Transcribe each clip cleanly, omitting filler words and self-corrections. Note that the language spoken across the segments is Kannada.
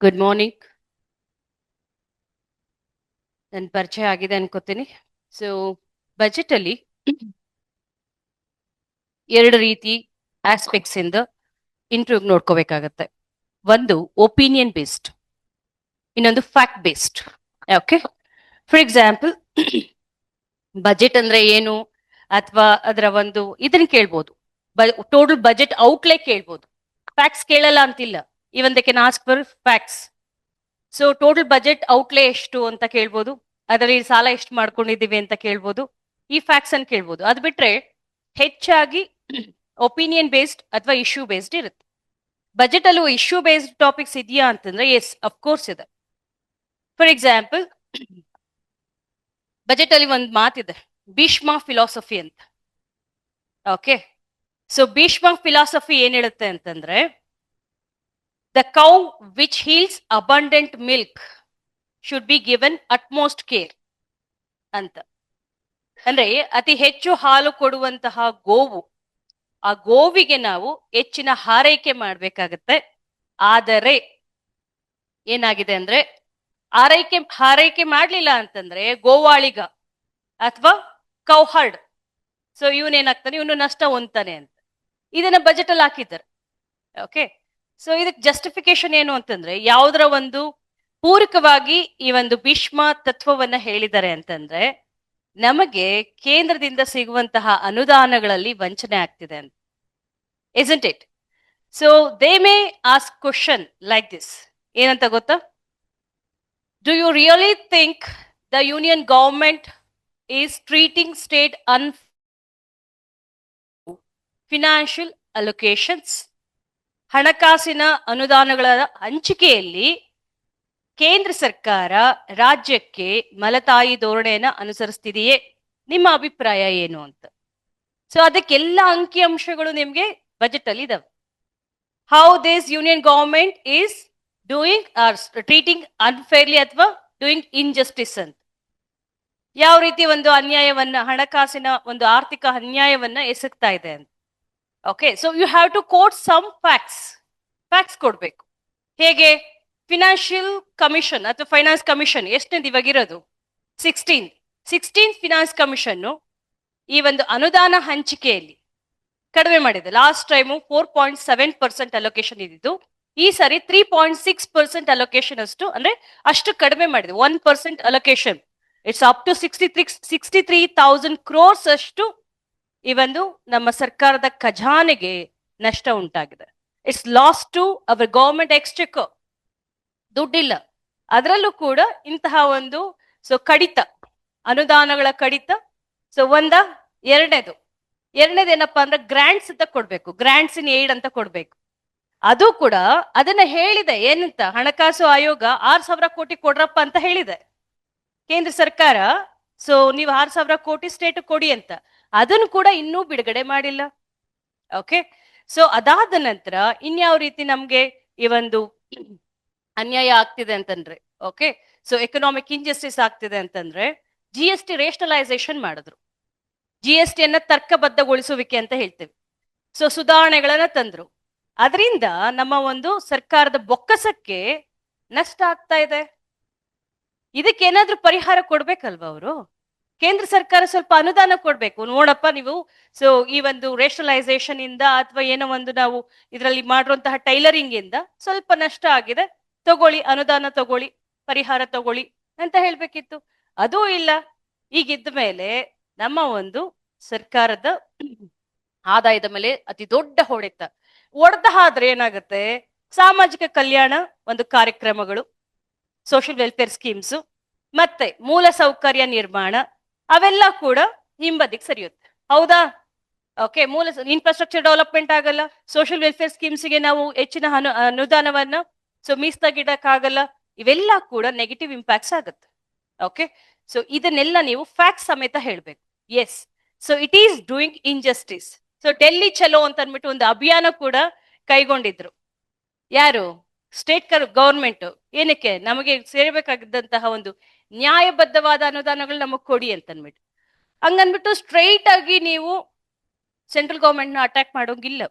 Good morning. ನನ್ನ ಪರಿಚಯ ಆಗಿದೆ ಅನ್ಕೋತೀನಿ. ಸೊ ಬಜೆಟ್ ಅಲ್ಲಿ ಎರಡು ರೀತಿ ಆಸ್ಪೆಕ್ಟ್ಸ್ ಇಂದ ಇಂಟರ್ವ್ಯೂ ನೋಡ್ಕೋಬೇಕಾಗತ್ತೆ. ಒಂದು ಒಪಿನಿಯನ್ ಬೇಸ್ಡ್, ಇನ್ನೊಂದು fact based. Okay, for example budget ಅಂದ್ರೆ ಏನು ಅಥವಾ ಅದರ ಒಂದು ಇದನ್ನ ಕೇಳ್ಬೋದು, ಟೋಟಲ್ ಬಜೆಟ್ ಔಟ್ಲೇ ಕೇಳ್ಬೋದು. ಫ್ಯಾಕ್ಟ್ಸ್ ಕೇಳಲ್ಲ ಅಂತಿಲ್ಲ, even they can ask for facts. So total budget ಔಟ್ಲೇ ಎಷ್ಟು ಅಂತ ಕೇಳ್ಬೋದು, ಅದರಲ್ಲಿ ಸಾಲ ಎಷ್ಟು ಮಾಡ್ಕೊಂಡಿದೀವಿ ಅಂತ ಕೇಳ್ಬೋದು, ಈ ಫ್ಯಾಕ್ಟ್ಸ್ ಅನ್ನು ಕೇಳ್ಬೋದು. ಅದು ಬಿಟ್ರೆ ಹೆಚ್ಚಾಗಿ ಒಪಿನಿಯನ್ ಬೇಸ್ಡ್ ಅಥವಾ ಇಶ್ಯೂ ಬೇಸ್ಡ್ ಇರುತ್ತೆ. ಬಜೆಟ್ ಅಲ್ಲೂ ಇಶ್ಯೂ ಬೇಸ್ಡ್ ಟಾಪಿಕ್ಸ್ ಇದೆಯಾ ಅಂತಂದ್ರೆ ಎಸ್, ಅಫ್ಕೋರ್ಸ್ ಇದೆ. ಫಾರ್ ಎಕ್ಸಾಂಪಲ್ ಬಜೆಟ್ ಅಲ್ಲಿ ಒಂದು ಮಾತಿದೆ, ಭೀಷ್ಮ ಫಿಲಾಸಫಿ ಅಂತ. ಓಕೆ, ಸೊ ಭೀಷ್ಮ ಫಿಲಾಸಫಿ ಏನ್ ಹೇಳುತ್ತೆ ಅಂತಂದ್ರೆ, the cow which heels abundant milk should be given utmost care ಅಂತ. ಅಂದ್ರೆ ಅತಿ ಹೆಚ್ಚು ಹಾಲು ಕೊಡುವಂತಹ ಗೋವು, ಆ ಗೋವಿಗೆ ನಾವು ಹೆಚ್ಚಿನ ಹಾರೈಕೆ ಮಾಡ್ಬೇಕಾಗತ್ತೆ. ಆದರೆ ಏನಾಗಿದೆ ಅಂದ್ರೆ, ಹಾರೈಕೆ ಮಾಡ್ಲಿಲ್ಲ ಅಂತಂದ್ರೆ ಗೋವಾಳಿಗ ಅಥವಾ ಕೌಹರ್ಡ್, ಸೊ ಇವನೇನಾಗ್ತಾನೆ, ಇವನು ನಷ್ಟ ಹೊಂದ್ತಾನೆ ಅಂತ. ಇದನ್ನ ಬಜೆಟ್ ಅಲ್ಲಿ ಹಾಕಿದ್ದಾರೆ. ಓಕೆ, ಸೊ ಇದಕ್ಕೆ ಜಸ್ಟಿಫಿಕೇಶನ್ ಏನು ಅಂತಂದ್ರೆ, ಯಾವುದರ ಒಂದು ಪೂರಕವಾಗಿ ಈ ಒಂದು ಭೀಷ್ಮ ತತ್ವವನ್ನ ಹೇಳಿದ್ದಾರೆ ಅಂತಂದ್ರೆ, ನಮಗೆ ಕೇಂದ್ರದಿಂದ ಸಿಗುವಂತಹ ಅನುದಾನಗಳಲ್ಲಿ ವಂಚನೆ ಆಗ್ತಿದೆ ಅಂತ. isn't it? So they may ask question like this, ಏನಂತ ಗೊತ್ತಾ? Do you really think the union government is treating state financial allocations? ಹಣಕಾಸಿನ ಅನುದಾನಗಳ ಹಂಚಿಕೆಯಲ್ಲಿ ಕೇಂದ್ರ ಸರ್ಕಾರ ರಾಜ್ಯಕ್ಕೆ ಮಲತಾಯಿ ಧೋರಣೆಯನ್ನ ಅನುಸರಿಸ್ತಿದೆಯೇ? ನಿಮ್ಮ ಅಭಿಪ್ರಾಯ ಏನು ಅಂತ. ಸೊ ಅದಕ್ಕೆಲ್ಲ ಅಂಕಿ ಅಂಶಗಳು ನಿಮ್ಗೆ ಬಜೆಟ್ ಅಲ್ಲಿ ಇದಾವೆ. How this union government is doing are treating ಅನ್ಫೇರ್ಲಿ ಅಥವಾ ಡೂಯಿಂಗ್ ಇನ್ಜಸ್ಟಿಸ್ ಅಂತ, ಯಾವ ರೀತಿ ಒಂದು ಅನ್ಯಾಯವನ್ನ, ಹಣಕಾಸಿನ ಒಂದು ಆರ್ಥಿಕ ಅನ್ಯಾಯವನ್ನ ಎಸಗ್ತಾ ಇದೆ ಅಂತ. Okay, so you have to quote some facts ಕೊಡ್ಬೇಕು. ಹೇಗೆ? ಫಿನಾನ್ಷಿಯಲ್ ಕಮಿಷನ್ ಅಥವಾ ಫೈನಾನ್ಸ್ ಕಮಿಷನ್ ಎಷ್ಟನೇದು ಇವಾಗಿರೋದು? 16 ಫಿನಾನ್ಸ್ ಕಮಿಷನ್ ಈ ಒಂದು ಅನುದಾನ ಹಂಚಿಕೆಯಲ್ಲಿ ಕಡಿಮೆ ಮಾಡಿದೆ. ಲಾಸ್ಟ್ ಟೈಮು 4.7% ಅಲೋಕೇಶನ್ ಇದ್ದಿದ್ದು, ಈ ಸಾರಿ 3.6% ಅಲೋಕೇಶನ್ ಅಷ್ಟು, ಅಂದ್ರೆ ಅಷ್ಟು ಕಡಿಮೆ ಮಾಡಿದೆ. 1% allocation, it's up to 63,000 crores ಅಷ್ಟು ಈ ಒಂದು ನಮ್ಮ ಸರ್ಕಾರದ ಖಜಾನೆಗೆ ನಷ್ಟ ಉಂಟಾಗಿದೆ. It's loss to our government exchequer. ದುಡ್ಡಿಲ್ಲ, ಅದರಲ್ಲೂ ಕೂಡ ಇಂತಹ ಒಂದು ಕಡಿತ, ಅನುದಾನಗಳ ಕಡಿತ. ಸೊ ಎರಡನೇದು ಏನಪ್ಪಾ ಅಂದ್ರೆ ಗ್ರಾಂಟ್ಸ್ ಅಂತ ಕೊಡ್ಬೇಕು, ಗ್ರಾಂಟ್ಸ್ ಇನ್ ಏಡ್ ಅಂತ ಕೊಡ್ಬೇಕು. ಅದು ಕೂಡ ಅದನ್ನ ಹೇಳಿದೆ, ಏನಂತ, ಹಣಕಾಸು ಆಯೋಗ 6,000 ಕೋಟಿ ಕೊಡ್ರಪ್ಪ ಅಂತ ಹೇಳಿದೆ ಕೇಂದ್ರ ಸರ್ಕಾರ. ಸೊ ನೀವು 6,000 ಕೋಟಿ ಸ್ಟೇಟ್ ಕೊಡಿ ಅಂತ, ಅದನ್ನು ಕೂಡ ಇನ್ನೂ ಬಿಡುಗಡೆ ಮಾಡಿಲ್ಲ. ಓಕೆ, ಸೊ ಅದಾದ ನಂತರ ಇನ್ಯಾವ ರೀತಿ ನಮ್ಗೆ ಈ ಒಂದು ಅನ್ಯಾಯ ಆಗ್ತಿದೆ ಅಂತಂದ್ರೆ, ಓಕೆ, ಸೊ ಎಕನಾಮಿಕ್ ಇಂಜಸ್ಟಿಸ್ ಆಗ್ತಿದೆ ಅಂತಂದ್ರೆ, GST ರೇಷನಲೈಸೇಷನ್ ಮಾಡಿದ್ರು. GST ಅನ್ನ ತರ್ಕಬದ್ಧಗೊಳಿಸುವಿಕೆ ಅಂತ ಹೇಳ್ತೇವೆ. ಸೊ ಸುಧಾರಣೆಗಳನ್ನ ತಂದ್ರು. ಅದರಿಂದ ನಮ್ಮ ಒಂದು ಸರ್ಕಾರದ ಬೊಕ್ಕಸಕ್ಕೆ ನಷ್ಟ ಆಗ್ತಾ ಇದೆ. ಇದಕ್ಕೇನಾದ್ರೂ ಪರಿಹಾರ ಕೊಡ್ಬೇಕಲ್ವಾ ಅವರು? ಕೇಂದ್ರ ಸರ್ಕಾರ ಸ್ವಲ್ಪ ಅನುದಾನ ಕೊಡ್ಬೇಕು. ನೋಡಪ್ಪ ನೀವು, ಸೊ ಈ ಒಂದು ರೇಷನಲೈಸೇಷನ್ ಇಂದ ಅಥವಾ ಏನೋ ಒಂದು ನಾವು ಇದರಲ್ಲಿ ಮಾಡಿರುವಂತಹ ಟೈಲರಿಂಗ್ ಇಂದ ಸ್ವಲ್ಪ ನಷ್ಟ ಆಗಿದೆ, ತಗೊಳ್ಳಿ, ಅನುದಾನ ತಗೊಳ್ಳಿ, ಪರಿಹಾರ ತಗೊಳ್ಳಿ ಅಂತ ಹೇಳ್ಬೇಕಿತ್ತು. ಅದೂ ಇಲ್ಲ. ಈಗಿದ್ದ ಮೇಲೆ ನಮ್ಮ ಒಂದು ಸರ್ಕಾರದ ಆದಾಯದ ಮೇಲೆ ಅತಿ ದೊಡ್ಡ ಹೊಡೆತ ಆದ್ರೆ ಏನಾಗುತ್ತೆ? ಸಾಮಾಜಿಕ ಕಲ್ಯಾಣ ಒಂದು ಕಾರ್ಯಕ್ರಮಗಳು, ಸೋಷಿಯಲ್ ವೆಲ್ಫೇರ್ ಸ್ಕೀಮ್ಸ್, ಮತ್ತೆ ಮೂಲ ಸೌಕರ್ಯ ನಿರ್ಮಾಣ, ಅವೆಲ್ಲ ಕೂಡ ಹಿಂಬದಿಗೆ ಸರಿಯುತ್ತೆ. ಹೌದಾ? ಓಕೆ, ಮೂಲ ಇನ್ಫ್ರಾಸ್ಟ್ರಕ್ಚರ್ ಡೆವಲಪ್ಮೆಂಟ್ ಆಗಲ್ಲ, ಸೋಷಿಯಲ್ ವೆಲ್ಫೇರ್ ಸ್ಕೀಮ್ಸ್ಗೆ ನಾವು ಹೆಚ್ಚಿನ ಅನುದಾನವನ್ನ ಮೀಸಲಾಗಿಡಕ್ಕಾಗಲ್ಲ. ಇವೆಲ್ಲ ಕೂಡ ನೆಗೆಟಿವ್ ಇಂಪ್ಯಾಕ್ಟ್ಸ್ ಆಗುತ್ತೆ. ಓಕೆ, ಸೊ ಇದನ್ನೆಲ್ಲ ನೀವು ಫ್ಯಾಕ್ಟ್ ಸಮೇತ ಹೇಳ್ಬೇಕು. Yes, so it is doing injustice. So Delhi ಚಲೋ ಅಂತ ಅಂದ್ಬಿಟ್ಟು ಒಂದು ಅಭಿಯಾನ ಕೂಡ ಕೈಗೊಂಡಿದ್ರು. ಯಾರು? State government. ಏನಕ್ಕೆ? ನಮಗೆ ಸೇರಬೇಕಾಗಿದ್ದಂತಹ ಒಂದು ನ್ಯಾಯಬದ್ಧವಾದ ಅನುದಾನಗಳು ನಮಗ್ ಕೊಡಿ ಅಂತ ಅಂದ್ಬಿಟ್ಟು. ಹಂಗನ್ಬಿಟ್ಟು ಸ್ಟ್ರೈಟ್ ಆಗಿ ನೀವು ಸೆಂಟ್ರಲ್ ಗವರ್ಮೆಂಟ್ ನ ಅಟ್ಯಾಕ್ ಮಾಡೋಂಗಿಲ್ಲ.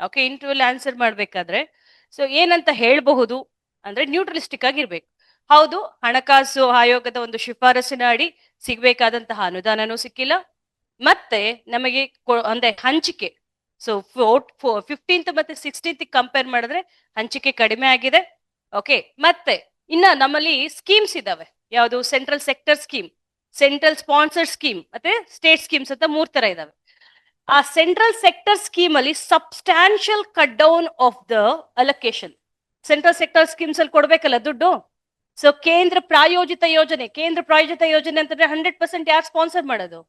ಓಕೆ, ಇಂಟರ್ವ್ಯೂಲ್ ಆನ್ಸರ್ ಮಾಡ್ಬೇಕಾದ್ರೆ ಸೊ ಏನಂತ ಹೇಳ್ಬಹುದು ಅಂದ್ರೆ ನ್ಯೂಟ್ರಲಿಸ್ಟಿಕ್ ಆಗಿರ್ಬೇಕು. ಹೌದು, ಹಣಕಾಸು ಆಯೋಗದ ಒಂದು ಶಿಫಾರಸಿನ ಅಡಿ ಸಿಗ್ಬೇಕಾದಂತಹ ಅನುದಾನನೂ ಸಿಕ್ಕಿಲ್ಲ, ಮತ್ತೆ ನಮಗೆ ಅಂದ್ರೆ ಹಂಚಿಕೆ, ಸೊ 15th ಮತ್ತೆ 16th ಕಂಪೇರ್ ಮಾಡಿದ್ರೆ ಹಂಚಿಕೆ ಕಡಿಮೆ ಆಗಿದೆ. ಓಕೆ, ಮತ್ತೆ ಇನ್ನ ನಮ್ಮಲ್ಲಿ ಸ್ಕೀಮ್ಸ್ ಇದಾವೆ. ಯಾವುದು? Central sector scheme, central sponsored scheme, ಮತ್ತೆ ಸ್ಟೇಟ್ ಸ್ಕೀಮ್ಸ್ ಅಂತ 3 ತರ ಇದಾವೆ. ಆ ಸೆಂಟ್ರಲ್ ಸೆಕ್ಟರ್ ಸ್ಕೀಮ್ ಅಲ್ಲಿ substantial cut down off the allocation. Central sector schemes ಅಲ್ಲಿ ಕೊಡ್ಬೇಕಲ್ಲ ದುಡ್ಡು. ಸೊ ಕೇಂದ್ರ ಪ್ರಾಯೋಜಿತ ಯೋಜನೆ ಅಂತಂದ್ರೆ 100% ಯಾರು ಸ್ಪಾನ್ಸರ್ ಮಾಡೋದು?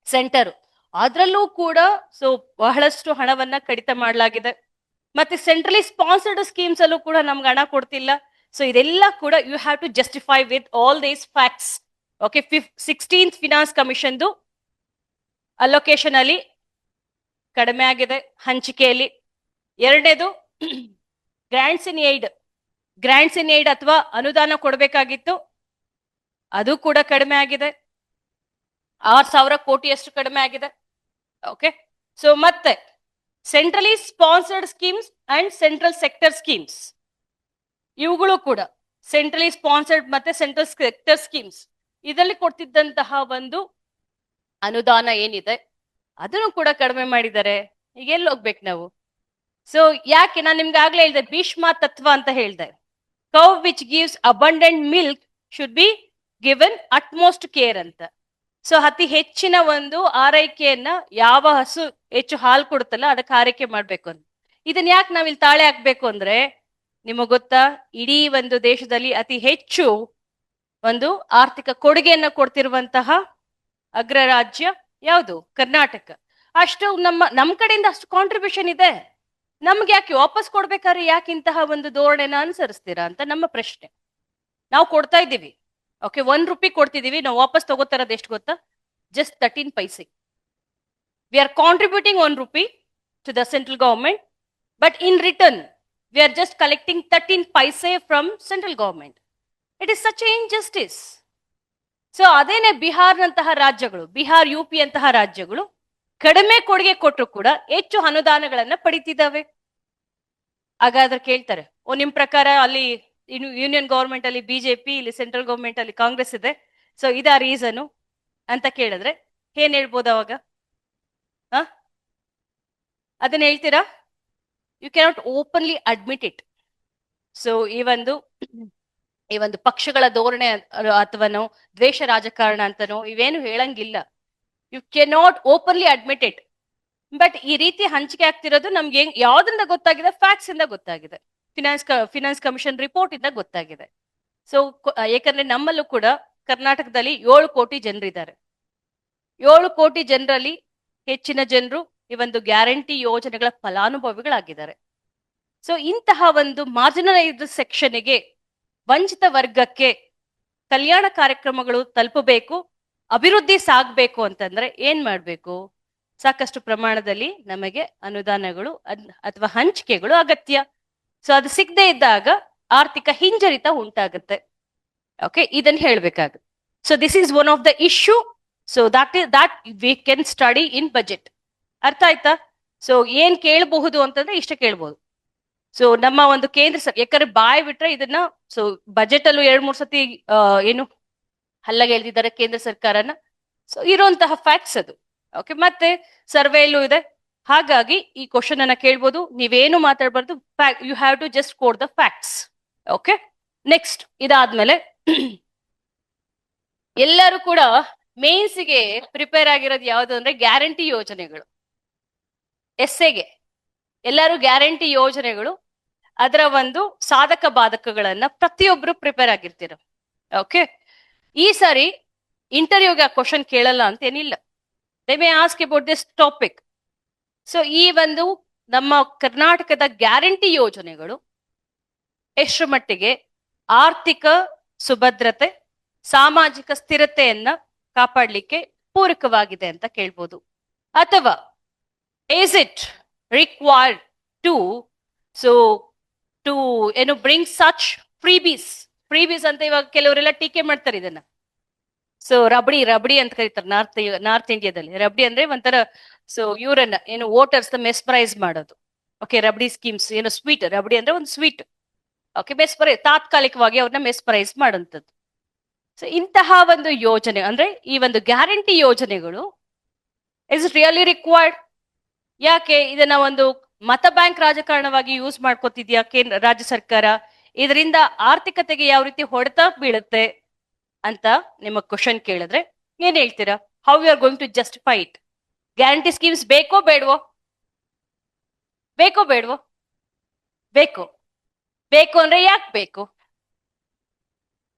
ಸೆಂಟರ್. ಅದ್ರಲ್ಲೂ ಕೂಡ ಸೊ ಬಹಳಷ್ಟು ಹಣವನ್ನ ಕಡಿತ ಮಾಡಲಾಗಿದೆ. ಮತ್ತೆ ಸೆಂಟ್ರಲಿ ಸ್ಪಾನ್ಸರ್ಡ್ ಸ್ಕೀಮ್ಸ್ ಅಲ್ಲೂ ಕೂಡ ನಮ್ಗೆ ಹಣ ಕೊಡ್ತಿಲ್ಲ. ಸೊ ಇದೆಲ್ಲ ಕೂಡ you have to justify with all these facts. Okay, 16th finance ಕಮಿಷನ್ದು ಅಲೋಕೇಶನ್ ಅಲ್ಲಿ ಕಡಿಮೆ ಆಗಿದೆ, ಹಂಚಿಕೆಯಲ್ಲಿ. ಎರಡನೇದು ಗ್ರಾಂಟ್ಸ್ ಇನ್ ಏಡ್ ಅಥವಾ ಅನುದಾನ ಕೊಡಬೇಕಾಗಿತ್ತು, ಅದು ಕೂಡ ಕಡಿಮೆ ಆಗಿದೆ. 6,000 ಕೋಟಿಯಷ್ಟು ಕಡಿಮೆ ಆಗಿದೆ. ಓಕೆ, ಸೊ ಮತ್ತೆ centrally sponsored schemes and central sector schemes, ಇವುಗಳು ಕೂಡ ಸೆಂಟ್ರಲಿ ಸ್ಪಾನ್ಸರ್ಡ್ ಮತ್ತೆ ಸೆಂಟ್ರಲ್ ಸೆಕ್ಟರ್ ಸ್ಕೀಮ್ಸ್ ಇದರಲ್ಲಿ ಕೊಡ್ತಿದ್ದಂತಹ ಒಂದು ಅನುದಾನ ಏನಿದೆ ಅದನ್ನು ಕೂಡ ಕಡಿಮೆ ಮಾಡಿದ್ದಾರೆ. ಈಗ ಎಲ್ಲಿ ಹೋಗ್ಬೇಕು ನಾವು? ಸೊ ಯಾಕೆ ನಾನು ನಿಮ್ಗೆ ಆಗ್ಲೇ ಹೇಳಿದೆ, ಭೀಷ್ಮ ತತ್ವ ಅಂತ ಹೇಳಿದೆ. Cow which gives abundant milk should be given utmost care ಅಂತ. ಸೊ ಅತಿ ಹೆಚ್ಚಿನ ಒಂದು ಆರೈಕೆಯನ್ನ ಯಾವ ಹಸು ಹೆಚ್ಚು ಹಾಲು ಕೊಡುತ್ತಲ್ಲ ಅದಕ್ಕೆ ಆರೈಕೆ ಮಾಡ್ಬೇಕು ಅಂತ. ಇದನ್ನ ಯಾಕೆ ನಾವಿಲ್ಲಿ ತಾಳೆ ಹಾಕ್ಬೇಕು ಅಂದ್ರೆ, ನಿಮಗ್ ಗೊತ್ತಾ, ಇಡೀ ಒಂದು ದೇಶದಲ್ಲಿ ಅತಿ ಹೆಚ್ಚು ಒಂದು ಆರ್ಥಿಕ ಕೊಡುಗೆಯನ್ನ ಕೊಡ್ತಿರುವಂತಹ ಅಗ್ರ ರಾಜ್ಯ ಯಾವುದು? ಕರ್ನಾಟಕ. ಅಷ್ಟು ನಮ್ಮ ಕಡೆಯಿಂದ ಅಷ್ಟು ಕಾಂಟ್ರಿಬ್ಯೂಷನ್ ಇದೆ. ನಮ್ಗೆ ಯಾಕೆ ವಾಪಸ್ ಕೊಡ್ಬೇಕಾದ್ರೆ ಯಾಕೆ ಇಂತಹ ಒಂದು ಧೋರಣೆನ ಅನುಸರಿಸ್ತೀರಾ ಅಂತ ನಮ್ಮ ಪ್ರಶ್ನೆ. ನಾವು ಕೊಡ್ತಾ ಇದ್ದೀವಿ, ಓಕೆ, 1 ರೂಪಿ ಕೊಡ್ತಿದೀವಿ, ನಾವು ವಾಪಸ್ ತಗೋತಾರದು ಎಷ್ಟು ಗೊತ್ತಾ? Just 13 paise. We are contributing 1 rupee to the central government, but in return we are just collecting 13 paise from central government. It is such a injustice. So ಅದೇನೆ ಬಿಹಾರ್ನಂತಹ ರಾಜ್ಯಗಳು, ಬಿಹಾರ್ UP ಅಂತಹ ರಾಜ್ಯಗಳು ಕಡಿಮೆ ಕೊಡುಗೆ ಕೊಟ್ಟರು ಕೂಡ ಹೆಚ್ಚು ಅನುದಾನಗಳನ್ನ ಪಡಿತಿದ್ದಾವೆ. ಹಾಗಾದ್ರೆ ಕೇಳ್ತಾರೆ, ನಿಮ್ ಪ್ರಕಾರ ಅಲ್ಲಿ ಯೂನಿಯನ್ ಗವರ್ಮೆಂಟ್ ಅಲ್ಲಿ ಬಿಜೆಪಿ, ಇಲ್ಲಿ ಸೆಂಟ್ರಲ್ ಗವರ್ಮೆಂಟ್ ಅಲ್ಲಿ ಕಾಂಗ್ರೆಸ್ ಇದೆ, ಸೊ ಇದಾ ರೀಸನು ಅಂತ ಕೇಳಿದ್ರೆ ಏನ್ ಹೇಳ್ಬೋದು ಅವಾಗ? ಅದನ್ನ ಹೇಳ್ತೀರಾ? You cannot openly admit it. So ಈ ಒಂದು ಪಕ್ಷಗಳ ಧೋರಣೆ ಅಥವನೋ ದ್ವೇಷ ರಾಜಕಾರಣ ಅಂತನೋ ಇವೇನು ಹೇಳಂಗಿಲ್ಲ. You cannot openly admit it. But ಈ ರೀತಿ ಹಂಚಿಕೆ ಆಗ್ತಿರೋದು ನಮ್ಗೆ ಯಾವ್ದ್ರಿಂದ ಗೊತ್ತಾಗಿದೆ? ಫ್ಯಾಕ್ಟ್ಸ್ ಇಂದ ಗೊತ್ತಾಗಿದೆ, ಫಿನಾನ್ಸ್ ಕಮಿಷನ್ ರಿಪೋರ್ಟ್ ಇಂದ ಗೊತ್ತಾಗಿದೆ. ಸೊ ಯಾಕಂದ್ರೆ ನಮ್ಮಲ್ಲೂ ಕೂಡ ಕರ್ನಾಟಕದಲ್ಲಿ 7 ಕೋಟಿ ಜನರಿದ್ದಾರೆ. 7 ಕೋಟಿ ಜನರಲ್ಲಿ ಹೆಚ್ಚಿನ ಜನರು ಈ ಒಂದು ಗ್ಯಾರಂಟಿ ಯೋಜನೆಗಳ ಫಲಾನುಭವಿಗಳಾಗಿದ್ದಾರೆ. ಸೊ ಇಂತಹ ಒಂದು ಮಾರ್ಜಿನಲೈಸ್ಡ್ ಸೆಕ್ಷನ್ಗೆ, ವಂಚಿತ ವರ್ಗಕ್ಕೆ ಕಲ್ಯಾಣ ಕಾರ್ಯಕ್ರಮಗಳು ತಲುಪಬೇಕು, ಅಭಿವೃದ್ಧಿ ಸಾಗಬೇಕು ಅಂತಂದ್ರೆ ಏನ್ ಮಾಡ್ಬೇಕು? ಸಾಕಷ್ಟು ಪ್ರಮಾಣದಲ್ಲಿ ನಮಗೆ ಅನುದಾನಗಳು ಅಥವಾ ಹಂಚಿಕೆಗಳು ಅಗತ್ಯ. ಸೊ ಅದು ಸಿಗದೆ ಇದ್ದಾಗ ಆರ್ಥಿಕ ಹಿಂಜರಿತ ಉಂಟಾಗುತ್ತೆ. ಓಕೆ, ಇದನ್ನ ಹೇಳ್ಬೇಕಾಗುತ್ತೆ. So this is one of the issue. So that we can study in budget. ಅರ್ಥ ಆಯ್ತಾ? ಸೊ ಏನ್ ಕೇಳಬಹುದು ಅಂತಂದ್ರೆ ಇಷ್ಟ ಕೇಳ್ಬೋದು. ಸೊ ನಮ್ಮ ಒಂದು ಕೇಂದ್ರ ಯಾಕಂದ್ರೆ ಬಾಯ್ ಬಿಟ್ರೆ ಇದನ್ನ ಸೊ ಬಜೆಟ್ ಅಲ್ಲೂ 2-3 ಸತಿ ಏನು ಹಲ್ಲಗೆ ಎಳ್ದಿದ್ದಾರೆ ಕೇಂದ್ರ ಸರ್ಕಾರನ. ಸೊ ಇರುವಂತಹ ಫ್ಯಾಕ್ಟ್ಸ್ ಅದು. ಓಕೆ, ಮತ್ತೆ ಸರ್ವೆಯಲ್ಲೂ ಇದೆ. ಹಾಗಾಗಿ ಈ ಕ್ವಶನ್ ಅನ್ನ ಕೇಳ್ಬೋದು, ನೀವೇನು ಮಾತಾಡ್ಬಾರ್ದು, you have to just quote the facts. Okay, next ಇದಾದ್ಮೇಲೆ ಎಲ್ಲರೂ ಕೂಡ ಮೇನ್ಸ್ಗೆ ಪ್ರಿಪೇರ್ ಆಗಿರೋದು ಯಾವುದು ಅಂದ್ರೆ ಗ್ಯಾರಂಟಿ ಯೋಜನೆಗಳು. ಎಸ್ಸೆಗೆ ಎಲ್ಲರೂ ಗ್ಯಾರಂಟಿ ಯೋಜನೆಗಳು, ಅದರ ಒಂದು ಸಾಧಕ ಬಾಧಕಗಳನ್ನ ಪ್ರತಿಯೊಬ್ರು ಪ್ರಿಪೇರ್ ಆಗಿರ್ತೀರ. ಓಕೆ, ಈ ಸಾರಿ ಇಂಟರ್ವ್ಯೂಗೆ ಆ ಕ್ವಶನ್ ಕೇಳಲ್ಲ ಅಂತ ಏನಿಲ್ಲ. They may ask about this topic. So ಈ ಒಂದು ನಮ್ಮ ಕರ್ನಾಟಕದ ಗ್ಯಾರಂಟಿ ಯೋಜನೆಗಳು ಎಷ್ಟು ಮಟ್ಟಿಗೆ ಆರ್ಥಿಕ ಸುಭದ್ರತೆ, ಸಾಮಾಜಿಕ ಸ್ಥಿರತೆಯನ್ನ ಕಾಪಾಡಲಿಕ್ಕೆ ಪೂರಕವಾಗಿದೆ ಅಂತ ಕೇಳ್ಬೋದು. ಅಥವಾ is it required to bring such freebies ಅಂತ ಇವಾಗ ಕೆಲವರೆಲ್ಲ ಟೀಕೆ ಮಾಡ್ತಾರೆ ಇದನ್ನ. ಸೊ ರಬಡಿ ಅಂತ ಕರೀತಾರೆ ನಾರ್ತ್ ಇಂಡಿಯಾದಲ್ಲಿ. ರಬಡಿ ಅಂದ್ರೆ ಒಂಥರ ಸೊ ಇವರನ್ನ ವೋಟರ್ಸ್ ಮೆಸ್ಮರೈಸ್ ಮಾಡೋದು. Okay, rabri schemes sweet, rabri ಅಂದ್ರೆ ಒಂದು ಸ್ವೀಟ್. ಓಕೆ, ತಾತ್ಕಾಲಿಕವಾಗಿ ಅವ್ರನ್ನ ಮೆಸ್ಪರೈಸ್ ಮಾಡುವಂಥದ್ದು. ಸೊ ಇಂತಹ ಒಂದು ಯೋಜನೆ ಅಂದ್ರೆ ಈ ಒಂದು ಗ್ಯಾರಂಟಿ ಯೋಜನೆಗಳು ಇಸ್ ರಿಯಲಿ ರಿಕ್ವೈರ್ಡ್. ಯಾಕೆ ಇದನ್ನ ಒಂದು ಮತ ಬ್ಯಾಂಕ್ ರಾಜಕಾರಣವಾಗಿ ಯೂಸ್ ಮಾಡ್ಕೋತಿದ್ಯಾ ರಾಜ್ಯ ಸರ್ಕಾರ? ಇದರಿಂದ ಆರ್ಥಿಕತೆಗೆ ಯಾವ ರೀತಿ ಹೊಡೆತ ಬೀಳುತ್ತೆ ಅಂತ ನಿಮ್ಮ ಕ್ವಶನ್ ಕೇಳಿದ್ರೆ ಏನ್ ಹೇಳ್ತೀರಾ? How you are going to justify it? Guarantee schemes ಬೇಕೋ ಬೇಡವೋ? ಬೇಕೋ ಬೇಡವೋ? ಬೇಕು. ಬೇಕು ಅಂದ್ರೆ ಯಾಕೆ ಬೇಕು?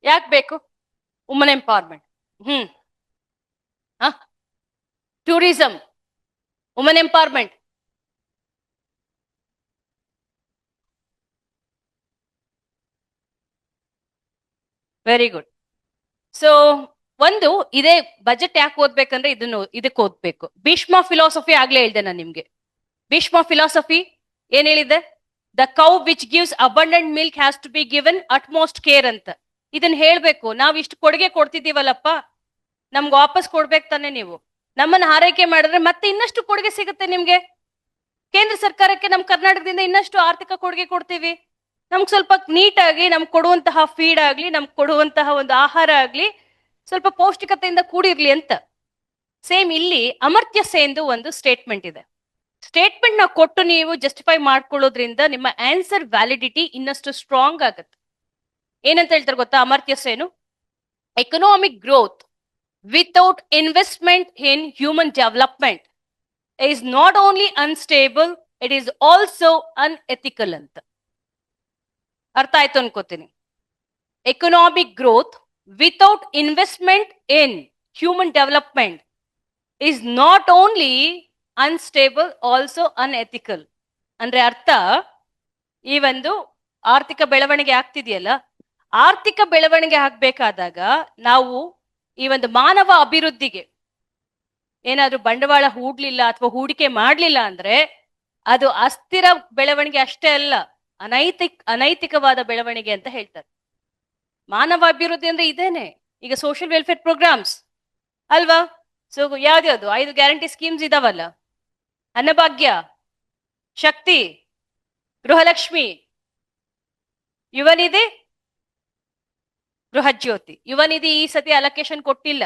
ಯಾಕೆ ಬೇಕು? Woman empowerment, tourism, woman empowerment. Very good. So ಒಂದು ಇದೇ ಬಜೆಟ್ ಯಾಕೆ ಓದ್ಬೇಕಂದ್ರೆ ಇದಕ್ಕೆ ಓದ್ಬೇಕು. ಭೀಷ್ಮ ಫಿಲಾಸಫಿ ಆಗ್ಲೇ ಹೇಳಿದೆ ನಾನು ನಿಮ್ಗೆ. ಭೀಷ್ಮ ಫಿಲಾಸಫಿ ಏನ್ ಹೇಳಿದೆ? The cow which gives abundant milk has to be given utmost care ಅಂತ. ಇದನ್ನ ಹೇಳ್ಬೇಕು. ನಾವ್ ಇಷ್ಟು ಕೊಡುಗೆ ಕೊಡ್ತಿದ್ದೀವಲ್ಲಪ್ಪ, ನಮ್ಗೆ ವಾಪಸ್ ಕೊಡ್ಬೇಕು ತಾನೆ ನೀವು. ನಮ್ಮನ್ನ ಹಾರೈಕೆ ಮಾಡಿದ್ರೆ ಮತ್ತೆ ಇನ್ನಷ್ಟು ಕೊಡುಗೆ ಸಿಗುತ್ತೆ ನಿಮ್ಗೆ. ಕೇಂದ್ರ ಸರ್ಕಾರಕ್ಕೆ ನಮ್ ಕರ್ನಾಟಕದಿಂದ ಇನ್ನಷ್ಟು ಆರ್ಥಿಕ ಕೊಡುಗೆ ಕೊಡ್ತೀವಿ. ನಮ್ಗೆ ಸ್ವಲ್ಪ ನೀಟಾಗಿ ನಮ್ಗೆ ಕೊಡುವಂತಹ ಫೀಡ್ ಆಗ್ಲಿ, ನಮ್ಗೆ ಕೊಡುವಂತಹ ಒಂದು ಆಹಾರ ಆಗ್ಲಿ ಸ್ವಲ್ಪ ಪೌಷ್ಟಿಕತೆಯಿಂದ ಕೂಡಿರ್ಲಿ ಅಂತ. ಸೇಮ್ ಇಲ್ಲಿ ಅಮರ್ತ್ಯ ಸೇನ್ದು ಒಂದು ಸ್ಟೇಟ್ಮೆಂಟ್ ಇದೆ. ಸ್ಟೇಟ್ಮೆಂಟ್ ನ ಕೊಟ್ಟು ನೀವು ಜಸ್ಟಿಫೈ ಮಾಡ್ಕೊಳ್ಳೋದ್ರಿಂದ ನಿಮ್ಮ ಆನ್ಸರ್ ವ್ಯಾಲಿಡಿಟಿ ಇನ್ನಷ್ಟು ಸ್ಟ್ರಾಂಗ್ ಆಗುತ್ತೆ. ಏನಂತ ಹೇಳ್ತಾರೆ ಗೊತ್ತಾ Amartya Sen? Economic growth without investment in human development is not only unstable, it is also unethical ಅಂತ. ಅರ್ಥ ಆಯ್ತು ಅನ್ಕೋತೀನಿ. Economic growth without investment in human development is not only unstable, also unethical. ಅಂದ್ರೆ ಅರ್ಥ, ಈ ಒಂದು ಆರ್ಥಿಕ ಬೆಳವಣಿಗೆ ಆಗ್ತಿದೆಯಲ್ಲ, ಆರ್ಥಿಕ ಬೆಳವಣಿಗೆ ಆಗ್ಬೇಕಾದಾಗ ನಾವು ಈ ಒಂದು ಮಾನವ ಅಭಿವೃದ್ಧಿಗೆ ಏನಾದ್ರೂ ಬಂಡವಾಳ ಹೂಡ್ಲಿಲ್ಲ ಅಥವಾ ಹೂಡಿಕೆ ಮಾಡ್ಲಿಲ್ಲ ಅಂದ್ರೆ ಅದು ಅಸ್ಥಿರ ಬೆಳವಣಿಗೆ ಅಷ್ಟೇ ಅಲ್ಲ, ಅನೈತಿಕವಾದ ಬೆಳವಣಿಗೆ ಅಂತ ಹೇಳ್ತಾರೆ. ಮಾನವ ಅಭಿವೃದ್ಧಿ ಅಂದ್ರೆ ಇದೇನೆ. ಈಗ ಸೋಷಿಯಲ್ ವೆಲ್ಫೇರ್ ಪ್ರೋಗ್ರಾಮ್ಸ್ ಅಲ್ವಾ? ಸೊ ಯಾವ್ದ್ಯಾವ್ದು 5 ಗ್ಯಾರಂಟಿ ಸ್ಕೀಮ್ಸ್ ಇದಾವಲ್ಲ, ಅನ್ನಭಾಗ್ಯ, ಶಕ್ತಿ, ಗೃಹಲಕ್ಷ್ಮಿ, ಯುವ ನಿಧಿ, ಗೃಹ ಜ್ಯೋತಿ. ಯುವ ನಿಧಿ ಈ ಸತಿ ಅಲೋಕೇಶನ್ ಕೊಟ್ಟಿಲ್ಲ,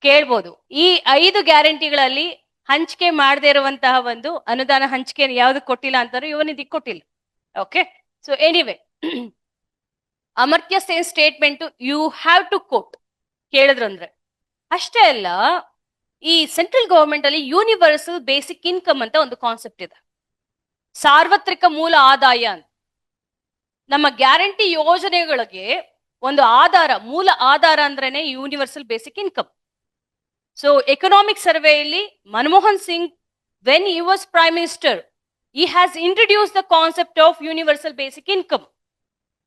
ಕೇಳ್ಬೋದು. ಈ 5 ಗ್ಯಾರಂಟಿಗಳಲ್ಲಿ ಹಂಚಿಕೆ ಮಾಡದೇ ಇರುವಂತಹ ಒಂದು ಅನುದಾನ ಹಂಚಿಕೆ ಯಾವ್ದು ಕೊಟ್ಟಿಲ್ಲ ಅಂತಾರೆ, ಯುವ ನಿಧಿ ಕೊಟ್ಟಿಲ್ಲ. Okay, so anyway Amartya Sen statement you have to quote ಕೇಳಿದ್ರು ಅಂದ್ರೆ ಅಷ್ಟೇ ಅಲ್ಲ. ಈ ಸೆಂಟ್ರಲ್ ಗವರ್ಮೆಂಟ್ ಅಲ್ಲಿ ಯೂನಿವರ್ಸಲ್ ಬೇಸಿಕ್ ಇನ್ಕಮ್ ಅಂತ ಒಂದು ಕಾನ್ಸೆಪ್ಟ್ ಇದೆ, ಸಾರ್ವತ್ರಿಕ ಮೂಲ ಆದಾಯ ಅಂತ. ನಮ್ಮ ಗ್ಯಾರಂಟಿ ಯೋಜನೆಗಳಿಗೆ ಒಂದು ಆಧಾರ, ಮೂಲ ಆಧಾರ ಅಂದ್ರೇನೆ universal basic income. So economic ಸರ್ವೆಯಲ್ಲಿ Manmohan Singh, when he was prime minister, he has introduced the concept of universal basic income.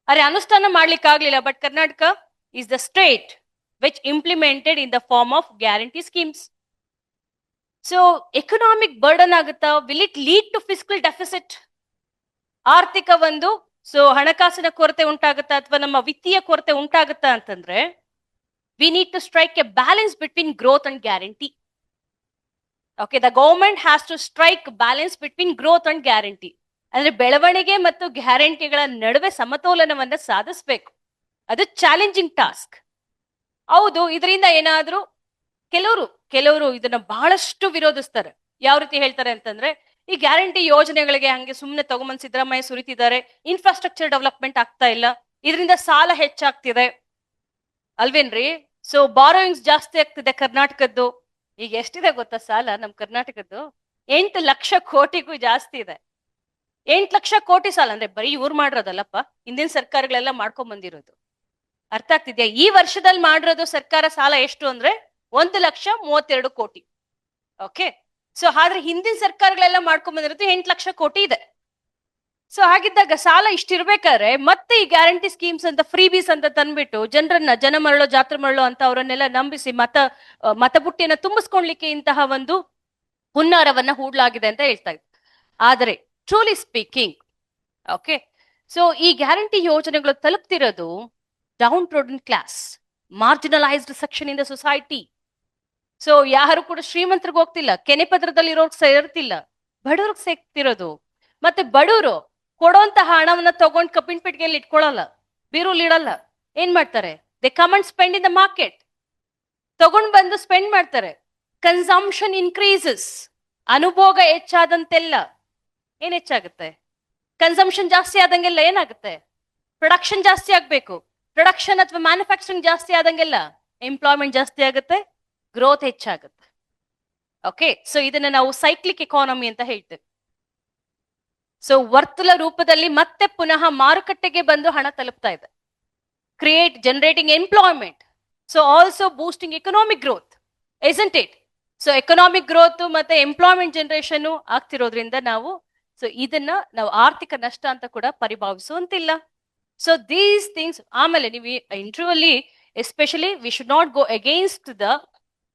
ಅರೆ ಅನುಷ್ಠಾನ ಮಾಡ್ಲಿಕ್ಕೆ ಆಗ್ಲಿಲ್ಲ, but Karnataka is the state which implemented in the form of guarantee schemes. So economic burden ಆಗುತ್ತಾ? will it lead to fiscal deficit? ಆರ್ಥಿಕ ಒಂದು ಹಣಕಾಸಿನ ಕೊರತೆ ಉಂಟಾಗುತ್ತಾ ಅಥವಾ ನಮ್ಮ ವಿತ್ತೀಯ ಕೊರತೆ ಉಂಟಾಗುತ್ತಾ ಅಂತಂದ್ರೆ we need to strike a balance between growth and guarantee. Okay, the government has to strike balance between growth and guarantee. ಅಂದ್ರೆ ಬೆಳವಣಿಗೆ ಮತ್ತು ಗ್ಯಾರಂಟಿಗಳ ನಡುವೆ ಸಮತೋಲನವನ್ನ ಸಾಧಿಸಬೇಕು. ಅದು ಚಾಲೆಂಜಿಂಗ್ ಟಾಸ್ಕ್. ಹೌದು, ಇದರಿಂದ ಏನಾದ್ರೂ ಕೆಲವರು ಇದನ್ನ ಬಹಳಷ್ಟು ವಿರೋಧಿಸ್ತಾರೆ. ಯಾವ ರೀತಿ ಹೇಳ್ತಾರೆ ಅಂತಂದ್ರೆ, ಈ ಗ್ಯಾರಂಟಿ ಯೋಜನೆಗಳಿಗೆ ಹಂಗೆ ಸುಮ್ಮನೆ ತಗೊಂಬಂದ್ ಸಿದ್ದರಾಮಯ್ಯ ಸುರಿತಿದ್ದಾರೆ, ಇನ್ಫ್ರಾಸ್ಟ್ರಕ್ಚರ್ ಡೆವಲಪ್ಮೆಂಟ್ ಆಗ್ತಾ ಇಲ್ಲ, ಇದರಿಂದ ಸಾಲ ಹೆಚ್ಚಾಗ್ತಿದೆ ಅಲ್ವೇನ್ರಿ? ಸೊ ಬಾರೋಯಿಂಗ್ಸ್ ಜಾಸ್ತಿ ಆಗ್ತಿದೆ ಕರ್ನಾಟಕದ್ದು. ಈಗ ಎಷ್ಟಿದೆ ಗೊತ್ತಾ ಸಾಲ ನಮ್ ಕರ್ನಾಟಕದ್ದು? 8 ಲಕ್ಷ ಕೋಟಿಗೂ ಜಾಸ್ತಿ ಇದೆ. 8 ಲಕ್ಷ ಕೋಟಿ ಸಾಲ ಅಂದ್ರೆ ಬರೀ ಇವ್ರು ಮಾಡಿರೋದಲ್ಲಪ್ಪ, ಹಿಂದಿನ ಸರ್ಕಾರಗಳೆಲ್ಲ ಮಾಡ್ಕೊಂಡ್ ಬಂದಿರೋದು. ಅರ್ಥ ಆಗ್ತಿದ್ಯಾ? ಈ ವರ್ಷದಲ್ಲಿ ಮಾಡಿರೋದು ಸರ್ಕಾರ ಸಾಲ ಎಷ್ಟು ಅಂದ್ರೆ 1,32 ಕೋಟಿ. ಓಕೆ, ಸೊ ಆದ್ರೆ ಹಿಂದಿನ ಸರ್ಕಾರಗಳೆಲ್ಲ ಮಾಡ್ಕೊಂಡ್ ಬಂದಿರೋದು 8 ಲಕ್ಷ ಕೋಟಿ ಇದೆ. ಸೊ ಹಾಗಿದ್ದಾಗ ಸಾಲ ಇಷ್ಟಿರ್ಬೇಕಾದ್ರೆ ಮತ್ತೆ ಈ ಗ್ಯಾರಂಟಿ ಸ್ಕೀಮ್ಸ್ ಅಂತ ಫ್ರೀ ಬೀಸ್ ಅಂತ ತಂದ್ಬಿಟ್ಟು ಜನರನ್ನ ಜನ ಮರಳೋ ಜಾತ್ರೆ ಮರಳೋ ಅಂತ ಅವರನ್ನೆಲ್ಲ ನಂಬಿಸಿ ಮತಬುಟ್ಟಿಯನ್ನ ತುಂಬಿಸ್ಕೊಳ್ಲಿಕ್ಕೆ ಇಂತಹ ಒಂದು ಹುನ್ನಾರವನ್ನ ಹೂಡ್ಲಾಗಿದೆ ಅಂತ ಹೇಳ್ತಾ ಇದ್ರು. ಆದರೆ ಟ್ರೂಲಿ ಸ್ಪೀಕಿಂಗ್, ಓಕೆ, ಸೊ ಈ ಗ್ಯಾರಂಟಿ ಯೋಜನೆಗಳು ತಲುಪ್ತಿರೋದು downtrodden class, marginalised section in the society. So ಯಾರು ಕೂಡ ಶ್ರೀಮಂತರಿಗೆ ಹೋಗ್ತಿಲ್ಲ, ಕೆನೆ ಪತ್ರದಲ್ಲಿ ಇರೋರ್ಗ್ ಸೇರ್ತಿಲ್ಲ, ಬಡವ್ರಿಗೆ ಸಿಗ್ತಿರೋದು. ಮತ್ತೆ ಬಡವರು ಕೊಡುವಂತಹ ಹಣವನ್ನ ತಗೊಂಡ್ ಕಬ್ಬಿನ ಪೆಟ್ಟಿಗೆಯಲ್ಲಿ ಇಟ್ಕೊಳ್ಳಲ್ಲ, ಬೀರುಲ್ ಇಡಲ್ಲ. ಏನ್ ಮಾಡ್ತಾರೆ? They come and spend in the market. ತಗೊಂಡ್ ಬಂದು ಸ್ಪೆಂಡ್ ಮಾಡ್ತಾರೆ. Consumption increases. ಅನುಭೋಗ ಹೆಚ್ಚಾದಂತೆಲ್ಲ ಏನ್ ಹೆಚ್ಚಾಗುತ್ತೆ? ಕನ್ಸಂಪ್ಷನ್ ಜಾಸ್ತಿ ಆದಂಗೆಲ್ಲ ಏನಾಗುತ್ತೆ? ಪ್ರೊಡಕ್ಷನ್ ಜಾಸ್ತಿ ಆಗ್ಬೇಕು. ಪ್ರೊಡಕ್ಷನ್ ಅಥವಾ ಮ್ಯಾನುಫ್ಯಾಕ್ಚರಿಂಗ್ ಜಾಸ್ತಿ ಆದಂಗೆಲ್ಲ ಎಂಪ್ಲಾಯ್ಮೆಂಟ್ ಜಾಸ್ತಿ ಆಗುತ್ತೆ, ಗ್ರೋತ್ ಹೆಚ್ಚಾಗುತ್ತೆ. ಓಕೆ, ಸೊ ಇದನ್ನ ನಾವು ಸೈಕ್ಲಿಕ್ ಎಕಾನಮಿ ಅಂತ ಹೇಳ್ತೇವೆ. ಸೊ ವರ್ತುಲ ರೂಪದಲ್ಲಿ ಮತ್ತೆ ಪುನಃ ಮಾರುಕಟ್ಟೆಗೆ ಬಂದು ಹಣ ತಲುಪ್ತಾ ಇದೆ. Generating employment, so also boosting economic growth, isn't it? So economic growth ಮತ್ತೆ ಎಂಪ್ಲಾಯ್ಮೆಂಟ್ ಜನರೇಷನ್ ಆಗ್ತಿರೋದ್ರಿಂದ ಇದನ್ನ ನಾವು ಆರ್ಥಿಕ ನಷ್ಟ ಅಂತ ಕೂಡ ಪರಿಭಾವಿಸುವಂತಿಲ್ಲ. So these things. ಆಮೇಲೆ ನೀವು ಇಂಟರ್ವ್ಯೂ ಅಲ್ಲಿ especially V should not go against the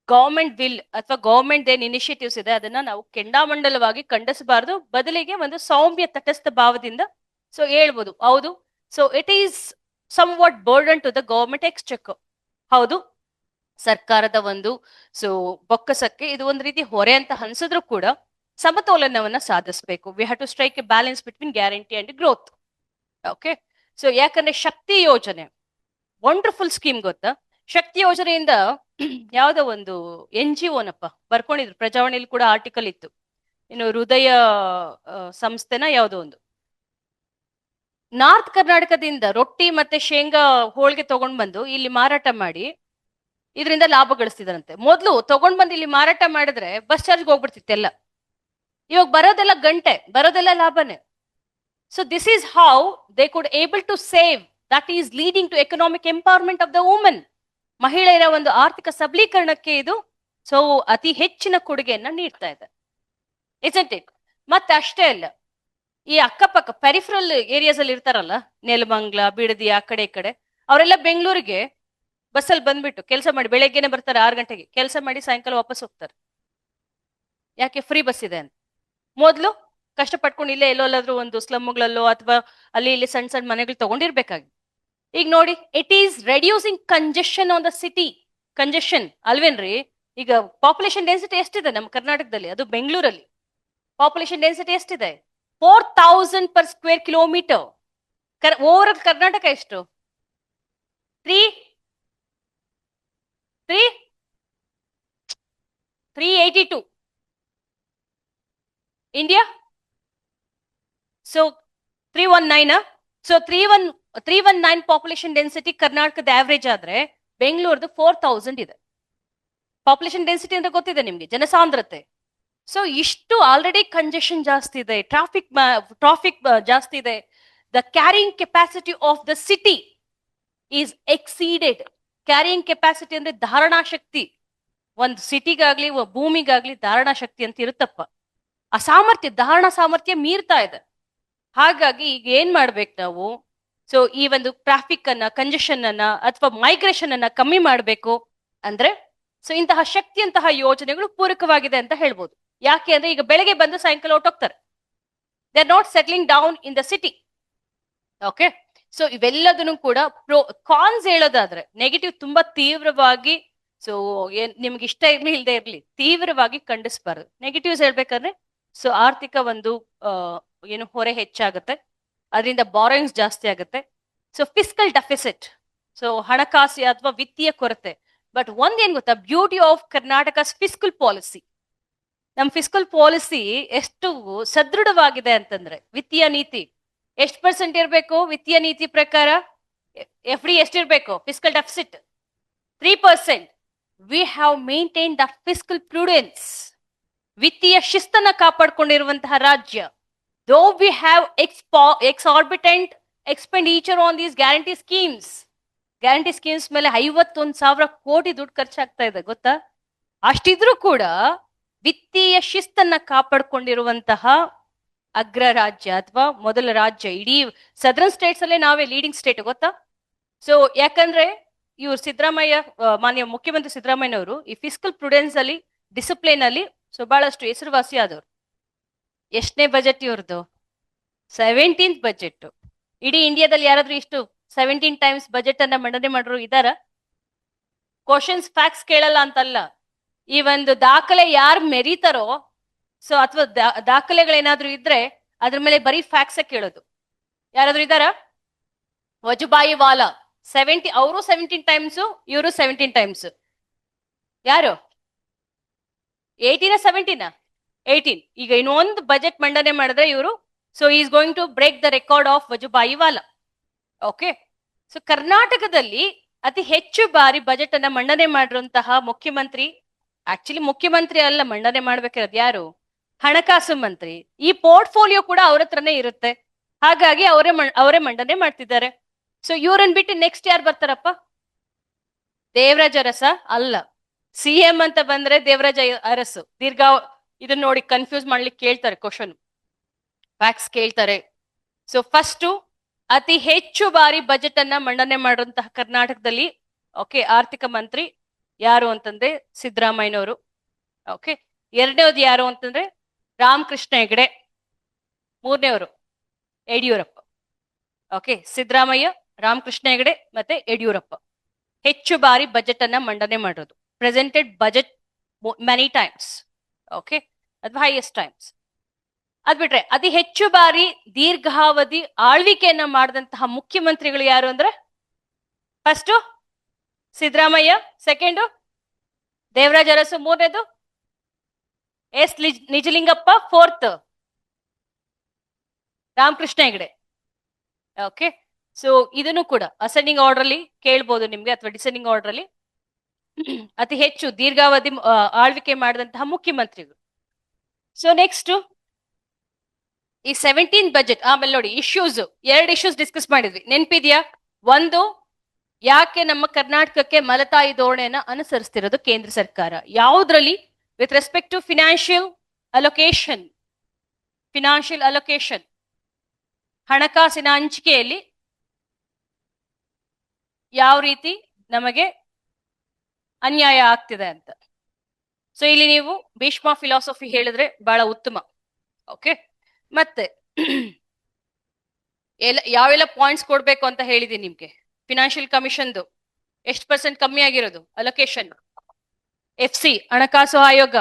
government bill ಅಥವಾ ಗವರ್ಮೆಂಟ್ ಏನ್ ಇನಿಷಿಯೇಟಿವ್ಸ್ ಇದೆ ಅದನ್ನ ನಾವು ಕೆಂಡಾಮಂಡಲವಾಗಿ ಖಂಡಿಸಬಾರದು. ಬದಲಿಗೆ ಒಂದು ಸೌಮ್ಯ ತಟಸ್ಥ ಭಾವದಿಂದ ಹೇಳ್ಬೋದು, ಹೌದು, so it is somewhat burden to the government exchequer. ಹೌದು, ಸರ್ಕಾರದ ಬೊಕ್ಕಸಕ್ಕೆ ಇದು ಒಂದು ರೀತಿ ಹೊರೆ ಅಂತ ಅನ್ಸಿದ್ರು ಕೂಡ ಸಮತೋಲನವನ್ನ ಸಾಧಿಸಬೇಕು. We have to strike a balance between guarantee and growth. Okay, so ಯಾಕಂದ್ರೆ ಶಕ್ತಿ ಯೋಜನೆ ವಂಡರ್ಫುಲ್ ಸ್ಕೀಮ್, ಗೊತ್ತಾ? ಶಕ್ತಿ ಯೋಜನೆಯಿಂದ ಯಾವ್ದೋ ಒಂದು NGO ಬರ್ಕೊಂಡಿದ್ರು, ಪ್ರಜಾವಾಣಿಯಲ್ಲಿ ಕೂಡ ಆರ್ಟಿಕಲ್ ಇತ್ತು. ಹೃದಯ ಸಂಸ್ಥೆನ ಯಾವ್ದೋ ಒಂದು ನಾರ್ತ್ ಕರ್ನಾಟಕದಿಂದ ರೊಟ್ಟಿ ಮತ್ತೆ ಶೇಂಗಾ ಹೋಳಿಗೆ ತಗೊಂಡ್ ಬಂದು ಇಲ್ಲಿ ಮಾರಾಟ ಮಾಡಿ ಇದರಿಂದ ಲಾಭ ಗಳಿಸ್ತಿದಾರಂತೆ. ಮೊದ್ಲು ತಗೊಂಡ್ ಬಂದು ಇಲ್ಲಿ ಮಾರಾಟ ಮಾಡಿದ್ರೆ ಬಸ್ ಚಾರ್ಜ್ಗೆ ಹೋಗ್ಬಿಡ್ತಿತ್ತೆಲ್ಲ. ಇವಾಗ ಬರೋದೆಲ್ಲ ಗಂಟೆ, ಬರೋದೆಲ್ಲ ಲಾಭನೇ. So this is how they could able to save. That is leading to economic empowerment of the women. ಮಹಿಳೆಯರ ಒಂದು ಆರ್ಥಿಕ ಸಬಲೀಕರಣಕ್ಕೆ ಇದು ಅತಿ ಹೆಚ್ಚಿನ ಕೊಡುಗೆಯನ್ನ ನೀಡ್ತಾ ಇದೆ, isn't it? ಮತ್ತೆ ಅಷ್ಟೇ ಅಲ್ಲ, ಈ ಅಕ್ಕಪಕ್ಕ ಪೆರಿಫರಲ್ ಏರಿಯಾಸ್ ಅಲ್ಲಿ ಇರ್ತಾರಲ್ಲ, ನೆಲಮಂಗ್ಲ, ಬಿಡದಿ, ಆ ಕಡೆ ಈ ಕಡೆ, ಅವರೆಲ್ಲ ಬೆಂಗಳೂರಿಗೆ ಬಸ್ಸಲ್ಲಿ ಬಂದ್ಬಿಟ್ಟು ಕೆಲಸ ಮಾಡಿ ಬೆಳಗ್ಗೆನೆ ಬರ್ತಾರೆ, 6 ಗಂಟೆಗೆ ಕೆಲಸ ಮಾಡಿ ಸಾಯಂಕಾಲ ವಾಪಸ್ ಹೋಗ್ತಾರೆ. ಯಾಕೆ? ಫ್ರೀ ಬಸ್ ಇದೆ ಅಂತ. ಮೊದ್ಲು ಕಷ್ಟಪಟ್ಕೊಂಡು ಇಲ್ಲೇ ಎಲ್ಲೋಲ್ಲಾದ್ರೂ ಒಂದು ಸ್ಲಮ್ಗಳಲ್ಲೋ ಅಥವಾ ಅಲ್ಲಿ ಇಲ್ಲಿ ಸಣ್ಣ ಸಣ್ಣ ಮನೆಗಳು ತಗೊಂಡಿರ್ಬೇಕಾಗಿ. ಈಗ ನೋಡಿ, it is reducing congestion on the city. Congestion ಅಲ್ವೇನ್ರಿ? ಈಗ ಪಾಪ್ಯುಲೇಷನ್ ಡೆನ್ಸಿಟಿ ಎಷ್ಟಿದೆ ನಮ್ಮ ಕರ್ನಾಟಕದಲ್ಲಿ? ಅದು ಬೆಂಗಳೂರಲ್ಲಿ ಪಾಪ್ಯುಲೇಷನ್ ಡೆನ್ಸಿಟಿ ಎಷ್ಟಿದೆ? 4000 per square kilometer. Over all Karnataka ಎಷ್ಟು? 382. ಇಂಡಿಯಾ 319. ಸೊ 319 ಪಾಪ್ಯುಲೇಷನ್ ಡೆನ್ಸಿಟಿ ಕರ್ನಾಟಕದ ಆವರೇಜ್ ಆದ್ರೆ ಬೆಂಗಳೂರದು 4000 ಇದೆ. ಪಾಪ್ಯುಲೇಷನ್ ಡೆನ್ಸಿಟಿ ಅಂತ ಗೊತ್ತಿದೆ ನಿಮ್ಗೆ, ಜನಸಾಂದ್ರತೆ. ಸೊ ಇಷ್ಟು ಆಲ್ರೆಡಿ ಕಂಜೆಷನ್ ಜಾಸ್ತಿ ಇದೆ, ಟ್ರಾಫಿಕ್ ಜಾಸ್ತಿ ಇದೆ. The carrying capacity of the city is exceeded. Carrying capacity ಅಂದ್ರೆ ಧಾರಣಾ ಶಕ್ತಿ. ಒಂದು ಸಿಟಿಗಾಗ್ಲಿ ಭೂಮಿಗಾಗ್ಲಿ ಧಾರಣಾ ಶಕ್ತಿ ಅಂತ ಇರುತ್ತಪ್ಪ. ಆ ಸಾಮರ್ಥ್ಯ, ಧಾರಣಾ ಸಾಮರ್ಥ್ಯ ಮೀರ್ತಾ ಇದೆ. ಹಾಗಾಗಿ ಈಗ ಏನ್ ಮಾಡ್ಬೇಕು ನಾವು? ಈ ಒಂದು ಟ್ರಾಫಿಕ್ ಅನ್ನ, ಕಂಜೆಷನ್ ಅನ್ನ ಅಥವಾ ಮೈಗ್ರೇಷನ್ ಅನ್ನ ಕಮ್ಮಿ ಮಾಡ್ಬೇಕು ಅಂದ್ರೆ ಇಂತಹ ಶಕ್ತಿಯಂತಹ ಯೋಜನೆಗಳು ಪೂರಕವಾಗಿದೆ ಅಂತ ಹೇಳ್ಬೋದು. ಯಾಕೆ ಅಂದ್ರೆ ಈಗ ಬೆಳಗ್ಗೆ ಬಂದು ಸಾಯಂಕಾಲ ಹೊಟ್ಟೋಗ್ತಾರೆ. They are not settling down in the city. Okay, so ಇವೆಲ್ಲದನ್ನು ಕೂಡ ಕಾನ್ಸ್ ಹೇಳೋದಾದ್ರೆ ನೆಗೆಟಿವ್ ತುಂಬಾ ತೀವ್ರವಾಗಿ ನಿಮ್ಗೆ ಇಷ್ಟ ಇರ್ಲಿ ಇಲ್ಲದೆ ಇರ್ಲಿ ತೀವ್ರವಾಗಿ ಖಂಡಿಸಬಾರದು. ನೆಗೆಟಿವ್ಸ್ ಹೇಳ್ಬೇಕಾದ್ರೆ ಆರ್ಥಿಕ ಒಂದು ಹೊರೆ ಹೆಚ್ಚಾಗುತ್ತೆ, ಅದರಿಂದ ಬಾರೋಯಿಂಗ್ಸ್ ಜಾಸ್ತಿ ಆಗುತ್ತೆ. ಫಿಸ್ಕಲ್ ಡೆಫಿಸಿಟ್, ಹಣಕಾಸು ಅಥವಾ ವಿತ್ತೀಯ ಕೊರತೆ. ಬಟ್ ಒಂದೇನ್ ಗೊತ್ತಾ, beauty of Karnataka's fiscal policy. ನಮ್ ಫಿಸ್ಕಲ್ ಪಾಲಿಸಿ ಎಷ್ಟು ಸದೃಢವಾಗಿದೆ ಅಂತಂದ್ರೆ, ವಿತ್ತೀಯ ನೀತಿ ಎಷ್ಟು % ಇರಬೇಕು? ವಿತ್ತೀಯ ನೀತಿ ಪ್ರಕಾರ FD ಎಷ್ಟಿರ್ಬೇಕು? Fiscal deficit 3%. We have maintain the fiscal prudence. ವಿತ್ತೀಯ ಶಿಸ್ತನ್ನ ಕಾಪಾಡ್ಕೊಂಡಿರುವಂತಹ ರಾಜ್ಯ. Though we have exorbitant expenditure on these guarantee schemes. Guarantee schemes ಮೇಲೆ 51,000 ಕೋಟಿ ದುಡ್ಡು ಖರ್ಚಾಗ್ತಾ ಇದೆ, ಗೊತ್ತಾ? ಅಷ್ಟಿದ್ರೂ ಕೂಡ ವಿತ್ತೀಯ ಶಿಸ್ತನ್ನ ಕಾಪಾಡ್ಕೊಂಡಿರುವಂತಹ ಅಗ್ರ ರಾಜ್ಯ ಅಥವಾ ಮೊದಲ ರಾಜ್ಯ. ಇಡೀ ಸದರ್ನ್ ಸ್ಟೇಟ್ಸ್ ಅಲ್ಲೇ ನಾವೇ ಲೀಡಿಂಗ್ ಸ್ಟೇಟ್, ಗೊತ್ತಾ? ಯಾಕಂದ್ರೆ ಇವ್ರು ಸಿದ್ದರಾಮಯ್ಯ, ಮಾನ್ಯ ಮುಖ್ಯಮಂತ್ರಿ ಸಿದ್ದರಾಮಯ್ಯನವರು ಈ ಫಿಸ್ಕಲ್ ಪ್ರುಡೆನ್ಸ್ ಅಲ್ಲಿ, ಡಿಸಿಪ್ಲಿನ್ ಅಲ್ಲಿ ಬಹಳಷ್ಟು ಹೆಸರುವಾಸಿ ಆದವರು. ಎಷ್ಟನೇ ಬಜೆಟ್ ಇವ್ರದ್ದು? 17th budget. ಇಡೀ ಇಂಡಿಯಾದಲ್ಲಿ ಯಾರಾದ್ರೂ ಇಷ್ಟು 17 times ಬಜೆಟ್ ಅನ್ನ ಮಂಡನೆ ಮಾಡೋರು ಇದಾರ? ಕ್ವಶನ್ಸ್ ಫ್ಯಾಕ್ಟ್ಸ್ ಕೇಳಲ್ಲ ಅಂತಲ್ಲ, ಈ ಒಂದು ದಾಖಲೆ ಯಾರು ಮೆರೀತಾರೋ ಅಥವಾ ದಾಖಲೆಗಳೇನಾದ್ರೂ ಇದ್ರೆ ಅದ್ರ ಮೇಲೆ ಬರೀ ಫ್ಯಾಕ್ಟ್ಸ್ ಕೇಳೋದು. ಯಾರಾದ್ರೂ ಇದ್ದಾರಾ? ವಜುಬಾಯಿ ವಾಲಾ 70, ಅವರು 17 ಟೈಮ್ಸ್, ಇವರು 17 ಟೈಮ್ಸ್. ಯಾರು? 18 17? 18. ಈಗ ಇನ್ನೊಂದು ಬಜೆಟ್ ಮಂಡನೆ ಮಾಡಿದ್ರೆ ಇವರು, so is going to break the record of Vajubhai Vala. Okay. So ಕರ್ನಾಟಕದಲ್ಲಿ ಅತಿ ಹೆಚ್ಚು ಬಾರಿ ಬಜೆಟ್ ಅನ್ನ ಮಂಡನೆ ಮಾಡಿರುವಂತಹ ಮುಖ್ಯಮಂತ್ರಿ, ಆಕ್ಚುಲಿ ಮುಖ್ಯಮಂತ್ರಿ ಅಲ್ಲ, ಮಂಡನೆ ಮಾಡ್ಬೇಕಿರೋದು ಯಾರು? ಹಣಕಾಸು ಮಂತ್ರಿ. ಈ ಪೋರ್ಟ್ಫೋಲಿಯೋ ಕೂಡ ಅವ್ರ ಹತ್ರನೇ ಇರುತ್ತೆ, ಹಾಗಾಗಿ ಅವರೇ ಮಂಡನೆ ಮಾಡ್ತಿದ್ದಾರೆ. ಸೊ ಇವ್ರನ್ನ ಬಿಟ್ಟು ನೆಕ್ಸ್ಟ್ ಯಾರು ಬರ್ತಾರಪ್ಪ? ದೇವರಾಜ ಅರಸ ಅಲ್ಲ. ಸಿಎಂ ಅಂತ ಬಂದ್ರೆ ದೇವರಾಜ ಅರಸು ಇದನ್ನ ನೋಡಿ ಕನ್ಫ್ಯೂಸ್ ಮಾಡ್ಲಿಕ್ಕೆ ಕೇಳ್ತಾರೆ, ಕ್ವಶನ್ ಫ್ಯಾಕ್ಸ್ ಕೇಳ್ತಾರೆ. ಸೊ ಫಸ್ಟ್ ಅತಿ ಹೆಚ್ಚು ಬಾರಿ ಬಜೆಟ್ ಅನ್ನ ಮಂಡನೆ ಮಾಡುವಂತಹ ಕರ್ನಾಟಕದಲ್ಲಿ ಓಕೆ ಆರ್ಥಿಕ ಮಂತ್ರಿ ಯಾರು ಅಂತಂದ್ರೆ ಸಿದ್ದರಾಮಯ್ಯನವರು. ಓಕೆ. ಎರಡನೇದು ಯಾರು ಅಂತಂದ್ರೆ ರಾಮಕೃಷ್ಣ ಹೆಗಡೆ. ಮೂರನೇವರು ಯಡಿಯೂರಪ್ಪ. ಓಕೆ. ಸಿದ್ದರಾಮಯ್ಯ, ರಾಮಕೃಷ್ಣ ಹೆಗಡೆ ಮತ್ತೆ ಯಡಿಯೂರಪ್ಪ ಹೆಚ್ಚು ಬಾರಿ ಬಜೆಟ್ ಅನ್ನ ಮಂಡನೆ ಮಾಡೋದು. Presented budget many times. Okay. ಅಥವಾ ಹೈಯೆಸ್ಟ್ ಟೈಮ್ಸ್. ಅದ್ಬಿಟ್ರೆ ಅತಿ ಹೆಚ್ಚು ಬಾರಿ ದೀರ್ಘಾವಧಿ ಆಳ್ವಿಕೆಯನ್ನ ಮಾಡಿದಂತಹ ಮುಖ್ಯಮಂತ್ರಿಗಳು ಯಾರು ಅಂದ್ರೆ ಫಸ್ಟ್ ಸಿದ್ದರಾಮಯ್ಯ, ಸೆಕೆಂಡು ದೇವರಾಜ ಅರಸು, ಮೂರನೇದು S Nijalingappa, fourth Ramakrishna Hegde. Okay. So ಇದನ್ನು ಕೂಡ ಅಸೆಂಡಿಂಗ್ ಆರ್ಡರ್ ಅಲ್ಲಿ ಕೇಳ್ಬೋದು ನಿಮ್ಗೆ, ಅಥವಾ ಡಿಸೆಂಡಿಂಗ್ ಆರ್ಡರ್ ಅಲ್ಲಿ ಅತಿ ಹೆಚ್ಚು ದೀರ್ಘಾವಧಿ ಆಳ್ವಿಕೆ ಮಾಡಿದಂತಹ ಮುಖ್ಯಮಂತ್ರಿಗಳು. ಸೊ ನೆಕ್ಸ್ಟ್ ಈ 17 ಬಜೆಟ್ ಆಮೇಲೆ ನೋಡಿ ಇಶ್ಯೂಸ್, 2 ಇಶ್ಯೂಸ್ ಡಿಸ್ಕಸ್ ಮಾಡಿದ್ವಿ, ನೆನ್ಪಿದ್ಯಾ? ಒಂದು, ಯಾಕೆ ನಮ್ಮ ಕರ್ನಾಟಕಕ್ಕೆ ಮಲತಾಯಿ ಧೋರಣೆಯನ್ನ ಅನುಸರಿಸ್ತಿರೋದು ಕೇಂದ್ರ ಸರ್ಕಾರ? ಯಾವುದ್ರಲ್ಲಿ? With respect to financial allocation, ಹಣಕಾಸಿನ ಹಂಚಿಕೆಯಲ್ಲಿ ಯಾವ ರೀತಿ ನಮಗೆ ಅನ್ಯಾಯ ಆಗ್ತಿದೆ ಅಂತ. ಸೊ ಇಲ್ಲಿ ನೀವು ಭೀಷ್ಮ ಫಿಲಾಸಫಿ ಹೇಳಿದ್ರೆ ಬಹಳ ಉತ್ತಮ. ಓಕೆ. ಮತ್ತೆ ಯಾವೆಲ್ಲ ಪಾಯಿಂಟ್ಸ್ ಕೊಡ್ಬೇಕು ಅಂತ ಹೇಳಿದೀನಿ ನಿಮ್ಗೆ. ಫಿನಾನ್ಷಿಯಲ್ ಕಮಿಷನ್ದು ಎಷ್ಟು % ಕಮ್ಮಿ ಆಗಿರೋದು ಅಲೋಕೇಶನ್. FC ಹಣಕಾಸು ಆಯೋಗ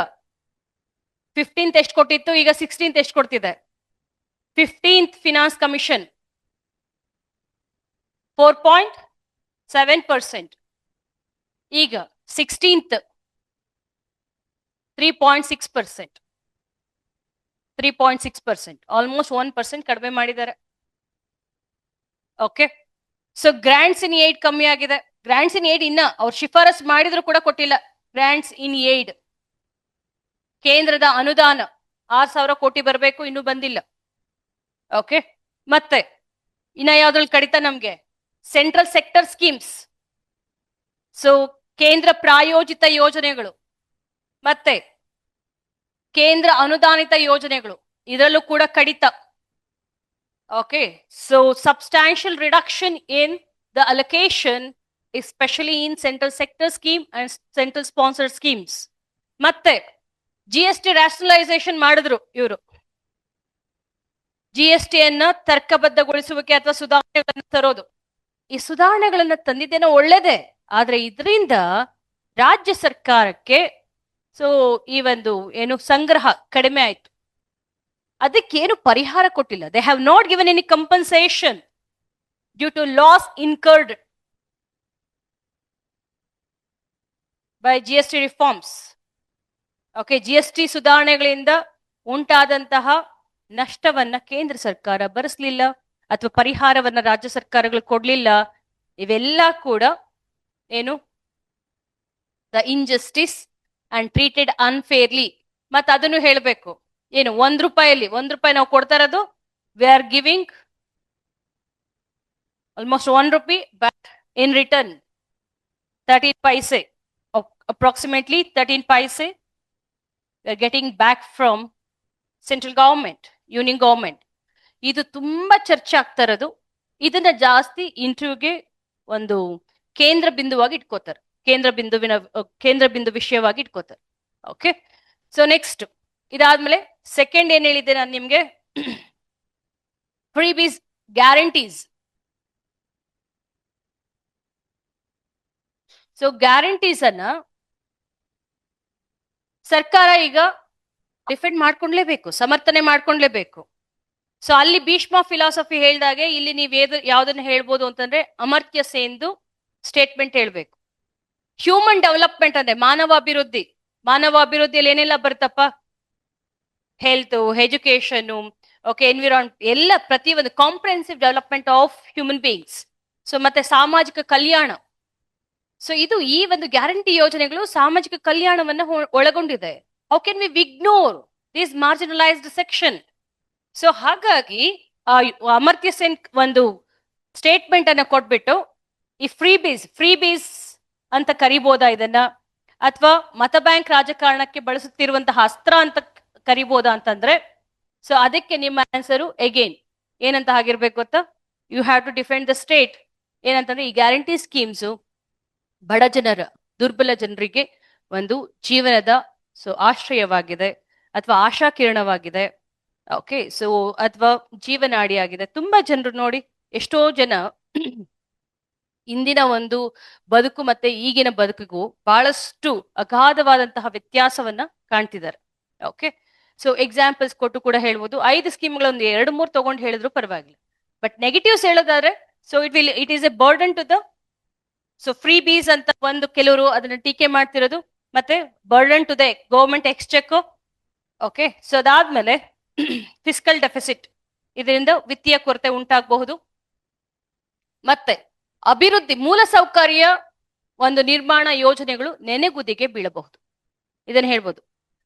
15th ಎಷ್ಟು ಕೊಟ್ಟಿತ್ತು, ಈಗ 16th ಎಷ್ಟು ಕೊಡ್ತಿದೆ? 15th ಫಿನಾನ್ಸ್ ಕಮಿಷನ್ 4.7%, ಈಗ 16th 3.6%, ಆಲ್ಮೋಸ್ಟ್ 1% ಕಡಿಮೆ ಮಾಡಿದ್ದಾರೆ. ಓಕೆ. ಸೊ ಗ್ರಾಂಟ್ಸ್ ಇನ್ ಏಡ್ ಕಮ್ಮಿ ಆಗಿದೆ. ಗ್ರಾಂಟ್ಸ್ ಇನ್ ಏಡ್ ಇನ್ನ ಅವ್ರು ಶಿಫಾರಸ್ ಮಾಡಿದ್ರು ಕೂಡ ಕೊಟ್ಟಿಲ್ಲ. ಗ್ರಾಂಟ್ಸ್ ಇನ್ ಏಡ್, ಕೇಂದ್ರದ ಅನುದಾನ 6,000 ಕೋಟಿ ಬರಬೇಕು, ಇನ್ನೂ ಬಂದಿಲ್ಲ. ಓಕೆ. ಮತ್ತೆ ಇನ್ನ ಯಾವ್ದ್ರಲ್ಲಿ ಕಡಿತ ನಮ್ಗೆ? ಸೆಂಟ್ರಲ್ ಸೆಕ್ಟರ್ ಸ್ಕೀಮ್ಸ್, ಸೊ ಕೇಂದ್ರ ಪ್ರಾಯೋಜಿತ ಯೋಜನೆಗಳು ಮತ್ತೆ ಕೇಂದ್ರ ಅನುದಾನಿತ ಯೋಜನೆಗಳು, ಇದರಲ್ಲೂ ಕೂಡ ಕಡಿತ. Okay. So substantial reduction in the allocation, especially in central sector scheme and central sponsored schemes. ಮತ್ತೆ GST ರ್ಯಾಷನಲೈಸೇಷನ್ ಮಾಡಿದ್ರು ಇವರು. GST ಅನ್ನ ತರ್ಕಬದ್ಧಗೊಳಿಸುವಿಕೆ ಅಥವಾ ಸುಧಾರಣೆಗಳನ್ನು ತರೋದು. ಈ ಸುಧಾರಣೆಗಳನ್ನ ತಂದಿದ್ದೇನೋ ಒಳ್ಳೇದೇ, ಆದ್ರೆ ಇದರಿಂದ ರಾಜ್ಯ ಸರ್ಕಾರಕ್ಕೆ ಸೊ ಈ ಒಂದು ಏನು ಸಂಗ್ರಹ ಕಡಿಮೆ ಆಯ್ತು. ಅದಕ್ಕೇನು ಪರಿಹಾರ ಕೊಟ್ಟಿಲ್ಲ. They have not given any compensation due to loss incurred by GST reforms. Okay. GST ಸುಧಾರಣೆಗಳಿಂದ ಉಂಟಾದಂತಹ ನಷ್ಟವನ್ನ ಕೇಂದ್ರ ಸರ್ಕಾರ ಭರಿಸಲಿಲ್ಲ, ಅಥವಾ ಪರಿಹಾರವನ್ನ ರಾಜ್ಯ ಸರ್ಕಾರಗಳು ಕೊಡ್ಲಿಲ್ಲ. ಇವೆಲ್ಲ ಕೂಡ ಏನು ದ ಇನ್ಜಸ್ಟಿಸ್ ಅಂಡ್ ಟ್ರೀಟೆಡ್ ಅನ್ಫೇರ್ಲಿ. ಮತ್ತೆ ಅದನ್ನು ಹೇಳಬೇಕು, ಏನು ₹1 ನಾವು ಕೊಡ್ತಾ ಇರೋದು, we are giving almost ₹1, but in return 13 paise, approximately 13 paise we are getting back from central government, union government. ಇದು ತುಂಬಾ ಚರ್ಚೆ ಆಗ್ತಾ ಇರೋದು. ಇದನ್ನ ಜಾಸ್ತಿ ಇಂಟರ್ವ್ಯೂಗೆ ಒಂದು ಕೇಂದ್ರ ಬಿಂದುವಾಗಿ ಇಟ್ಕೋತಾರೆ, ಕೇಂದ್ರ ಬಿಂದು ವಿಷಯವಾಗಿ ಇಟ್ಕೋತಾರೆ. ಓಕೆ. ಸೊ ನೆಕ್ಸ್ಟ್ ಇದಾದ್ಮೇಲೆ ಸೆಕೆಂಡ್ ಏನ್ ಹೇಳಿದ್ದೆ ನಾನು ನಿಮ್ಗೆ, ಫ್ರೀಬೀಸ್ ಗ್ಯಾರಂಟೀಸ್. ಸೊ ಗ್ಯಾರಂಟೀಸ್ ಅನ್ನ ಸರ್ಕಾರ ಈಗ ಡಿಫೆಂಡ್ ಮಾಡ್ಕೊಂಡ್ಲೇಬೇಕು, ಸಮರ್ಥನೆ ಮಾಡ್ಕೊಂಡ್ಲೇಬೇಕು. ಸೊ ಅಲ್ಲಿ ಭೀಷ್ಮ ಫಿಲಾಸಫಿ ಹೇಳ್ದಾಗೆ ಇಲ್ಲಿ ನೀವ್ ಯಾವ್ದನ್ನ ಹೇಳ್ಬೋದು ಅಂತಂದ್ರೆ ಅಮರ್ತ್ಯ ಸೇನ್ದು ಸ್ಟೇಟ್ಮೆಂಟ್ ಹೇಳ್ಬೇಕು. ಹ್ಯೂಮನ್ ಡೆವಲಪ್ಮೆಂಟ್ ಅಂದ್ರೆ ಮಾನವ ಅಭಿವೃದ್ಧಿ. ಮಾನವ ಅಭಿವೃದ್ಧಿಯಲ್ಲಿ ಏನೆಲ್ಲ ಬರುತ್ತಪ್ಪ? ಹೆಲ್ತ್, ಎಜುಕೇಶನ್, ಓಕೆ, ಎನ್ವಿರಾನ್ಮೆಂಟ್, ಎಲ್ಲ ಪ್ರತಿಯೊಂದು comprehensive development of human beings. So ಮತ್ತೆ ಸಾಮಾಜಿಕ ಕಲ್ಯಾಣ. ಸೊ ಇದು ಈ ಒಂದು ಗ್ಯಾರಂಟಿ ಯೋಜನೆಗಳು ಸಾಮಾಜಿಕ ಕಲ್ಯಾಣವನ್ನ ಒಳಗೊಂಡಿದೆ. How can we ignore this marginalised section? So ಹಾಗಾಗಿ ಅಮರ್ತ್ಯ ಸೇನ್ ಒಂದು ಸ್ಟೇಟ್ಮೆಂಟ್ ಅನ್ನ ಕೊಟ್ಬಿಟ್ಟು ಈ ಫ್ರೀ ಬೀಸ್ ಅಂತ ಕರಿಬೋದಾ ಇದನ್ನ, ಅಥವಾ ಮತ ಬ್ಯಾಂಕ್ ರಾಜಕಾರಣಕ್ಕೆ ಬಳಸುತ್ತಿರುವಂತಹ ಅಸ್ತ್ರ ಅಂತ ಕರಿಬೋದಾ ಅಂತಂದ್ರೆ, ಸೊ ಅದಕ್ಕೆ ನಿಮ್ಮ ಆನ್ಸರು ಎಗೇನ್ ಏನಂತ ಆಗಿರ್ಬೇಕು ಗೊತ್ತಾ? You have to defend the state. ಏನಂತಂದ್ರೆ ಈ ಗ್ಯಾರಂಟಿ ಸ್ಕೀಮ್ಸು ಬಡ ಜನರ, ದುರ್ಬಲ ಜನರಿಗೆ ಒಂದು ಜೀವನದ ಆಶ್ರಯವಾಗಿದೆ, ಅಥವಾ ಆಶಾ ಕಿರಣವಾಗಿದೆ. ಓಕೆ, ಸೊ ಅಥವಾ ಜೀವನಾಡಿ ಆಗಿದೆ. ತುಂಬಾ ಜನರು ನೋಡಿ, ಎಷ್ಟೋ ಜನ ಇಂದಿನ ಒಂದು ಬದುಕು ಮತ್ತೆ ಈಗಿನ ಬದುಕಿಗೂ ಬಹಳಷ್ಟು ಅಗಾಧವಾದಂತಹ ವ್ಯತ್ಯಾಸವನ್ನ ಕಾಣ್ತಿದ್ದಾರೆ. ಓಕೆ, ಸೊ ಎಕ್ಸಾಂಪಲ್ಸ್ ಕೊಟ್ಟು ಕೂಡ ಹೇಳ್ಬೋದು. 5 ಸ್ಕೀಮ್ಗಳೊಂದು 2-3 ತಗೊಂಡು ಹೇಳಿದ್ರು ಪರವಾಗಿಲ್ಲ. ಬಟ್ ನೆಗೆಟಿವ್ಸ್ ಹೇಳೋದಾದ್ರೆ, so it is a burden to the, so freebies ಅಂತ ಒಂದು ಕೆಲವರು ಅದನ್ನ ಟೀಕೆ ಮಾಡ್ತಿರೋದು, ಮತ್ತೆ burden to the government exchequer. Okay, so ಅದಾದ್ಮೇಲೆ ಫಿಸ್ಕಲ್ ಡೆಫಿಸಿಟ್, ಇದರಿಂದ ವಿತ್ತೀಯ ಕೊರತೆ ಉಂಟಾಗಬಹುದು. ಮತ್ತೆ ಅಭಿವೃದ್ಧಿ ಮೂಲಸೌಕರ್ಯ ಒಂದು ನಿರ್ಮಾಣ ಯೋಜನೆಗಳು ನೆನೆಗುದಿಗೆ ಬೀಳಬಹುದು. ಇದನ್ನ ಹೇಳ್ಬೋದು.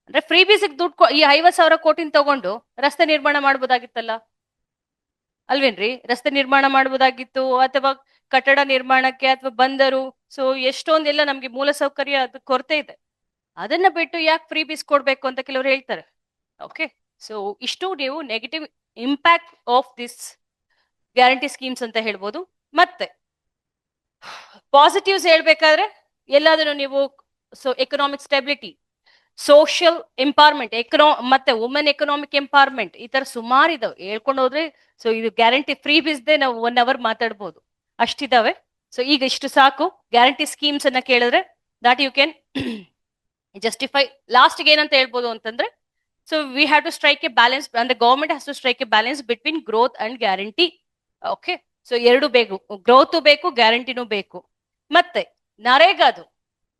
ಅಂದ್ರೆ ಫ್ರೀ ಬೀಸಿಗೆ ದುಡ್ಡು ಈ 50,000 ಕೋಟಿನ ತಗೊಂಡು ರಸ್ತೆ ನಿರ್ಮಾಣ ಮಾಡ್ಬೋದಾಗಿತ್ತಲ್ಲ, ಅಲ್ವೇನ್ರಿ? ರಸ್ತೆ ನಿರ್ಮಾಣ ಮಾಡ್ಬೋದಾಗಿತ್ತು, ಅಥವಾ ಕಟ್ಟಡ ನಿರ್ಮಾಣಕ್ಕೆ, ಅಥವಾ ಬಂದರು. ಸೊ ಎಷ್ಟೊಂದೆಲ್ಲ ನಮ್ಗೆ ಮೂಲಸೌಕರ್ಯ ಅದು ಕೊರತೆ ಇದೆ. ಅದನ್ನ ಬಿಟ್ಟು ಯಾಕೆ ಫ್ರೀ ಬೀಸ್ ಕೊಡ್ಬೇಕು ಅಂತ ಕೆಲವರು ಹೇಳ್ತಾರೆ. ಓಕೆ, ಸೊ ಇಷ್ಟು ನೀವು negative impact of this guarantee schemes ಅಂತ ಹೇಳ್ಬೋದು. ಮತ್ತೆ ಪಾಸಿಟಿವ್ಸ್ ಹೇಳ್ಬೇಕಾದ್ರೆ ಎಲ್ಲಾದ್ರೂ ನೀವು ಎಕನಾಮಿಕ್ ಸ್ಟೆಬಿಲಿಟಿ, ಸೋಷಿಯಲ್ ಎಂಪವರ್ಮೆಂಟ್, ಮತ್ತೆ ವುಮೆನ್ ಎಕನಾಮಿಕ್ ಎಂಪವರ್ಮೆಂಟ್, ಈ ತರ ಸುಮಾರು ಇದಾವೆ ಹೇಳ್ಕೊಂಡು ಹೋದ್ರೆ. ಸೊ ಇದು ಗ್ಯಾರಂಟಿ ಫ್ರೀ ಬೀಸ್ದೆ ನಾವು 1 hour ಮಾತಾಡ್ಬೋದು, ಅಷ್ಟಿದಾವೆ. ಸೊ ಈಗ ಇಷ್ಟು ಸಾಕು. ಗ್ಯಾರಂಟಿ ಸ್ಕೀಮ್ಸ್ ಅನ್ನ ಕೇಳಿದ್ರೆ that you can justify. Last ಏನಂತ ಹೇಳ್ಬೋದು ಅಂತಂದ್ರೆ, so we have to strike a balance, ಅಂದ್ರೆ government has to strike a balance between growth and guarantee. Okay, so ಎರಡು ಬೇಕು, ಗ್ರೋತ್ ಬೇಕು, ಗ್ಯಾರಂಟಿನೂ ಬೇಕು. ಮತ್ತೆ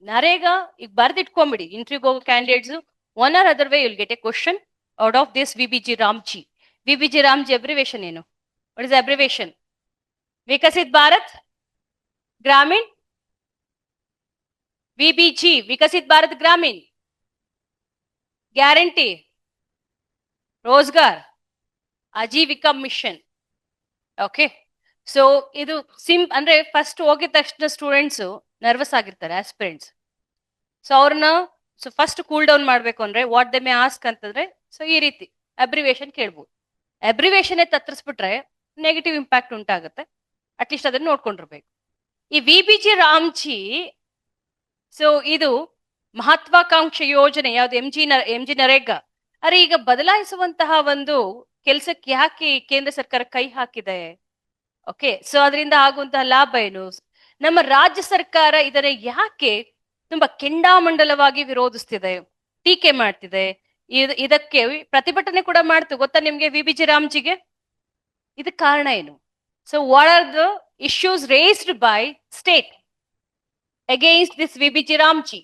ನರೇಗಾ ಈಗ ಬರ್ದಿಟ್ಕೊಂಬಿಡಿ, ಇಂಟರ್ವ್ಯೂಗೆ ಹೋಗೋ candidates, one or other way you'll get a question out of this VBG RAM G. VBG RAM G abbreviation ಏನು? What is abbreviation? Viksit Bharat Gramin, VBG Viksit Bharat Gramin, guarantee Rozgar Ajeevika mission. Okay, so ಇದು ಅಂದ್ರೆ ಫಸ್ಟ್ ಹೋಗಿದ ತಕ್ಷಣ ಸ್ಟೂಡೆಂಟ್ಸ್ ನರ್ವಸ್ ಆಗಿರ್ತಾರೆ, ಆಸ್ಪಿರೆಂಟ್ಸ್. ಸೊ ಅವ್ರನ್ನ ಫಸ್ಟ್ ಕೂಲ್ ಡೌನ್ ಮಾಡ್ಬೇಕು ಅಂದ್ರೆ ವಾಟ್ ದೇ ಮೇ ಆಸ್ಕ್ ಅಂತಂದ್ರೆ, ಸೊ ಈ ರೀತಿ ಅಬ್ರಿವೇಶನ್ ಕೇಳ್ಬೋದು. ಅಬ್ರಿವೇಶನ್ ತತ್ತರಿಸ್ಬಿಟ್ರೆ ನೆಗೆಟಿವ್ ಇಂಪ್ಯಾಕ್ಟ್ ಉಂಟಾಗುತ್ತೆ. ಅಟ್ಲೀಸ್ಟ್ ಅದನ್ನ ನೋಡ್ಕೊಂಡಿರ್ಬೇಕು. ಈ ವಿಬಿಜಿ ರಾಮ್ಜಿ, ಸೊ ಇದು ಮಹತ್ವಾಕಾಂಕ್ಷೆ ಯೋಜನೆ, ಯಾವ್ದು ಎಂ ಜಿ ನರೇಗಾ. ಅರೆ ಈಗ ಬದಲಾಯಿಸುವಂತಹ ಒಂದು ಕೆಲ್ಸಕ್ಕೆ ಯಾಕೆ ಕೇಂದ್ರ ಸರ್ಕಾರ ಕೈ ಹಾಕಿದೆ? ಓಕೆ, ಸೊ ಅದರಿಂದ ಆಗುವಂತಹ ಲಾಭ ಏನು? ನಮ್ಮ ರಾಜ್ಯ ಸರ್ಕಾರ ಇದನ್ನ ಯಾಕೆ ತುಂಬಾ ಕೆಂಡಾಮಂಡಲವಾಗಿ ವಿರೋಧಿಸ್ತಿದೆ, ಟೀಕೆ ಮಾಡ್ತಿದೆ? ಇದಕ್ಕೆ ಪ್ರತಿಭಟನೆ ಕೂಡ ಮಾಡ್ತು, ಗೊತ್ತಾ ನಿಮ್ಗೆ ವಿಬಿಜಿ ರಾಮ್ಜಿಗೆ? ಇದಕ್ಕೆ ಕಾರಣ ಏನು? So what are the issues raised by state against this VBG Ramji?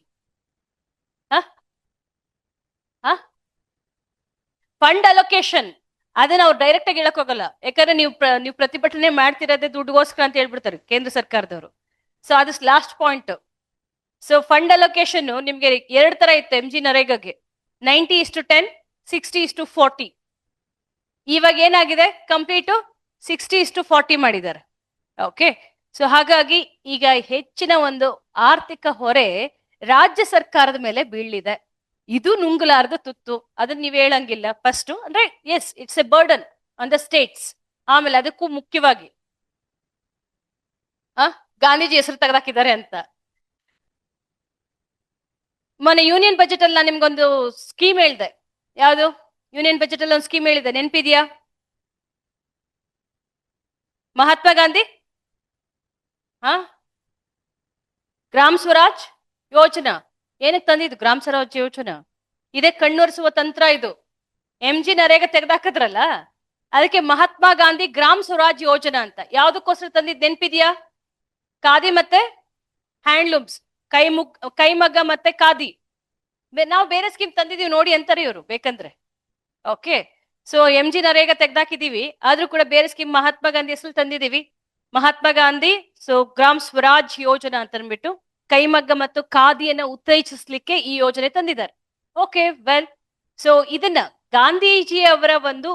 Fund allocation, ಅದನ್ನ ಅವ್ರು ಡೈರೆಕ್ಟ್ ಆಗಿ ಹೇಳಕ್ ಹೋಗಲ್ಲ. ಯಾಕಂದ್ರೆ ನೀವು ಪ್ರತಿಭಟನೆ ಮಾಡ್ತಿರೋದೇ ದುಡ್ಡುಗೋಸ್ಕರ ಅಂತ ಹೇಳ್ಬಿಡ್ತಾರೆ ಕೇಂದ್ರ ಸರ್ಕಾರದವರು. ಸೊ ಅದು last point. So fund allocation ನಿಮ್ಗೆ 2 ತರ ಇತ್ತು ಎಂ ಜಿ ನರೇಗಾಗೆ, 90:10, 60:40. ಇವಾಗ ಏನಾಗಿದೆ? ಕಂಪ್ಲೀಟ್ 60:40 ಮಾಡಿದ್ದಾರೆ. ಓಕೆ, ಸೊ ಹಾಗಾಗಿ ಈಗ ಹೆಚ್ಚಿನ ಒಂದು ಆರ್ಥಿಕ ಹೊರೆ ರಾಜ್ಯ ಸರ್ಕಾರದ ಮೇಲೆ ಬೀಳಿದೆ. ಇದು ನುಂಗಲಾರದ ತುತ್ತು, ಅದನ್ನ ನೀವ್ ಹೇಳಂಗಿಲ್ಲ. ಫಸ್ಟ್ ಅಂದ್ರೆ yes, it's a burden on the states. ಆಮೇಲೆ ಅದಕ್ಕೂ ಮುಖ್ಯವಾಗಿ ಗಾಂಧೀಜಿ ಹೆಸರು ತೆಗೆದಾಕಿದ್ದಾರೆ ಅಂತ. ಮೊನ್ನೆ ಯೂನಿಯನ್ ಬಜೆಟ್ ಅಲ್ಲಿ ನಾನು ನಿಮ್ಗೊಂದು ಸ್ಕೀಮ್ ಹೇಳ್ದೆ. ಯಾವುದು? ಯೂನಿಯನ್ ಬಜೆಟ್ ಅಲ್ಲಿ ಒಂದು ಸ್ಕೀಮ್ ಹೇಳಿದೆ, ನೆನ್ಪಿದ್ಯಾ? ಮಹಾತ್ಮ ಗಾಂಧಿ ಗ್ರಾಮ್ ಸ್ವರಾಜ್ ಯೋಜನಾ. ಏನಕ್ಕೆ ತಂದಿದ್ದು ಗ್ರಾಮ್ ಸ್ವರಾಜ್ ಯೋಜನಾ? ಇದೇ ಕಣ್ಣೊರೆಸುವ ತಂತ್ರ ಇದು. ಎಂ ಜಿ ನರೇಗಾ ತೆಗೆದಾಕದ್ರಲ್ಲ, ಅದಕ್ಕೆ ಮಹಾತ್ಮ ಗಾಂಧಿ ಗ್ರಾಮ್ ಸ್ವರಾಜ್ ಯೋಜನಾ ಅಂತ. ಯಾವ್ದಕ್ಕೋಸ್ಕರ ತಂದಿದ್ ನೆನ್ಪಿದ್ಯಾ? ಖಾದಿ ಮತ್ತೆ ಹ್ಯಾಂಡ್ಲೂಮ್ಸ್, ಕೈಮಗ್ಗ ಮತ್ತೆ ಖಾದಿ. ನಾವು ಬೇರೆ ಸ್ಕೀಮ್ ತಂದಿದೀವಿ ನೋಡಿ ಅಂತಾರೆ ಇವರು ಬೇಕಂದ್ರೆ. ಓಕೆ, ಸೊ MG ನರೇಗಾ ತೆಗ್ದಾಕಿದೀವಿ, ಆದ್ರೂ ಕೂಡ ಬೇರೆ ಸ್ಕೀಮ್ ಮಹಾತ್ಮ ಗಾಂಧಿ ಹೆಸರು ತಂದಿದೀವಿ. ಮಹಾತ್ಮ ಗಾಂಧಿ ಸೊ ಗ್ರಾಮ್ ಸ್ವರಾಜ್ ಯೋಜನಾ ಅಂತ ಅಂದ್ಬಿಟ್ಟು ಕೈಮಗ್ಗ ಮತ್ತು ಖಾದಿಯನ್ನ ಉತ್ತೇಜಿಸ್ಲಿಕ್ಕೆ ಈ ಯೋಜನೆ ತಂದಿದ್ದಾರೆ. ಓಕೆ, ವೆಲ್, ಸೊ ಇದನ್ನ ಗಾಂಧೀಜಿ ಅವರ ಒಂದು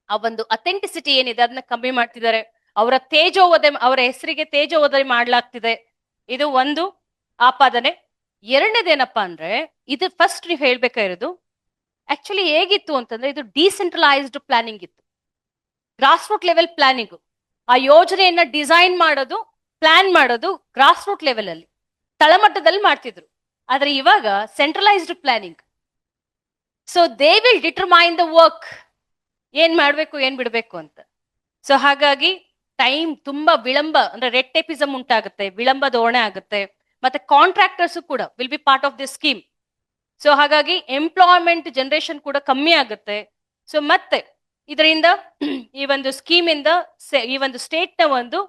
ಆ ಒಂದು ಅಥೆಂಟಿಸಿಟಿ ಏನಿದೆ ಅದನ್ನ ಕಮ್ಮಿ ಮಾಡ್ತಿದ್ದಾರೆ. ಅವರ ತೇಜೋವಧೆ, ಅವರ ಹೆಸರಿಗೆ ತೇಜೋವಧೆ ಮಾಡ್ಲಾಗ್ತಿದೆ. ಇದು ಒಂದು ಆಪಾದನೆ. ಎರಡನೇದೇನಪ್ಪಾ ಅಂದ್ರೆ, ಇದು ಫಸ್ಟ್ ನೀವು ಹೇಳ್ಬೇಕಾಗಿರೋದು ಆಕ್ಚುಲಿ ಹೇಗಿತ್ತು ಅಂತಂದ್ರೆ, ಇದು ಡಿಸೆಂಟ್ರಲೈಸ್ಡ್ ಪ್ಲಾನಿಂಗ್ ಇತ್ತು, ಗ್ರಾಸ್ ರೂಟ್ ಲೆವೆಲ್ ಪ್ಲಾನಿಂಗ್. ಆ ಯೋಜನೆಯನ್ನ ಡಿಸೈನ್ ಮಾಡೋದು, ಪ್ಲಾನ್ ಮಾಡೋದು ಗ್ರಾಸ್ ರೂಟ್ ಲೆವೆಲ್ ಅಲ್ಲಿ, ತಳಮಟ್ಟದಲ್ಲಿ ಮಾಡ್ತಿದ್ರು. ಆದ್ರೆ ಇವಾಗ centralised planning. So they will determine the work, ಏನ್ ಮಾಡ್ಬೇಕು ಏನ್ ಬಿಡ್ಬೇಕು ಅಂತ. ಸೊ ಹಾಗಾಗಿ ಟೈಮ್ ತುಂಬಾ ವಿಳಂಬ ಅಂದ್ರೆ ರೆಡ್ ಟೇಪಿಸಮ್ ಉಂಟಾಗುತ್ತೆ, ವಿಳಂಬ ಧೋರಣೆ ಆಗುತ್ತೆ. ಮತ್ತೆ ಕಾಂಟ್ರಾಕ್ಟರ್ಸ್ ಕೂಡ will be part of this scheme. So ಹಾಗಾಗಿ ಎಂಪ್ಲಾಯ್ಮೆಂಟ್ ಜನರೇಷನ್ ಕೂಡ ಕಮ್ಮಿ ಆಗುತ್ತೆ. ಸೊ ಮತ್ತೆ ಇದರಿಂದ ಈ ಒಂದು ಸ್ಕೀಮ್ ಇಂದ ಈ ಒಂದು ಸ್ಟೇಟ್ ನ ಒಂದು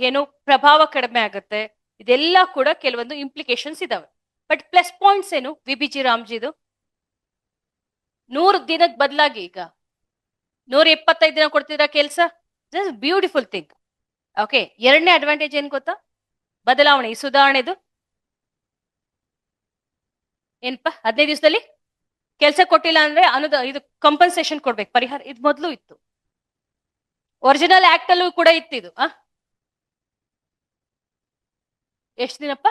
ಏನು ಪ್ರಭಾವ ಕಡಿಮೆ ಆಗುತ್ತೆ. ಇದೆಲ್ಲ ಕೂಡ ಕೆಲವೊಂದು ಇಂಪ್ಲಿಕೇಶನ್ಸ್ ಇದಾವೆ. ಬಟ್ ಪ್ಲಸ್ ಪಾಯಿಂಟ್ಸ್ ಏನು VBG ರಾಮ್ಜಿದು? 100 ದಿನದ ಬದಲಾಗಿ ಈಗ 125 ದಿನ ಕೊಡ್ತಿದ್ರ ಕೆಲಸ. Just beautiful thing. ಓಕೆ, ಎರಡನೇ ಅಡ್ವಾಂಟೇಜ್ ಏನ್ ಗೊತ್ತಾ? ಬದಲಾವಣೆ, ಈ ಸುಧಾರಣೆದು ಏನಪ್ಪಾ, 15 ದಿವಸದಲ್ಲಿ ಕೆಲಸ ಕೊಟ್ಟಿಲ್ಲ ಅಂದ್ರೆ ಇದು ಕಂಪನ್ಸೇಷನ್ ಕೊಡ್ಬೇಕು, ಪರಿಹಾರ. ಇದು ಮೊದಲು ಇತ್ತು, ಒರಿಜಿನಲ್ ಆಕ್ಟ್ ಅಲ್ಲೂ ಕೂಡ ಇತ್ತು ಇದು. ಎಷ್ಟು ದಿನಪ್ಪ?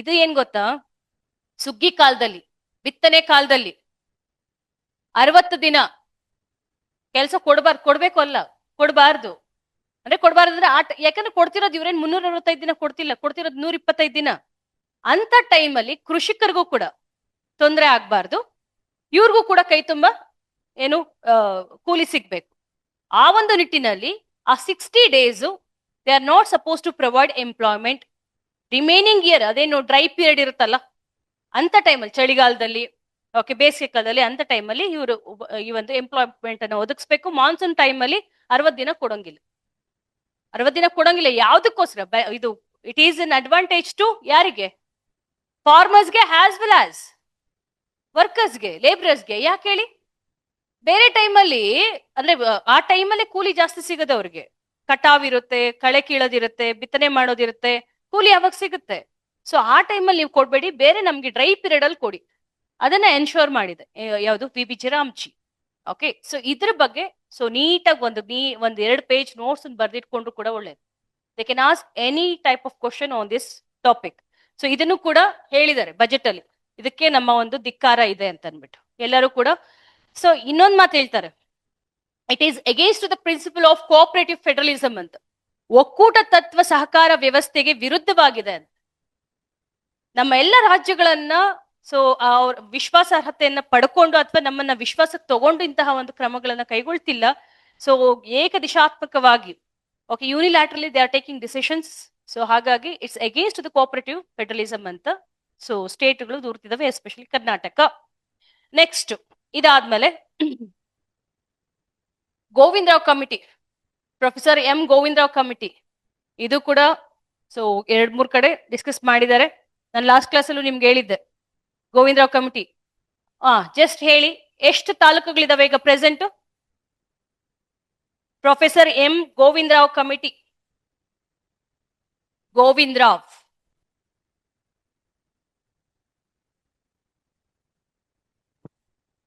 ಇದು ಏನ್ ಗೊತ್ತಾ, ಸುಗ್ಗಿ ಕಾಲದಲ್ಲಿ, ಬಿತ್ತನೆ ಕಾಲದಲ್ಲಿ 60 ದಿನ ಕೆಲಸ ಕೊಡ್ಬೇಕು ಅಲ್ಲ, ಕೊಡಬಾರ್ದು. ಅಂದ್ರೆ ಕೊಡಬಾರ್ದು ಅಂದ್ರೆ ಯಾಕಂದ್ರೆ ಕೊಡ್ತಿರೋದು ಇವ್ರೇನ್ 365 ದಿನ ಕೊಡ್ತಿರೋದು 125 ದಿನ. ಅಂತ ಟೈಮಲ್ಲಿ ಕೃಷಿಕರಿಗೂ ಕೂಡ ತೊಂದರೆ ಆಗ್ಬಾರ್ದು, ಇವ್ರಿಗೂ ಕೂಡ ಕೈ ತುಂಬಾ ಏನು ಕೂಲಿ ಸಿಗ್ಬೇಕು. ಆ ಒಂದು ನಿಟ್ಟಿನಲ್ಲಿ ಆ 60 days they are not suppose to provide employment. Remaining year, ಅದೇನು ಡ್ರೈ ಪೀರಿಯಡ್ ಇರುತ್ತಲ್ಲ ಅಂತ ಟೈಮಲ್ಲಿ, ಚಳಿಗಾಲದಲ್ಲಿ, ಓಕೆ, ಬೇಸಿಗೆ ಕಾಲದಲ್ಲಿ, ಅಂತ ಟೈಮಲ್ಲಿ ಇವರು ಈ ಒಂದು ಎಂಪ್ಲಾಯ್ಮೆಂಟ್ ಅನ್ನು ಒದಗಿಸ್ಬೇಕು. ಮಾನ್ಸೂನ್ ಟೈಮಲ್ಲಿ 60 ದಿನ ಕೊಡಂಗಿಲ್ಲ. 60 ದಿನ ಕೊಡಂಗಿಲ್ಲ ಯಾವ್ದಕ್ಕೋಸ್ಕರ? ಇದು it is an advantage to ಯಾರಿಗೆ? ಫಾರ್ಮರ್ಸ್ಗೆ ಆಸ್ ವೆಲ್ ಆಸ್ ವರ್ಕರ್ಸ್ಗೆ, ಲೇಬರರ್ಸ್ಗೆ. ಯಾಕೆ ಹೇಳಿ? ಬೇರೆ ಟೈಮಲ್ಲಿ ಅಂದ್ರೆ ಆ ಟೈಮಲ್ಲಿ ಕೂಲಿ ಜಾಸ್ತಿ ಸಿಗದೆ ಅವ್ರಿಗೆ. ಕಟಾವ್ ಇರುತ್ತೆ, ಕಳೆ ಕೀಳೋದಿರುತ್ತೆ, ಬಿತ್ತನೆ ಮಾಡೋದಿರುತ್ತೆ, ಕೂಲಿ ಯಾವಾಗ ಸಿಗುತ್ತೆ? ಸೊ ಆ ಟೈಮಲ್ಲಿ ನೀವು ಕೊಡ್ಬೇಡಿ, ಬೇರೆ ನಮ್ಗೆ ಡ್ರೈ ಪೀರಿಯಡ್ ಅಲ್ಲಿ ಕೊಡಿ. ಅದನ್ನ ಎನ್ಶೋರ್ ಮಾಡಿದೆ ಯಾವುದು? VBG ರಾಮ್ಜಿ. ಓಕೆ, ಸೊ ಇದ್ರ ಬಗ್ಗೆ ಸೊ ನೀಟಾಗಿ ಒಂದು 2 ಪೇಜ್ ನೋಟ್ಸ್ ಬರ್ದಿಟ್ಕೊಂಡ್ರು ಕೂಡ ಒಳ್ಳೇದು. They can ask any type of question on this topic. So ಇದನ್ನು ಕೂಡ ಹೇಳಿದ್ದಾರೆ ಬಜೆಟ್ ಅಲ್ಲಿ, ಇದಕ್ಕೆ ನಮ್ಮ ಒಂದು ಧಿಕ್ಕಾರ ಇದೆ ಅಂತ ಅನ್ಬಿಟ್ಟು ಎಲ್ಲರೂ ಕೂಡ. ಸೊ ಇನ್ನೊಂದು ಮಾತು ಹೇಳ್ತಾರೆ, it is against the principle of cooperative federalism ಅಂತ, ಒಕ್ಕೂಟ ತತ್ವ ಸಹಕಾರ ವ್ಯವಸ್ಥೆಗೆ ವಿರುದ್ಧವಾಗಿದೆ ಅಂತ. ನಮ್ಮ ಎಲ್ಲ ರಾಜ್ಯಗಳನ್ನ ಸೊ ಅವ್ರ ವಿಶ್ವಾಸಾರ್ಹತೆಯನ್ನ ಪಡ್ಕೊಂಡು ಅಥವಾ ನಮ್ಮನ್ನ ವಿಶ್ವಾಸಕ್ಕೆ ತಗೊಂಡು ಇಂತಹ ಒಂದು ಕ್ರಮಗಳನ್ನ ಕೈಗೊಳ್ತಿಲ್ಲ. ಸೊ ಏಕದಿಶಾತ್ಮಕವಾಗಿ, okay, unilaterally they are taking decisions. So ಹಾಗಾಗಿ it's against the cooperative federalism ಅಂತ ಸೊ ಸ್ಟೇಟ್ಗಳು ದೂರ್ತಿದಾವೆ, ಎಸ್ಪೆಷಲಿ ಕರ್ನಾಟಕ. ನೆಕ್ಸ್ಟ್ ಇದಾದ್ಮೇಲೆ Govindarao committee, professor Govindarao committee, ಇದು ಕೂಡ ಸೊ 2-3 ಕಡೆ ಡಿಸ್ಕಸ್ ಮಾಡಿದ್ದಾರೆ. ನಾನು ಲಾಸ್ಟ್ ಕ್ಲಾಸಲ್ಲೂ ನಿಮ್ಗೆ ಹೇಳಿದ್ದೆ ಗೋವಿಂದರಾವ್ ಕಮಿಟಿ. ಜಸ್ಟ್ ಹೇಳಿ, ಎಷ್ಟು ತಾಲೂಕುಗಳಿದಾವೆ ಈಗ present? Professor Govindarao committee, Govindarao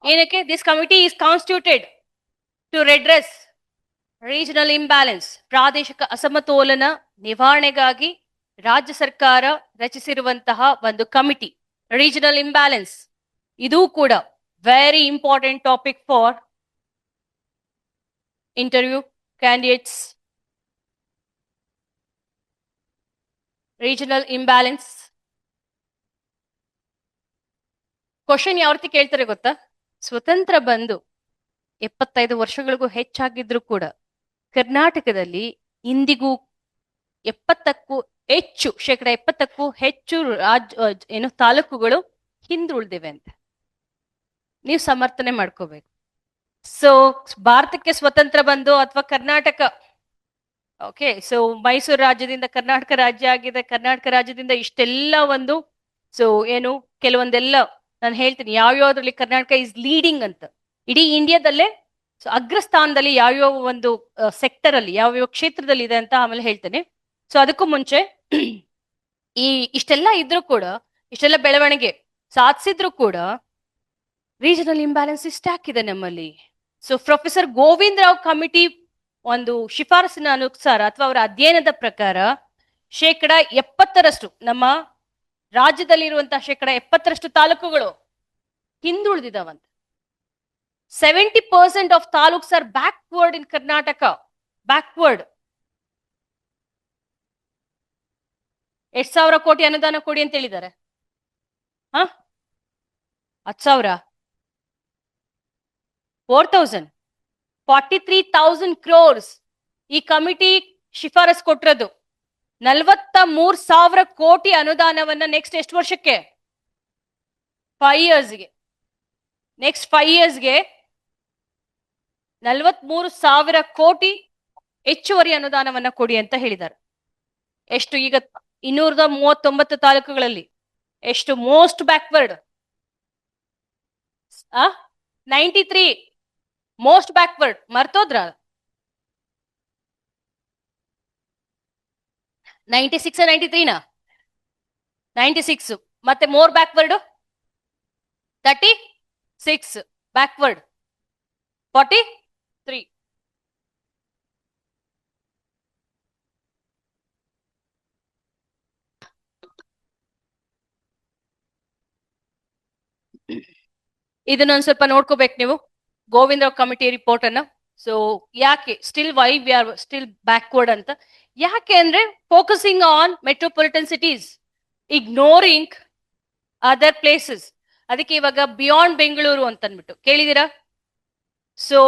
ಏನಕ್ಕೆ? This committee is constituted to redress regional imbalance, ಪ್ರಾದೇಶಿಕ ಅಸಮತೋಲನ ನಿವಾರಣೆಗಾಗಿ ರಾಜ್ಯ ಸರ್ಕಾರ ರಚಿಸಿರುವಂತಹ ಒಂದು ಕಮಿಟಿ. ರೀಜನಲ್ ಇಂಬ್ಯಾಲೆನ್ಸ್ ಇದು ಕೂಡ very important topic for interview candidates. Regional imbalance question ಯಾವ ರೀತಿ ಕೇಳ್ತಾರೆ ಗೊತ್ತಾ? ಸ್ವತಂತ್ರ ಬಂದು 75 ವರ್ಷಗಳಿಗೂ ಹೆಚ್ಚಾಗಿದ್ರು ಕೂಡ ಕರ್ನಾಟಕದಲ್ಲಿ ಇಂದಿಗೂ 70ಕ್ಕೂ ಹೆಚ್ಚು, 70%ಕ್ಕೂ ಹೆಚ್ಚು ತಾಲೂಕುಗಳು ಹಿಂದುಳಿದಿವೆ ಅಂತ. ನೀವು ಸಮರ್ಥನೆ ಮಾಡ್ಕೋಬೇಕು. ಸೊ ಭಾರತಕ್ಕೆ ಸ್ವತಂತ್ರ ಬಂದು ಅಥವಾ ಕರ್ನಾಟಕ, ಓಕೆ, ಸೊ ಮೈಸೂರು ರಾಜ್ಯದಿಂದ ಕರ್ನಾಟಕ ರಾಜ್ಯ ಆಗಿದೆ, ಕರ್ನಾಟಕ ರಾಜ್ಯದಿಂದ ಇಷ್ಟೆಲ್ಲ ಒಂದು, ಸೊ ಏನು ಕೆಲವೊಂದೆಲ್ಲ ನಾನು ಹೇಳ್ತೀನಿ ಯಾವ್ಯಾವ್ದ್ರಲ್ಲಿ ಕರ್ನಾಟಕ ಇಸ್ ಲೀಡಿಂಗ್ ಅಂತ ಇಡೀ ಇಂಡಿಯಾದಲ್ಲೇ. ಸೊ ಅಗ್ರಸ್ಥಾನದಲ್ಲಿ ಯಾವ್ಯಾವ ಒಂದು ಸೆಕ್ಟರ್ ಅಲ್ಲಿ ಯಾವ್ಯಾವ ಕ್ಷೇತ್ರದಲ್ಲಿ ಇದೆ ಅಂತ ಆಮೇಲೆ ಹೇಳ್ತೇನೆ. ಸೊ ಅದಕ್ಕೂ ಮುಂಚೆ ಈ ಇಷ್ಟೆಲ್ಲ ಇದ್ರೂ ಕೂಡ, ಇಷ್ಟೆಲ್ಲ ಬೆಳವಣಿಗೆ ಸಾಧಿಸಿದ್ರು ಕೂಡ ರೀಜನಲ್ ಇಂಬ್ಯಾಲೆನ್ಸ್ ಇಷ್ಟಾಗಿದೆ ನಮ್ಮಲ್ಲಿ. So professor Govind Rao committee ಒಂದು ಶಿಫಾರಸಿನ ಅನುಸಾರ ಅಥವಾ ಅವರ ಅಧ್ಯಯನದ ಪ್ರಕಾರ 70% ನಮ್ಮ ರಾಜ್ಯದಲ್ಲಿರುವಂತಹ 70% ತಾಲೂಕುಗಳು ಹಿಂದುಳಿದಿದಾವಂತ. 70% of taluks are backward in Karnataka. Backward. 8,000 ಕೋಟಿ ಅನುದಾನ ಕೊಡಿ ಅಂತ ಹೇಳಿದ್ದಾರೆ. 10,000, 4,000, 43,000 crores ಈ ಕಮಿಟಿ ಶಿಫಾರಸ್ ಕೊಟ್ಟಿರೋದು. 43,000 ಕೋಟಿ ಅನುದಾನವನ್ನ ನೆಕ್ಸ್ಟ್ ಎಷ್ಟು ವರ್ಷಕ್ಕೆ? 5 yearsಗೆ. ನೆಕ್ಸ್ಟ್ 5 yearsಗೆ 43,000 ಕೋಟಿ ಹೆಚ್ಚುವರಿ ಅನುದಾನವನ್ನ ಕೊಡಿ ಅಂತ ಹೇಳಿದ್ದಾರೆ. ಎಷ್ಟು ಈಗ 239 ತಾಲೂಕುಗಳಲ್ಲಿ ಎಷ್ಟು ಮೋಸ್ಟ್ ಬ್ಯಾಕ್ವರ್ಡ್? 93 most backward. ಮರ್ತೋದ್ರ? 96 93ನಾ? 96 ಮತ್ತೆ ಮೋರ್ ಬ್ಯಾಕ್ವರ್ಡ್ 36 ಬ್ಯಾಕ್ವರ್ಡ್ 43. ಇದನ್ನೊಂದು ಸ್ವಲ್ಪ ನೋಡ್ಕೋಬೇಕು ನೀವು, ಗೋವಿಂದ ಕಮಿಟಿ ರಿಪೋರ್ಟ್ ಅನ್ನ. ಸೊ ಯಾಕೆ why we are still backward ಅಂತ? ಯಾಕೆ ಅಂದ್ರೆ focusing on metropolitan cities, ignoring other places. ಅದಕ್ಕೆ ಇವಾಗ ಬಿಯಾಂಡ್ ಬೆಂಗಳೂರು ಅಂತ ಅಂದ್ಬಿಟ್ಟು ಕೇಳಿದೀರಾ? ಸೊ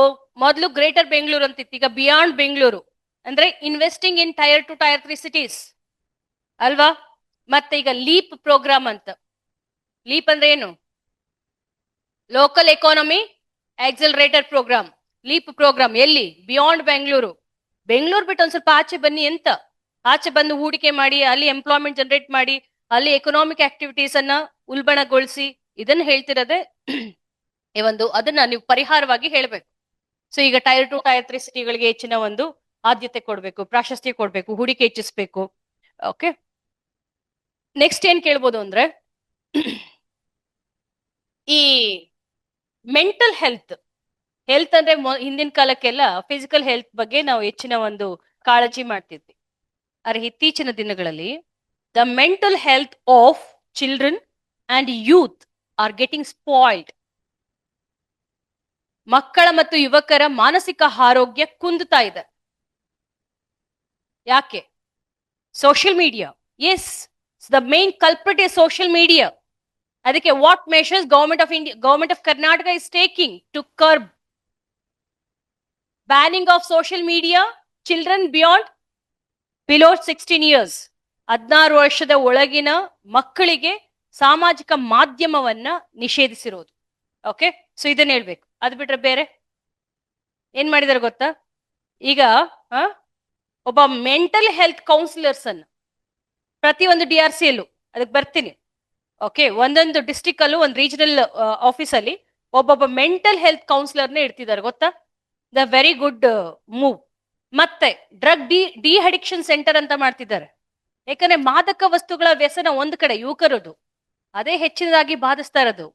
ಮೊದಲು ಗ್ರೇಟರ್ ಬೆಂಗಳೂರು ಅಂತಿತ್ತು, ಈಗ ಬಿಯಾಂಡ್ ಬೆಂಗಳೂರು ಅಂದ್ರೆ investing in tier 2 tier 3 cities ಅಲ್ವಾ? ಮತ್ತೆ ಈಗ ಲೀಪ್ ಪ್ರೋಗ್ರಾಮ್ ಅಂತ. ಲೀಪ್ ಅಂದ್ರೆ ಏನು? Local economy accelerator program. LEAP program ಎಲ್ಲಿ? ಬಿಯಾಂಡ್ ಬೆಂಗಳೂರು. ಬೆಂಗಳೂರು ಬಿಟ್ಟು ಒಂದ್ ಸ್ವಲ್ಪ ಆಚೆ ಬನ್ನಿ ಅಂತ, ಆಚೆ ಬಂದು ಹೂಡಿಕೆ ಮಾಡಿ, ಅಲ್ಲಿ ಎಂಪ್ಲಾಯ್ಮೆಂಟ್ ಜನರೇಟ್ ಮಾಡಿ, ಅಲ್ಲಿ ಎಕನಾಮಿಕ್ ಆಕ್ಟಿವಿಟೀಸ್ ಅನ್ನ ಉಲ್ಬಣಗೊಳಿಸಿ, ಇದನ್ನ ಹೇಳ್ತಿರೋದೆ ಈ ಒಂದು ಅದನ್ನ ನೀವು ಪರಿಹಾರವಾಗಿ ಹೇಳ್ಬೇಕು. ಸೊ ಈಗ ಟೈರ್ 2 ಟೈರ್ 3 ಸಿಟಿಗಳಿಗೆ ಹೆಚ್ಚಿನ ಒಂದು ಆದ್ಯತೆ ಕೊಡ್ಬೇಕು, ಪ್ರಾಶಸ್ತ್ಯ ಕೊಡ್ಬೇಕು, ಹೂಡಿಕೆ ಹೆಚ್ಚಿಸ್ಬೇಕು. ಓಕೆ, ನೆಕ್ಸ್ಟ್ ಏನ್ ಕೇಳ್ಬೋದು ಅಂದ್ರೆ ಈ ಮೆಂಟಲ್ ಹೆಲ್ತ್ ಅಂದ್ರೆ ಹಿಂದಿನ ಕಾಲಕ್ಕೆಲ್ಲ ಫಿಸಿಕಲ್ ಹೆಲ್ತ್ ಬಗ್ಗೆ ನಾವು ಹೆಚ್ಚಿನ ಒಂದು ಕಾಳಜಿ ಮಾಡ್ತಿದ್ವಿ. ಆದ್ರೆ ಇತ್ತೀಚಿನ ದಿನಗಳಲ್ಲಿ the mental health of children and youth are getting spoiled. ಮಕ್ಕಳ ಮತ್ತು ಯುವಕರ ಮಾನಸಿಕ ಆರೋಗ್ಯ ಕುಂದುತ್ತಾ ಇದೆ. ಯಾಕೆ? Social media. Yes, the main culprit is social media. ಅದಕ್ಕೆ what measures government of Karnataka is taking to curb banning of social media children below 16 years. 16 ವರ್ಷದ ಒಳಗಿನ ಮಕ್ಕಳಿಗೆ ಸಾಮಾಜಿಕ ಮಾಧ್ಯಮವನ್ನ ನಿಷೇಧಿಸಿರೋದು. ಓಕೆ, ಸೊ ಇದನ್ನ ಹೇಳ್ಬೇಕು. ಅದು ಬಿಟ್ರೆ ಬೇರೆ ಏನ್ ಮಾಡಿದಾರೆ ಗೊತ್ತಾ? ಈಗ ಒಬ್ಬ ಮೆಂಟಲ್ ಹೆಲ್ತ್ ಕೌನ್ಸಿಲರ್ಸ್ ಅನ್ನು ಪ್ರತಿಯೊಂದು DRC ಯಲ್ಲೂ, ಅದಕ್ಕೆ ಬರ್ತೀನಿ, ಓಕೆ, ಒಂದೊಂದು ಡಿಸ್ಟ್ರಿಕ್ಟ್ ಅಲ್ಲೂ ಒಂದು ರೀಜನಲ್ ಆಫೀಸ್ ಅಲ್ಲಿ ಒಬ್ಬೊಬ್ಬ ಮೆಂಟಲ್ ಹೆಲ್ತ್ ಕೌನ್ಸಿಲರ್ನ ಇಡ್ತಿದ್ದಾರೆ. ಗೊತ್ತಾ? The very good move. ಮತ್ತೆ ಡ್ರಗ್ ಡಿ ಅಡಿಕ್ಷನ್ ಸೆಂಟರ್ ಅಂತ ಮಾಡ್ತಿದ್ದಾರೆ. ಯಾಕಂದ್ರೆ ಮಾದಕ ವಸ್ತುಗಳ ವ್ಯಸನ ಒಂದ್ ಕಡೆ ಯುವಕರದು ಅದೇ ಹೆಚ್ಚಿನದಾಗಿ ಬಾಧಿಸ್ತಾ ಇರೋದು.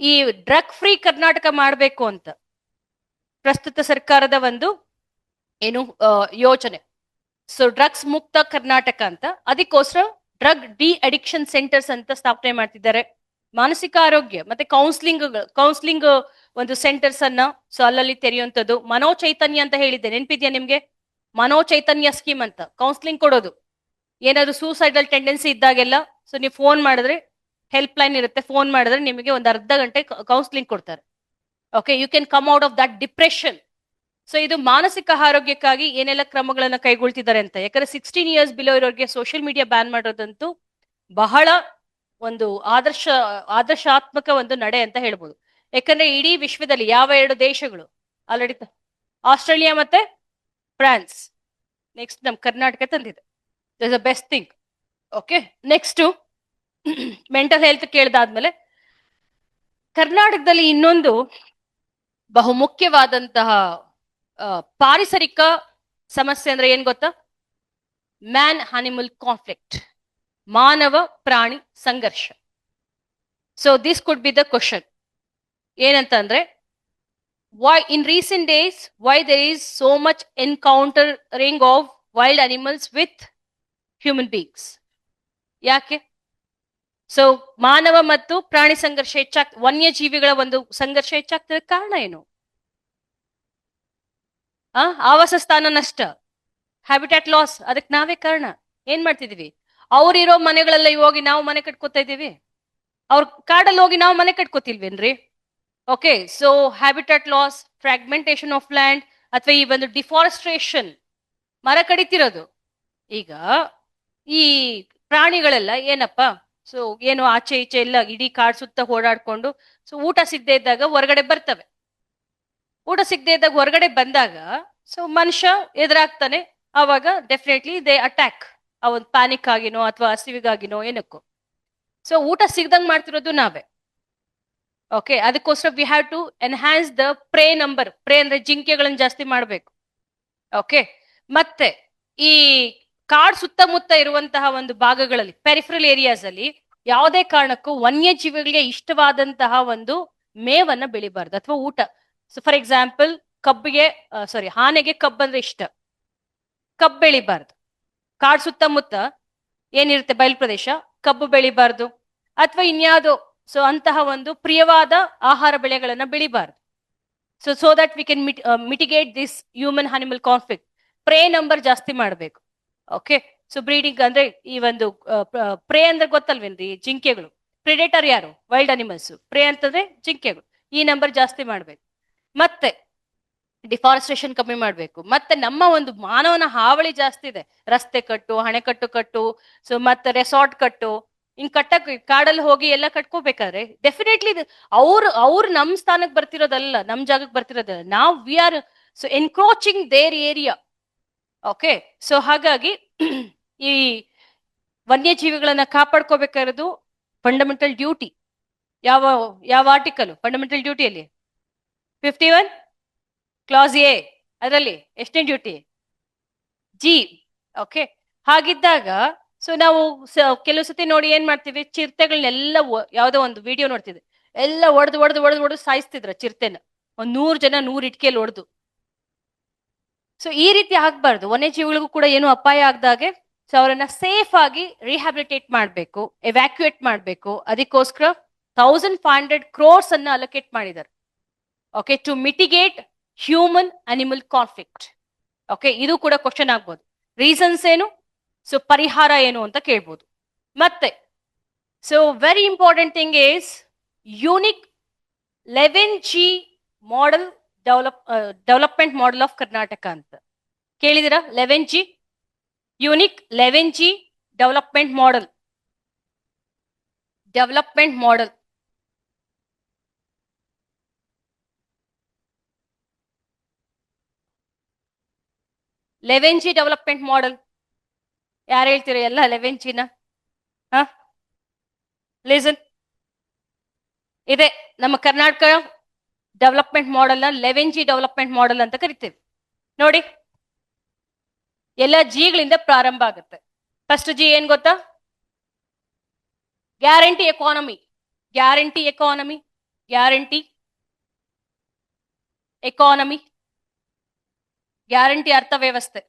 ಈ ಡ್ರಗ್ ಫ್ರೀ ಕರ್ನಾಟಕ ಮಾಡಬೇಕು ಅಂತ ಪ್ರಸ್ತುತ ಸರ್ಕಾರದ ಒಂದು ಏನು ಯೋಜನೆ. ಸೊ ಡ್ರಗ್ಸ್ ಮುಕ್ತ ಕರ್ನಾಟಕ ಅಂತ, ಅದಕ್ಕೋಸ್ಕರ ಡ್ರಗ್ ಡಿ ಅಡಿಕ್ಷನ್ ಸೆಂಟರ್ಸ್ ಅಂತ ಸ್ಥಾಪನೆ ಮಾಡ್ತಿದ್ದಾರೆ. ಮಾನಸಿಕ ಆರೋಗ್ಯ ಮತ್ತೆ ಕೌನ್ಸಿಲಿಂಗ್ ಒಂದು ಸೆಂಟರ್ಸ್ ಅನ್ನ ಸೊ ಅಲ್ಲಲ್ಲಿ ತೆರೆಯುವಂಥದ್ದು. ಮನೋಚೈತನ್ಯ ಅಂತ ಹೇಳಿದ್ದೆ, ನೆನ್ಪಿದ್ಯಾ ನಿಮ್ಗೆ? ಮನೋಚೈತನ್ಯ ಸ್ಕೀಮ್ ಅಂತ ಕೌನ್ಸಿಲಿಂಗ್ ಕೊಡೋದು. ಏನಾದ್ರು ಸೂಸೈಡಲ್ ಟೆಂಡೆನ್ಸಿ ಇದ್ದಾಗೆಲ್ಲ ಸೊ ನೀವು ಫೋನ್ ಮಾಡಿದ್ರೆ, ಹೆಲ್ಪ್ ಲೈನ್ ಇರುತ್ತೆ, ಫೋನ್ ಮಾಡಿದ್ರೆ ನಿಮಗೆ ಒಂದು ಅರ್ಧ ಗಂಟೆ ಕೌನ್ಸಿಲಿಂಗ್ ಕೊಡ್ತಾರೆ. Okay, you can come out of that depression. So ಇದು ಮಾನಸಿಕ ಆರೋಗ್ಯಕ್ಕಾಗಿ ಏನೆಲ್ಲ ಕ್ರಮಗಳನ್ನ ಕೈಗೊಳ್ತಿದ್ದಾರೆ ಅಂತ. ಯಾಕಂದ್ರೆ 16 years ಬಿಲೋ ಇರೋರಿಗೆ ಸೋಷಿಯಲ್ ಮೀಡಿಯಾ ಬ್ಯಾನ್ ಮಾಡೋದಂತೂ ಬಹಳ ಒಂದು ಆದರ್ಶಾತ್ಮಕ ಒಂದು ನಡೆ ಅಂತ ಹೇಳ್ಬೋದು. ಯಾಕಂದ್ರೆ ಇಡೀ ವಿಶ್ವದಲ್ಲಿ ಯಾವ 2 ದೇಶಗಳು ಆಲ್ರೆಡಿ ಆಸ್ಟ್ರೇಲಿಯಾ ಮತ್ತೆ ಫ್ರಾನ್ಸ್, ನೆಕ್ಸ್ಟ್ ನಮ್ ಕರ್ನಾಟಕ ತಂದಿದೆ. That's the best thing. Okay, next mental health ಕೇಳ್ದಾದ್ಮೇಲೆ ಕರ್ನಾಟಕದಲ್ಲಿ ಇನ್ನೊಂದು ಬಹುಮುಖ್ಯವಾದಂತಹ ಪಾರಿಸರಿಕ ಸಮಸ್ಯೆ ಅಂದ್ರೆ ಏನ್ ಗೊತ್ತಾ? ಮ್ಯಾನ್ ಅನಿಮಲ್ ಕಾನ್ಫ್ಲಿಕ್ಟ್, ಮಾನವ ಪ್ರಾಣಿ ಸಂಘರ್ಷ. So this could be the question. ಏನಂತಂದ್ರೆ, why in recent days why there is so much encountering of wild animals with human beings? ಯಾಕೆ? ಸೊ ಮಾನವ ಮತ್ತು ಪ್ರಾಣಿ ಸಂಘರ್ಷ ವನ್ಯಜೀವಿಗಳ ಒಂದು ಸಂಘರ್ಷ ಹೆಚ್ಚಾಗ್ತದೆ. ಕಾರಣ ಏನು? ಆವಾಸ ಸ್ಥಾನ ನಷ್ಟ, ಹ್ಯಾಬಿಟ್ಯಾಟ್ ಲಾಸ್. ಅದಕ್ಕೆ ನಾವೇ ಕಾರಣ. ಏನ್ ಮಾಡ್ತಿದೀವಿ? ಅವ್ರಿರೋ ಮನೆಗಳೆಲ್ಲ ಹೋಗಿ ನಾವು ಮನೆ ಕಟ್ಕೋತಾ ಇದೀವಿ. ಅವ್ರ ಕಾಡಲ್ಲಿ ಹೋಗಿ ನಾವು ಮನೆ ಕಟ್ಕೋತಿಲ್ವೇನ್ರಿ? Okay, so habitat loss, fragmentation of land, ಅಥವಾ ಈ ಒಂದು ಡಿಫಾರೆಸ್ಟ್ರೇಷನ್, ಮರ ಕಡಿತಿರೋದು. ಈಗ ಈ ಪ್ರಾಣಿಗಳೆಲ್ಲ ಏನಪ್ಪಾ, ಸೊ ಏನು ಆಚೆ ಈಚೆ ಎಲ್ಲ ಇಡೀ ಕಾಡ್ ಸುತ್ತ ಓಡಾಡ್ಕೊಂಡು, ಸೊ ಊಟ ಸಿಗದೆ ಇದ್ದಾಗ ಹೊರಗಡೆ ಬರ್ತವೆ. ಊಟ ಸಿಗದೆ ಇದ್ದಾಗ ಹೊರಗಡೆ ಬಂದಾಗ ಸೊ ಮನುಷ್ಯ ಎದುರಾಗ್ತಾನೆ. ಆವಾಗ ಡೆಫಿನೆಟ್ಲಿ ದೇ ಅಟ್ಯಾಕ್. ಆ ಒಂದು ಪ್ಯಾನಿಕ್ ಆಗಿನೋ ಅಥವಾ ಹಸಿವಿಗಾಗಿನೋ ಏನಕ್ಕೋ. ಸೊ ಊಟ ಸಿಗ್ದಂಗ್ ಮಾಡ್ತಿರೋದು ನಾವೇ. ಓಕೆ, ಅದಕ್ಕೋಸ್ಕರ we have to enhance the prey number. Prey ಅಂದ್ರೆ ಜಿಂಕೆಗಳನ್ನ ಜಾಸ್ತಿ ಮಾಡ್ಬೇಕು. ಓಕೆ, ಮತ್ತೆ ಈ ಕಾಡ್ ಸುತ್ತಮುತ್ತ ಇರುವಂತಹ ಒಂದು ಭಾಗಗಳಲ್ಲಿ, ಪೆರಿಫರಲ್ ಏರಿಯಾಸ್ ಅಲ್ಲಿ ಯಾವುದೇ ಕಾರಣಕ್ಕೂ ವನ್ಯಜೀವಿಗಳಿಗೆ ಇಷ್ಟವಾದಂತಹ ಒಂದು ಮೇವನ್ನ ಬೆಳಿಬಾರ್ದು ಅಥವಾ ಊಟ. ಸೊ ಫಾರ್ ಎಕ್ಸಾಂಪಲ್, ಆನೆಗೆ ಕಬ್ಬಂದ್ರೆ ಇಷ್ಟ, ಕಬ್ಬು ಬೆಳಿಬಾರ್ದು. ಕಾಡ್ ಸುತ್ತಮುತ್ತ ಏನಿರುತ್ತೆ ಬಯಲು ಪ್ರದೇಶ, ಕಬ್ಬು ಬೆಳಿಬಾರ್ದು ಅಥವಾ ಇನ್ಯಾವುದೋ ಸೊ ಅಂತಹ ಒಂದು ಪ್ರಿಯವಾದ ಆಹಾರ ಬೆಳೆಗಳನ್ನ ಬೆಳಿಬಾರ್ದು. So that we can mitigate this human animal conflict. Prey number ಜಾಸ್ತಿ ಮಾಡ್ಬೇಕು. ಓಕೆ, ಸೊ ಬ್ರೀಡಿಂಗ್ ಅಂದ್ರೆ ಈ ಒಂದು ಪ್ರೇ ಅಂದ್ರೆ ಗೊತ್ತಲ್ವೇನ್ರಿ? ಜಿಂಕೆಗಳು. ಪ್ರಿಡೇಟರ್ ಯಾರು? Wild animals. ಪ್ರೇ ಅಂತಂದ್ರೆ ಜಿಂಕೆಗಳು. ಈ ನಂಬರ್ ಜಾಸ್ತಿ ಮಾಡ್ಬೇಕು. ಮತ್ತೆ ಡಿಫಾರೆಸ್ಟ್ರೇಷನ್ ಕಮ್ಮಿ ಮಾಡ್ಬೇಕು. ಮತ್ತೆ ನಮ್ಮ ಒಂದು ಮಾನವನ ಹಾವಳಿ ಜಾಸ್ತಿ ಇದೆ. ರಸ್ತೆ ಕಟ್ಟು, ಅಣೆಕಟ್ಟು ಕಟ್ಟು, ಸೊ ಮತ್ತೆ ರೆಸಾರ್ಟ್ ಕಟ್ಟು, ಹಿಂಗ್ ಕಾಡಲ್ಲಿ ಹೋಗಿ ಎಲ್ಲ ಕಟ್ಕೋಬೇಕಾದ್ರೆ ಡೆಫಿನೆಟ್ಲಿ ಅವ್ರು ನಮ್ ಸ್ಥಾನಕ್ಕೆ ಬರ್ತಿರೋದಲ್ಲ, ನಮ್ ಜಾಗಕ್ಕೆ ಬರ್ತಿರೋದಲ್ಲ. ನಾವು we are so encroaching their area. Okay, so ಹಾಗಾಗಿ ಈ ವನ್ಯಜೀವಿಗಳನ್ನ ಕಾಪಾಡ್ಕೋಬೇಕಾಗಿರೋದು ಫಂಡಮೆಂಟಲ್ ಡ್ಯೂಟಿ. ಯಾವ ಆರ್ಟಿಕಲ್ ಫಂಡಮೆಂಟಲ್ ಡ್ಯೂಟಿಯಲ್ಲಿ? 51 ಕ್ಲಾಸ್ ಎ. ಅದರಲ್ಲಿ ಎಷ್ಟನೇ ಡ್ಯೂಟಿ? ಜಿ. ಓಕೆ, ಹಾಗಿದ್ದಾಗ ಸೊ ನಾವು ಕೆಲವು ಸತಿ ನೋಡಿ ಏನ್ ಮಾಡ್ತೀವಿ, ಚಿರತೆಗಳನ್ನೆಲ್ಲ ಯಾವ್ದೋ ಒಂದು ವಿಡಿಯೋ ನೋಡ್ತಿದ್ವಿ, ಎಲ್ಲ ಒಡೆದು ಸಾಯಿಸ್ತಿದ್ರ ಚಿರತೆನ. 100 ಜನ 100 ಇಟ್ಕೆಯಲ್ಲಿ ಹೊಡೆದು. ಸೊ ಈ ರೀತಿ ಆಗ್ಬಾರ್ದು. ವನ್ಯಜೀವಿಗಳಿಗೂ ಕೂಡ ಏನು ಅಪಾಯ ಆಗ್ದಾಗೆ ಸೊ ಅವರನ್ನ ಸೇಫ್ ಆಗಿ ರಿಹ್ಯಾಬಿಲಿಟೇಟ್ ಮಾಡ್ಬೇಕು, ಎವ್ಯಾಕ್ಯುಯೇಟ್ ಮಾಡ್ಬೇಕು. ಅದಕ್ಕೋಸ್ಕರ 1500 crores ಅನ್ನ ಅಲೋಕೇಟ್ ಮಾಡಿದ್ದಾರೆ. Okay, to mitigate human animal conflict. Okay, ಇದು ಕೂಡ ಕ್ವಶನ್ ಆಗ್ಬೋದು. ರೀಸನ್ಸ್ ಏನು, ಸೊ ಪರಿಹಾರ ಏನು ಅಂತ ಕೇಳ್ಬೋದು. ಮತ್ತೆ so very important thing is unique 11G model development model of Karnataka ಅಂತ ಕೇಳಿದಿರಾ? 11G unique 11G development model. 11G development model ಯಾರು ಹೇಳ್ತೀರ? ಎಲ್ಲ 11Gನ ಲಿಸನ್. ಇದೆ ನಮ್ಮ ಕರ್ನಾಟಕ ಡೆವಲಪ್ಮೆಂಟ್ ಮಾಡೆಲ್ ನ 11G ಡೆವಲಪ್ಮೆಂಟ್ ಮಾಡೆಲ್ ಅಂತ ಕರಿತೇವೆ. ನೋಡಿ, ಎಲ್ಲ ಜಿಗಳಿಂದ ಪ್ರಾರಂಭ ಆಗುತ್ತೆ. ಫಸ್ಟ್ ಜಿ ಏನ್ ಗೊತ್ತಾ? Guarantee economy. Guarantee economy, guarantee economy, guarantee ಅರ್ಥವ್ಯವಸ್ಥೆ,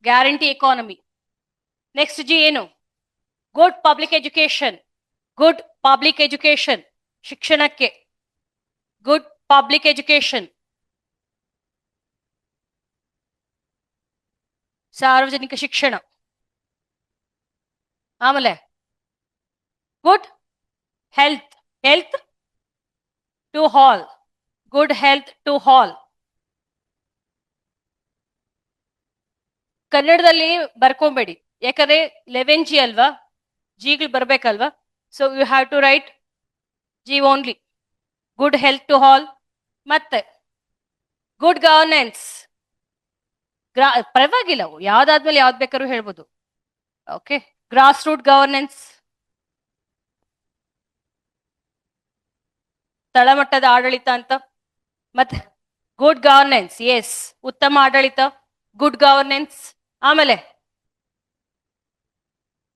ಗ್ಯಾರಂಟಿ ಎಕಾನಮಿ. ನೆಕ್ಸ್ಟ್ ಜಿ ಏನು? Good public education. Good public education, ಶಿಕ್ಷಣಕ್ಕೆ ಗುಡ್ ಪಬ್ಲಿಕ್ ಎಜುಕೇಶನ್, ಸಾರ್ವಜನಿಕ ಶಿಕ್ಷಣ. ಆಮೇಲೆ good health. Health to all. Good health to all. ಕನ್ನಡದಲ್ಲಿ ಬರ್ಕೊಂಬೇಡಿ, ಯಾಕಂದ್ರೆ 11G ಅಲ್ವಾ, ಜಿಗಳು ಬರ್ಬೇಕಲ್ವಾ. So you have to write G only. Good health to all, ಮತ್ತೆ ಗುಡ್ ಗವರ್ನೆನ್ಸ್. ಪರವಾಗಿಲ್ಲ, ಯಾವ್ದಾದ್ಮೇಲೆ ಯಾವ್ದು ಬೇಕಾದ್ರೂ ಹೇಳ್ಬೋದು. ಓಕೆ, ಗ್ರಾಸ್ ರೂಟ್ ಗವರ್ನೆನ್ಸ್, ತಳಮಟ್ಟದ ಆಡಳಿತ ಅಂತ. ಮತ್ತೆ ಗುಡ್ ಗವರ್ನೆನ್ಸ್, ಎಸ್, ಉತ್ತಮ ಆಡಳಿತ, ಗುಡ್ ಗವರ್ನೆನ್ಸ್. ಆಮೇಲೆ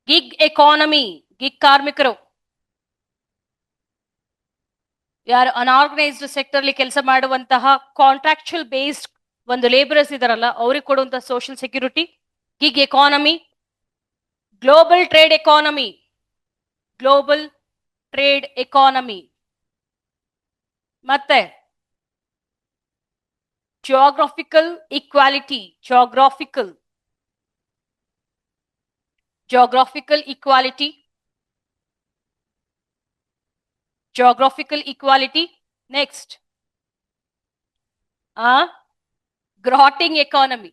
ಗಿಗ್ ಎಕಾನಮಿ, ಗಿಗ್ ಕಾರ್ಮಿಕರು, ಯಾರು ಅನ್ಆರ್ಗನೈಸ್ಡ್ ಸೆಕ್ಟರ್ ಅಲ್ಲಿ ಕೆಲಸ ಮಾಡುವಂತಹ ಕಾಂಟ್ರಾಕ್ಚುಯಲ್ ಬೇಸ್ಡ್ ಒಂದು ಲೇಬರರ್ಸ್ ಇದಾರಲ್ಲ, ಅವ್ರಿಗೆ ಕೊಡುವಂತಹ social security. Gig economy, global trade economy, global trade economy. ಮತ್ತೆ geographical equality, geographical equality, geographical equality. Next, grotting economy,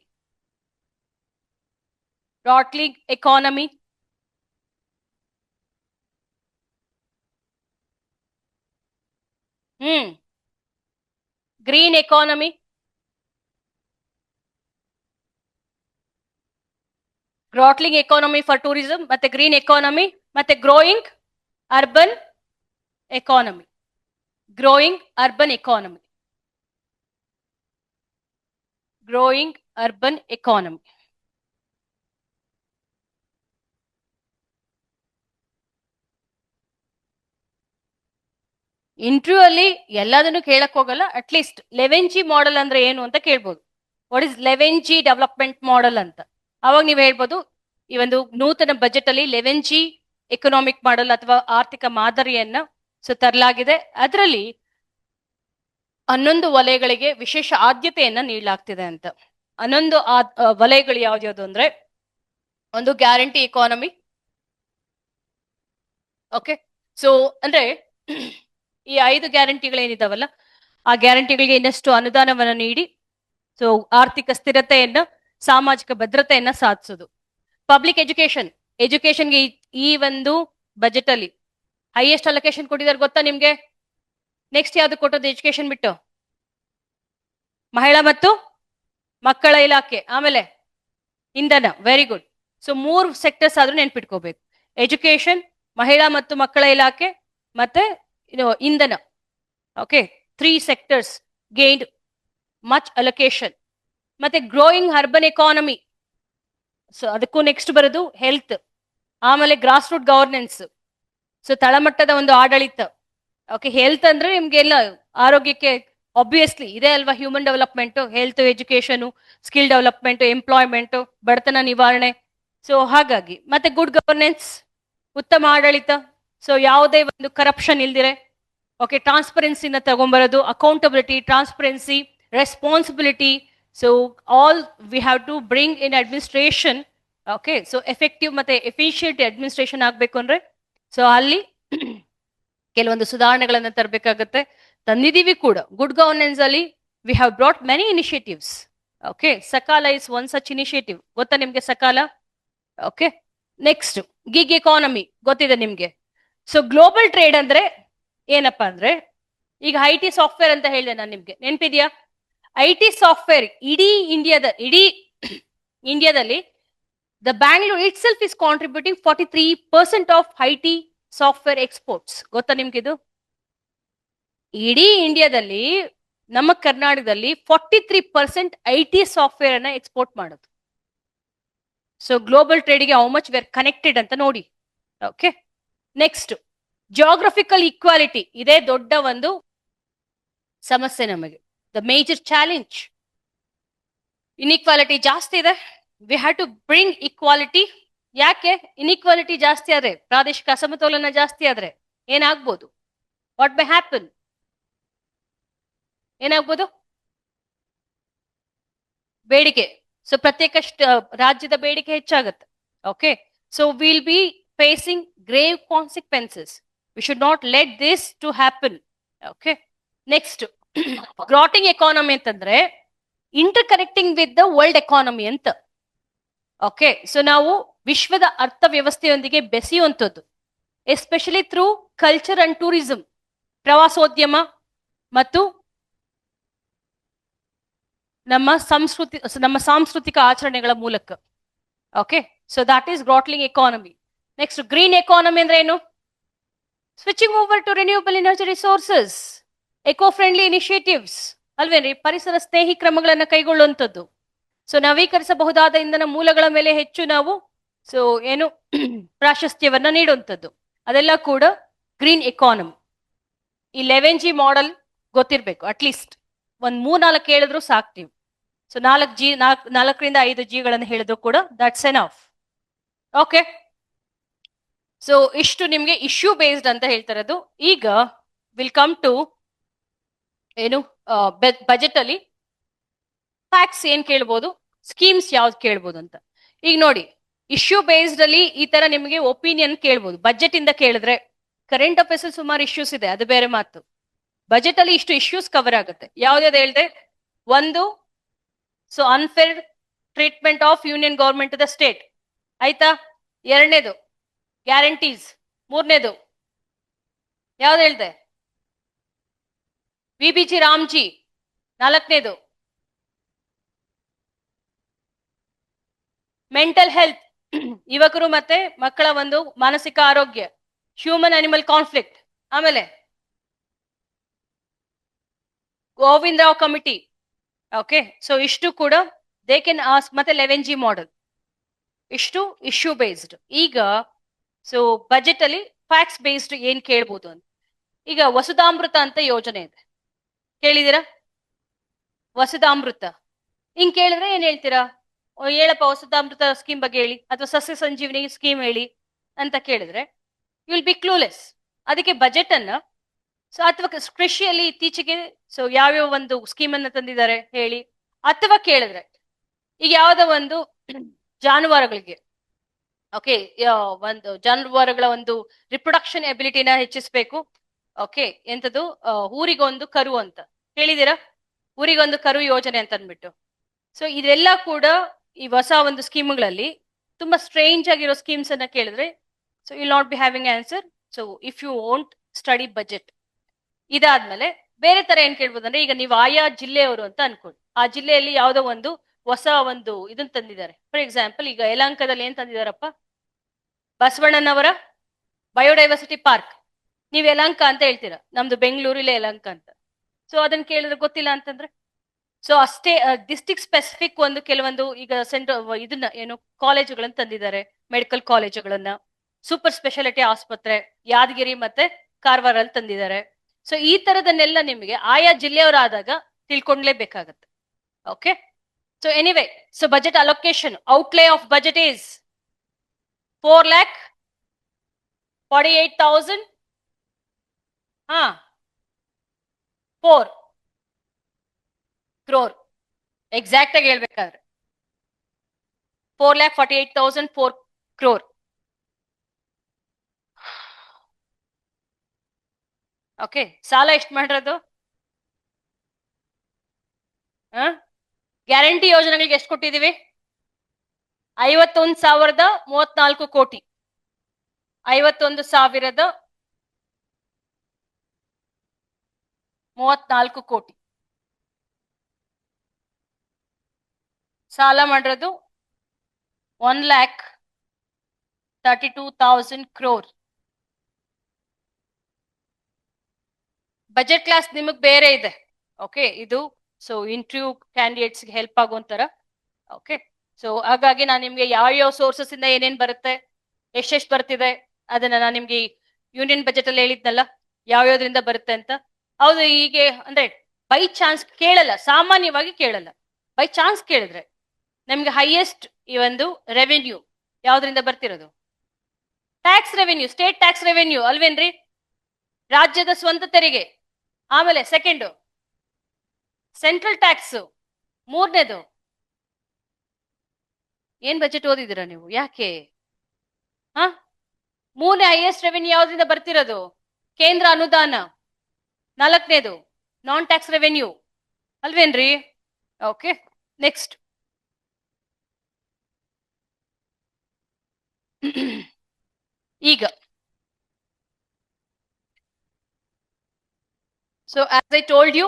throttling economy. Green economy, grotling economy for tourism, ಮತ್ತೆ green economy, ಮತ್ತೆ growing urban economy, growing urban economy, growing urban economy. Interview ಅಲ್ಲಿ ಎಲ್ಲದನ್ನು ಕೇಳಕ್ ಹೋಗಲ್ಲ, ಅಟ್ಲೀಸ್ಟ್ 11G ಮಾಡೆಲ್ ಅಂದ್ರೆ ಏನು ಅಂತ ಕೇಳ್ಬೋದು. What is 11G development model ಅಂತ. ಅವಾಗ ನೀವು ಹೇಳ್ಬೋದು, ಈ ಒಂದು ನೂತನ ಬಜೆಟ್ ಅಲ್ಲಿ 11G ಎಕನಾಮಿಕ್ ಮಾಡೆಲ್ ಅಥವಾ ಆರ್ಥಿಕ ಮಾದರಿಯನ್ನ ತರಲಾಗಿದೆ. ಅದರಲ್ಲಿ 11 ವಲಯಗಳಿಗೆ ವಿಶೇಷ ಆದ್ಯತೆಯನ್ನ ನೀಡಲಾಗ್ತಿದೆ ಅಂತ. 11 ವಲಯಗಳು ಯಾವ್ದು ಅಂದ್ರೆ, ಒಂದು ಗ್ಯಾರಂಟಿ ಎಕಾನಮಿ. ಓಕೆ, ಸೊ ಅಂದ್ರೆ ಈ 5 ಗ್ಯಾರಂಟಿಗಳೇನಿದಾವಲ್ಲ, ಆ ಗ್ಯಾರಂಟಿಗಳಿಗೆ ಇನ್ನಷ್ಟು ಅನುದಾನವನ್ನು ನೀಡಿ ಸೊ ಆರ್ಥಿಕ ಸ್ಥಿರತೆಯನ್ನ, ಸಾಮಾಜಿಕ ಭದ್ರತೆಯನ್ನ ಸಾಧಿಸೋದು. ಪಬ್ಲಿಕ್ ಎಜುಕೇಶನ್, ಎಜುಕೇಶನ್ಗೆ ಈ ಒಂದು ಬಜೆಟ್ ಅಲ್ಲಿ ಹೈಯೆಸ್ಟ್ ಅಲೋಕೇಶನ್ ಕೊಟ್ಟಿದ್ದಾರೆ ಗೊತ್ತಾ ನಿಮ್ಗೆ? ನೆಕ್ಸ್ಟ್ ಯಾವ್ದು ಕೊಟ್ಟದ್ದು ಎಜುಕೇಶನ್ ಬಿಟ್ಟು? ಮಹಿಳಾ ಮತ್ತು ಮಕ್ಕಳ ಇಲಾಖೆ, ಆಮೇಲೆ ಇಂಧನ. Very good. ಸೊ 3 ಸೆಕ್ಟರ್ಸ್ ಆದ್ರೂ ನೆನ್ಪಿಟ್ಕೋಬೇಕು: ಎಜುಕೇಶನ್, ಮಹಿಳಾ ಮತ್ತು ಮಕ್ಕಳ ಇಲಾಖೆ, ಮತ್ತೆ ಇಂಧನ. Okay, 3 sectors gained much allocation. ಮತ್ತೆ ಗ್ರೋಯಿಂಗ್ ಅರ್ಬನ್ ಎಕಾನಮಿ, ಸೊ ಅದಕ್ಕೂ ನೆಕ್ಸ್ಟ್ ಬರೋದು ಹೆಲ್ತ್, ಆಮೇಲೆ ಗ್ರಾಸ್ ರೂಟ್ ಗವರ್ನೆನ್ಸ್, ಸೊ ತಳಮಟ್ಟದ ಒಂದು ಆಡಳಿತ. ಓಕೆ, ಹೆಲ್ತ್ ಅಂದ್ರೆ ನಿಮ್ಗೆಲ್ಲ ಆರೋಗ್ಯಕ್ಕೆ ಆಬ್ವಿಯಸ್ಲಿ ಇದೆ ಅಲ್ವಾ, human development, health, education, skill development, employment, ಬಡತನ ನಿವಾರಣೆ. ಸೊ ಹಾಗಾಗಿ ಮತ್ತೆ ಗುಡ್ ಗವರ್ನೆನ್ಸ್, ಉತ್ತಮ ಆಡಳಿತ. ಸೊ ಯಾವುದೇ ಒಂದು ಕರಪ್ಷನ್ ಇಲ್ದಿರೆ, ಓಕೆ, ಟ್ರಾನ್ಸ್ಪರೆನ್ಸಿನ ತಗೊಂಡ್ಬರೋದು, accountability, transparency, responsibility. So all we have to bring in administration. Okay, so effective ಮತ್ತೆ ಎಫಿಷಿಯಂಟ್ ಅಡ್ಮಿನಿಸ್ಟ್ರೇಷನ್ ಆಗ್ಬೇಕು ಅಂದ್ರೆ ಸೊ ಅಲ್ಲಿ ಕೆಲವೊಂದು ಸುಧಾರಣೆಗಳನ್ನ ತರಬೇಕಾಗತ್ತೆ. ತಂದಿದೀವಿ ಕೂಡ. ಗುಡ್ ಗವರ್ನೆನ್ಸ್ ಅಲ್ಲಿ we have brought many initiatives. Okay, Sakala is one such initiative. ಗೊತ್ತಾ ನಿಮ್ಗೆ Sakala? Okay, next gig economy ಗೊತ್ತಿದೆ ನಿಮ್ಗೆ. ಸೊ ಗ್ಲೋಬಲ್ ಟ್ರೇಡ್ ಅಂದ್ರೆ ಏನಪ್ಪಾ ಅಂದ್ರೆ, ಈಗ IT ಸಾಫ್ಟ್ವೇರ್ ಅಂತ ಹೇಳಿದೆ ನಾನು ನಿಮ್ಗೆ, ನೆನ್ಪಿದ್ಯಾ? IT ಸಾಫ್ಟ್ವೇರ್ ಇಡೀ ಇಂಡಿಯಾದಲ್ಲಿ the Bangalore itself is contributing 43% of IT software exports. ಗೊತ್ತಾ ನಿಮ್ಗಿದು? ಇಡೀ ಇಂಡಿಯಾದಲ್ಲಿ ನಮ್ಮ ಕರ್ನಾಟಕದಲ್ಲಿ 43% IT ಸಾಫ್ಟ್ವೇರ್ ಅನ್ನ ಎಕ್ಸ್ಪೋರ್ಟ್ ಮಾಡೋದು. ಸೊ ಗ್ಲೋಬಲ್ ಟ್ರೇಡ್ಗೆ ಹೌ ಮಚ್ ವೇರ್ ಕನೆಕ್ಟೆಡ್ ಅಂತ ನೋಡಿ. Okay, next geographical equality. ಇದೇ ದೊಡ್ಡ ಒಂದು ಸಮಸ್ಯೆ ನಮಗೆ, ದ ಮೇಜರ್ ಚಾಲೆಂಜ್. ಇನ್ಇಕ್ವಾಲಿಟಿ ಜಾಸ್ತಿ ಇದೆ. We have to bring equality. ಯಾಕೆ? ಇನ್ಇಕ್ವಾಲಿಟಿ ಜಾಸ್ತಿ ಆದ್ರೆ, ಪ್ರಾದೇಶಿಕ ಅಸಮತೋಲನ ಜಾಸ್ತಿ ಆದ್ರೆ ಏನಾಗ್ಬೋದು? What may happen? ಏನಾಗ್ಬೋದು? ಬೇಡಿಕೆ. ಸೊ ಪ್ರತ್ಯೇಕ ರಾಜ್ಯದ ಬೇಡಿಕೆ ಹೆಚ್ಚಾಗುತ್ತೆ. Okay, so will be facing grave consequences. We should not let this to happen. Okay, next grating economy ಅಂತಂದ್ರೆ interconnecting with the world economy ಅಂತ. ಓಕೆ, ಸೊ ನಾವು ವಿಶ್ವದ ಅರ್ಥವ್ಯವಸ್ಥೆಯೊಂದಿಗೆ ಬೆಸೆಯುವಂಥದ್ದು. Especially through culture and tourism, ಪ್ರವಾಸೋದ್ಯಮ ಮತ್ತು ನಮ್ಮ ಸಾಂಸ್ಕೃತಿಕ ಆಚರಣೆಗಳ ಮೂಲಕ. Okay, so that is gratling economy. Next green economy ಅಂದ್ರೆ ಏನು? Switching over to renewable energy resources, eco friendly initiatives ಅಲ್ವೇನ್ರಿ? ಪರಿಸರ ಸ್ನೇಹಿ ಕ್ರಮಗಳನ್ನು ಕೈಗೊಳ್ಳುವಂಥದ್ದು. ಸೊ ನವೀಕರಿಸಬಹುದಾದ ಇಂಧನ ಮೂಲಗಳ ಮೇಲೆ ಹೆಚ್ಚು ನಾವು ಏನು ಪ್ರಾಶಸ್ತ್ಯವನ್ನ ನೀಡುವಂಥದ್ದು, ಅದೆಲ್ಲ ಕೂಡ ಗ್ರೀನ್ ಎಕಾನಮಿ. ಈ 11G ಮಾಡೆಲ್ ಗೊತ್ತಿರ್ಬೇಕು, ಅಟ್ಲೀಸ್ಟ್ ಒಂದ್ 3-4 ಹೇಳಿದ್ರು ಸಾಕು ನೀವು. ಸೊ 4ರಿಂದ 5 ಜಿಗಳನ್ನು ಹೇಳಿದ್ರು ಕೂಡ ದಟ್ಸ್ ಎನಫ್. ಓಕೆ, ಸೊ ಇಷ್ಟು ನಿಮ್ಗೆ ಇಶ್ಯೂ ಬೇಸ್ಡ್ ಅಂತ ಹೇಳ್ತಾರದು. ಈಗ ವಿಲ್ ಕಮ್ ಟು ಏನು ಬಜೆಟ್ ಅಲ್ಲಿ ಫ್ಯಾಕ್ಟ್ಸ್ ಏನ್ ಕೇಳ್ಬೋದು, ಸ್ಕೀಮ್ಸ್ ಯಾವ್ದು ಕೇಳ್ಬೋದು ಅಂತ. ಈಗ ನೋಡಿ, ಇಶ್ಯೂ ಬೇಸ್ಡ್ ಅಲ್ಲಿ ಈ ತರ ನಿಮಗೆ ಒಪಿನಿಯನ್ ಕೇಳ್ಬೋದು. ಬಜೆಟ್ ಇಂದ ಕೇಳಿದ್ರೆ ಕರೆಂಟ್ ಅಫೇರ್ಸ್ ಅಲ್ಲಿ ಸುಮಾರು ಇಶ್ಯೂಸ್ ಇದೆ, ಅದು ಬೇರೆ ಮಾತು. ಬಜೆಟ್ ಅಲ್ಲಿ ಇಷ್ಟು ಇಶ್ಯೂಸ್ ಕವರ್ ಆಗುತ್ತೆ. ಯಾವ್ದಾವ್ದು ಹೇಳ್ದೆ? ಒಂದು, so unfair treatment of union government to the state, ಆಯ್ತಾ? ಎರಡನೇದು ಗ್ಯಾರಂಟೀಸ್. ಮೂರನೇದು ಯಾವ್ದು ಹೇಳ್ದೆ? ವಿಬಿಜಿ ರಾಮ್ಜಿ. ನಾಲ್ಕನೇದು ಮೆಂಟಲ್ ಹೆಲ್ತ್, ಯುವಕರು ಮತ್ತೆ ಮಕ್ಕಳ ಒಂದು ಮಾನಸಿಕ ಆರೋಗ್ಯ, ಹ್ಯೂಮನ್ ಅನಿಮಲ್ ಕಾನ್ಫ್ಲಿಕ್ಟ್. ಆಮೇಲೆ Govind Rao committee. Okay, so ಇಷ್ಟು ಕೂಡ ದೇ ಕೆನ್ ಆಸ್ಕ್. ಮತ್ತೆ 11G ಮಾಡೆಲ್, ಇಷ್ಟು ಇಶ್ಯೂ ಬೇಸ್ಡ್. ಈಗ ಸೊ ಬಜೆಟ್ ಅಲ್ಲಿ ಫ್ಯಾಕ್ಟ್ಸ್ ಬೇಸ್ಡ್ ಏನ್ ಕೇಳ್ಬೋದು ಅಂತ. ಈಗ ವಸುಧಾಮೃತ ಅಂತ ಯೋಜನೆ ಇದೆ, ಕೇಳಿದೀರಾ? ವಸುಧಾಮೃತ ಹಿಂಗ್ ಕೇಳಿದ್ರೆ ಏನ್ ಹೇಳ್ತೀರಾ? ಹೇಳಪ್ಪ ವಸುಧಾಮೃತ ಸ್ಕೀಮ್ ಬಗ್ಗೆ ಹೇಳಿ, ಅಥವಾ ಸಸ್ಯ ಸಂಜೀವಿನಿ ಸ್ಕೀಮ್ ಹೇಳಿ ಅಂತ ಕೇಳಿದ್ರೆ ಯು ವಿಲ್ ಬಿ ಕ್ಲೂಲೆಸ್. ಅದಕ್ಕೆ ಬಜೆಟ್ ಅನ್ನ ಅಥವಾ ಕೃಷಿಯಲ್ಲಿ ಇತ್ತೀಚೆಗೆ ಸೊ ಯಾವ್ಯಾವ ಒಂದು ಸ್ಕೀಮ್ ಅನ್ನ ತಂದಿದ್ದಾರೆ ಹೇಳಿ, ಅಥವಾ ಕೇಳಿದ್ರೆ ಈಗ ಯಾವ್ದೋ ಒಂದು ಜಾನುವಾರುಗಳಿಗೆ, ಓಕೆ, ಒಂದು ಜಾನುವಾರುಗಳ ಒಂದು ರಿಪ್ರೊಡಕ್ಷನ್ ಎಬಿಲಿಟಿನ ಹೆಚ್ಚಿಸ್ಬೇಕು. ಓಕೆ, ಎಂತದ್ದು ಊರಿಗೊಂದು ಕರು ಅಂತ ಹೇಳಿದೀರಾ? ಊರಿಗೊಂದು ಕರು ಯೋಜನೆ ಅಂತ ಅಂದ್ಬಿಟ್ಟು. ಸೊ ಇದೆಲ್ಲ ಕೂಡ ಈ ಹೊಸ ಒಂದು ಸ್ಕೀಮ್ಗಳಲ್ಲಿ ತುಂಬಾ ಸ್ಟ್ರೇಂಜ್ ಆಗಿರೋ ಸ್ಕೀಮ್ಸ್ ಅನ್ನ ಕೇಳಿದ್ರೆ so will not be having answer. So if you want study budget. ಇದಾದ್ಮೇಲೆ ಬೇರೆ ತರ ಏನ್ ಕೇಳ್ಬೋದು ಅಂದ್ರೆ, ಈಗ ನೀವು ಆಯಾ ಜಿಲ್ಲೆಯವರು ಅಂತ ಅನ್ಕೊಳ್ಳಿ, ಆ ಜಿಲ್ಲೆಯಲ್ಲಿ ಯಾವ್ದೋ ಒಂದು ಹೊಸ ಒಂದು ಇದನ್ನ ತಂದಿದ್ದಾರೆ. ಫಾರ್ ಎಕ್ಸಾಂಪಲ್ ಈಗ ಯಲಹಂಕದಲ್ಲಿ ಏನ್ ತಂದಿದಾರಪ್ಪ? ಬಸವಣ್ಣನವರ ಬಯೋಡೈವರ್ಸಿಟಿ ಪಾರ್ಕ್. ನೀವ್ ಯಲಹಂಕ ಅಂತ ಹೇಳ್ತೀರಾ, ನಮ್ದು ಬೆಂಗಳೂರಿಲೆ ಯಲಹಂಕ ಅಂತ. ಸೊ ಅದನ್ನ ಕೇಳಿದ್ರೆ ಗೊತ್ತಿಲ್ಲ ಅಂತಂದ್ರೆ, ಸೊ ಅಷ್ಟೇ ಡಿಸ್ಟ್ರಿಕ್ಟ್ ಸ್ಪೆಸಿಫಿಕ್ ಒಂದು ಕೆಲವೊಂದು ಈಗ ಇದನ್ನ ಏನು ಕಾಲೇಜುಗಳನ್ನ ತಂದಿದ್ದಾರೆ, ಮೆಡಿಕಲ್ ಕಾಲೇಜುಗಳನ್ನ, ಸೂಪರ್ ಸ್ಪೆಷಾಲಿಟಿ ಆಸ್ಪತ್ರೆ ಯಾದಗಿರಿ ಮತ್ತೆ ಕಾರವಾರಲ್ಲಿ ತಂದಿದ್ದಾರೆ. ಸೊ ಈ ತರದನ್ನೆಲ್ಲ ನಿಮಗೆ ಆಯಾ ಜಿಲ್ಲೆಯವರಾದಾಗ ತಿಳ್ಕೊಂಡ್ಲೇಬೇಕಾಗತ್ತೆ. Okay, so anyway, so budget allocation outlay of budget is 4,48,000. 4 crore exact ಆಗಿ ಹೇಳ್ಬೇಕಾದ್ರೆ 4,48,004 crore. ಓಕೆ, ಸಾಲ ಎಷ್ಟು ಮಾಡಿರೋದು? ಗ್ಯಾರಂಟಿ ಯೋಜನೆಗಳಿಗೆ ಎಷ್ಟು ಕೊಟ್ಟಿದೀವಿ? 51,034 ಕೋಟಿ. 51,034 ಕೋಟಿ ಸಾಲ ಮಾಡಿರೋದು. 1,32,000 crore. ಬಜೆಟ್ ಕ್ಲಾಸ್ ನಿಮಗ್ ಬೇರೆ ಇದೆ. ಓಕೆ, ಇದು ಸೊ ಇಂಟರ್ವ್ಯೂ ಕ್ಯಾಂಡಿಡೇಟ್ಸ್ ಹೆಲ್ಪ್ ಆಗುವಂತರ. ಓಕೆ, ಸೊ ಹಾಗಾಗಿ ನಾನು ನಿಮ್ಗೆ ಯಾವ ಸೋರ್ಸಸ್ ಇಂದ ಏನೇನ್ ಬರುತ್ತೆ, ಎಷ್ಟೆಷ್ಟು ಬರ್ತಿದೆ ಅದನ್ನ ನಾನು ನಿಮ್ಗೆ ಯೂನಿಯನ್ ಬಜೆಟ್ ಅಲ್ಲಿ ಹೇಳಿದ್ನಲ್ಲ ಯಾವ್ಯಾವ್ದ್ರಿಂದ ಬರುತ್ತೆ ಅಂತ. ಹೌದು, ಹೀಗೆ ಅಂದ್ರೆ ಬೈ ಚಾನ್ಸ್ ಕೇಳಲ್ಲ, ಸಾಮಾನ್ಯವಾಗಿ ಕೇಳಲ್ಲ. ಬೈ ಚಾನ್ಸ್ ಕೇಳಿದ್ರೆ ನಮ್ಗೆ ಹೈಯೆಸ್ಟ್ ಈ ಒಂದು ರೆವೆನ್ಯೂ ಯಾವ್ದ್ರಿಂದ ಬರ್ತಿರೋದು? Tax revenue, state tax revenue ಅಲ್ವೇನ್ರಿ? ರಾಜ್ಯದ ಸ್ವಂತ ತೆರಿಗೆ. ಆಮೇಲೆ ಸೆಕೆಂಡು ಸೆಂಟ್ರಲ್ ಟ್ಯಾಕ್ಸ್. ಮೂರನೇದು ಏನ್ ಬಜೆಟ್ ಓದಿದಿರ ನೀವು? ಯಾಕೆ ಮೂರನೇ ಹೈಯೆಸ್ಟ್ ರೆವೆನ್ಯೂ ಯಾವ್ದ್ರಿಂದ ಬರ್ತಿರೋದು? ಕೇಂದ್ರ ಅನುದಾನ. ನಾಲ್ಕನೇದು ನಾನ್ ಟ್ಯಾಕ್ಸ್ ರೆವೆನ್ಯೂ ಅಲ್ವೇನ್ರಿ? ಓಕೆ, ನೆಕ್ಸ್ಟ್ ಈಗ so as I told you,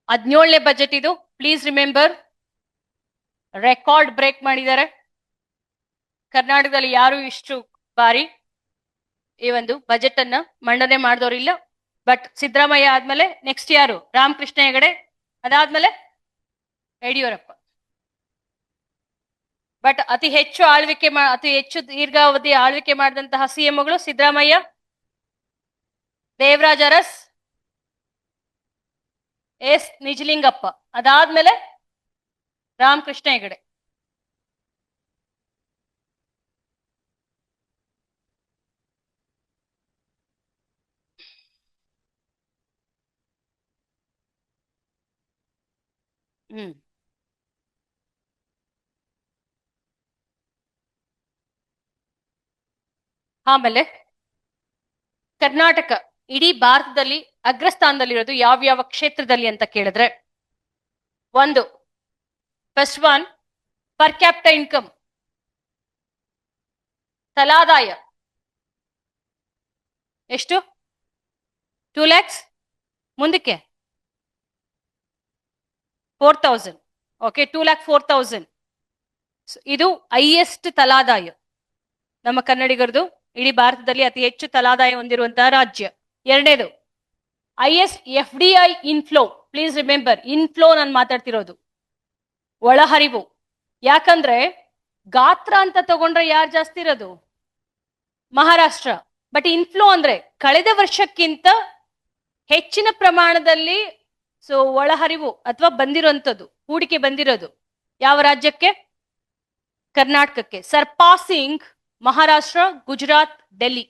17ನೇ ಬಜೆಟ್ ಇದು. ಪ್ಲೀಸ್ ರಿಮೆಂಬರ್, ರೆಕಾರ್ಡ್ ಬ್ರೇಕ್ ಮಾಡಿದ್ದಾರೆ. ಕರ್ನಾಟಕದಲ್ಲಿ ಯಾರು ಇಷ್ಟು ಬಾರಿ ಈ ಒಂದು ಬಜೆಟ್ ಅನ್ನ ಮಂಡನೆ ಮಾಡಿದವರಿಲ್ಲ. ಬಟ್ ಸಿದ್ದರಾಮಯ್ಯ ಆದ್ಮೇಲೆ ನೆಕ್ಸ್ಟ್ ಯಾರು? ರಾಮಕೃಷ್ಣ ಹೆಗಡೆ, ಅದಾದ್ಮೇಲೆ ಯಡಿಯೂರಪ್ಪ. ಬಟ್ ಅತಿ ಹೆಚ್ಚು ದೀರ್ಘಾವಧಿ ಆಳ್ವಿಕೆ ಮಾಡಿದಂತಹ ಸಿಎಂಗಳು ಸಿದ್ದರಾಮಯ್ಯ, ದೇವರಾಜ್ ಅರಸ್, ಎಸ್ ನಿಜಲಿಂಗಪ್ಪ, ಅದಾದ್ಮೇಲೆ ರಾಮಕೃಷ್ಣ ಹೆಗಡೆ. ಆಮೇಲೆ ಕರ್ನಾಟಕ ಇಡೀ ಭಾರತದಲ್ಲಿ ಅಗ್ರಸ್ಥಾನದಲ್ಲಿರೋದು ಯಾವ್ಯಾವ ಕ್ಷೇತ್ರದಲ್ಲಿ ಅಂತ ಕೇಳಿದ್ರೆ, ಒಂದು first one, per capita income, ತಲಾದಾಯ ಎಷ್ಟು? 2 lakhs. ಮುಂದಕ್ಕೆ 4,000. ಓಕೆ, 2,04,000. ಇದು ಹೈಯೆಸ್ಟ್ ತಲಾದಾಯ ನಮ್ಮ ಕನ್ನಡಿಗರದು. ಇಡೀ ಭಾರತದಲ್ಲಿ ಅತಿ ಹೆಚ್ಚು ತಲಾದಾಯ ಹೊಂದಿರುವಂತಹ ರಾಜ್ಯ. ಎರಡನೇದು, highest FDI inflow. Please remember, inflow ನಾನು ಮಾತಾಡ್ತಿರೋದು, ಒಳಹರಿವು. ಯಾಕಂದ್ರೆ ಗಾತ್ರ ಅಂತ ತಗೊಂಡ್ರೆ ಯಾರು ಜಾಸ್ತಿ ಇರೋದು? ಮಹಾರಾಷ್ಟ್ರ. ಬಟ್ ಇನ್ಫ್ಲೋ ಅಂದ್ರೆ ಕಳೆದ ವರ್ಷಕ್ಕಿಂತ ಹೆಚ್ಚಿನ ಪ್ರಮಾಣದಲ್ಲಿ ಒಳಹರಿವು ಅಥವಾ ಬಂದಿರುವಂಥದ್ದು, ಹೂಡಿಕೆ ಬಂದಿರೋದು ಯಾವ ರಾಜ್ಯಕ್ಕೆ? ಕರ್ನಾಟಕಕ್ಕೆ. ಸರ್ಪಾಸಿಂಗ್ ಮಹಾರಾಷ್ಟ್ರ, ಗುಜರಾತ್, ಡೆಲ್ಲಿ.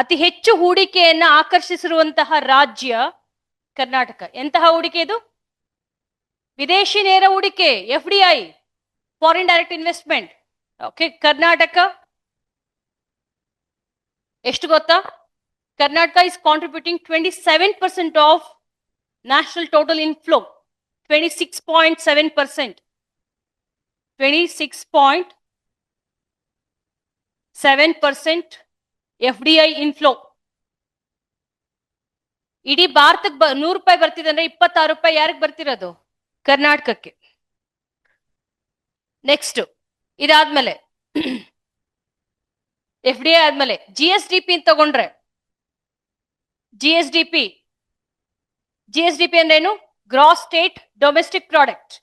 ಅತಿ ಹೆಚ್ಚು ಹೂಡಿಕೆಯನ್ನ ಆಕರ್ಷಿಸಿರುವಂತಹ ರಾಜ್ಯ ಕರ್ನಾಟಕ. ಎಂತಹ ಹೂಡಿಕೆ ಇದು? ವಿದೇಶಿ ನೇರ ಹೂಡಿಕೆ, FDI, foreign direct investment. Okay, Karnataka ಎಷ್ಟು ಗೊತ್ತಾ? Karnataka is contributing 27% of national total inflow. 26.7%. 26.7% FDI inflow. ಇಡೀ ಭಾರತಕ್ಕೆ 100 ರೂಪಾಯಿ ಬರ್ತಿದೆ ಅಂದ್ರೆ 26 ರೂಪಾಯಿ ಯಾರಿಗೆ ಬರ್ತಿರೋದು? ಕರ್ನಾಟಕಕ್ಕೆ. ನೆಕ್ಸ್ಟ್, ಇದಾದ್ಮೇಲೆ FDI ಆದ್ಮೇಲೆ GSDP ಅಂತ ತಗೊಂಡ್ರೆ, GSDP ಅಂದ್ರೆ ಏನು? Gross state domestic product.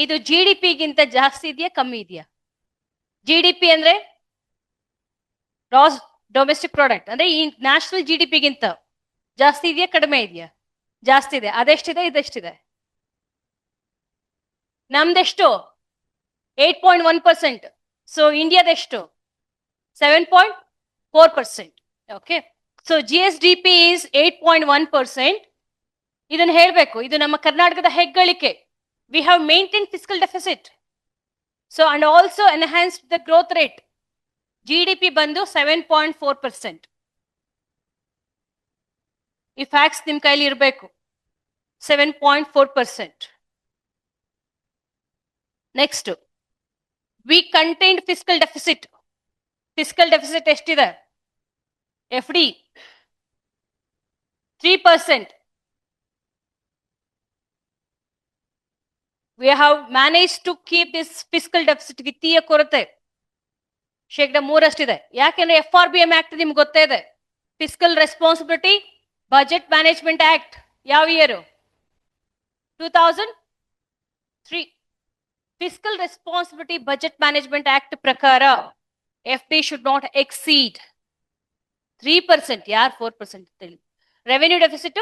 ಇದು GDP ಗಿಂತ ಜಾಸ್ತಿ ಇದೆಯಾ, ಕಮ್ಮಿ ಇದೆಯಾ? GDP ಅಂದ್ರೆ ಗ್ರಾಸ್ ಡೊಮೆಸ್ಟಿಕ್ ಪ್ರಾಡಕ್ಟ್ ಅಂದ್ರೆ ಈ ನ್ಯಾಷನಲ್ GDP ಗಿಂತ ಜಾಸ್ತಿ ಇದೆಯಾ, ಕಡಿಮೆ ಇದೆಯಾ? ಜಾಸ್ತಿ ಇದೆ. ಅದೆಷ್ಟಿದೆ? ಇದೆಷ್ಟಿದೆ? ನಮ್ದೆಷ್ಟು? 8.1%. ಸೊ ಇಂಡಿಯಾದೆಷ್ಟು? 7.4%. Okay, so GSDP is 8.1%. ಇದನ್ನ ಹೇಳ್ಬೇಕು, ಇದು ನಮ್ಮ ಕರ್ನಾಟಕದ ಹೆಗ್ಗಳಿಕೆ. We have maintained fiscal deficit. So and also enhanced the growth rate. GDP ಬಂದು 7.4%. ಈ ಫ್ಯಾಕ್ಟ್ಸ್ ನಿಮ್ ಕೈಲಿ ಇರಬೇಕು. 7.4%. Next, we contained fiscal deficit. Fiscal deficit ಎಷ್ಟಿದೆ? FD 3%. We have managed to keep this fiscal deficit. ವಿತ್ತೀಯ ಕೊರತೆ 3% ಇದೆ. ಯಾಕೆಂದ್ರೆ FRBM ಆಕ್ಟ್ ನಿಮ್ಗೆ ಗೊತ್ತೇ ಇದೆ. Fiscal responsibility budget management act ಯಾವ year? 2003. Fiscal responsibility budget management act ಪ್ರಕಾರ FD should not exceed 3%. ಯಾರು 4% ಹೇಳಿ? Revenue deficit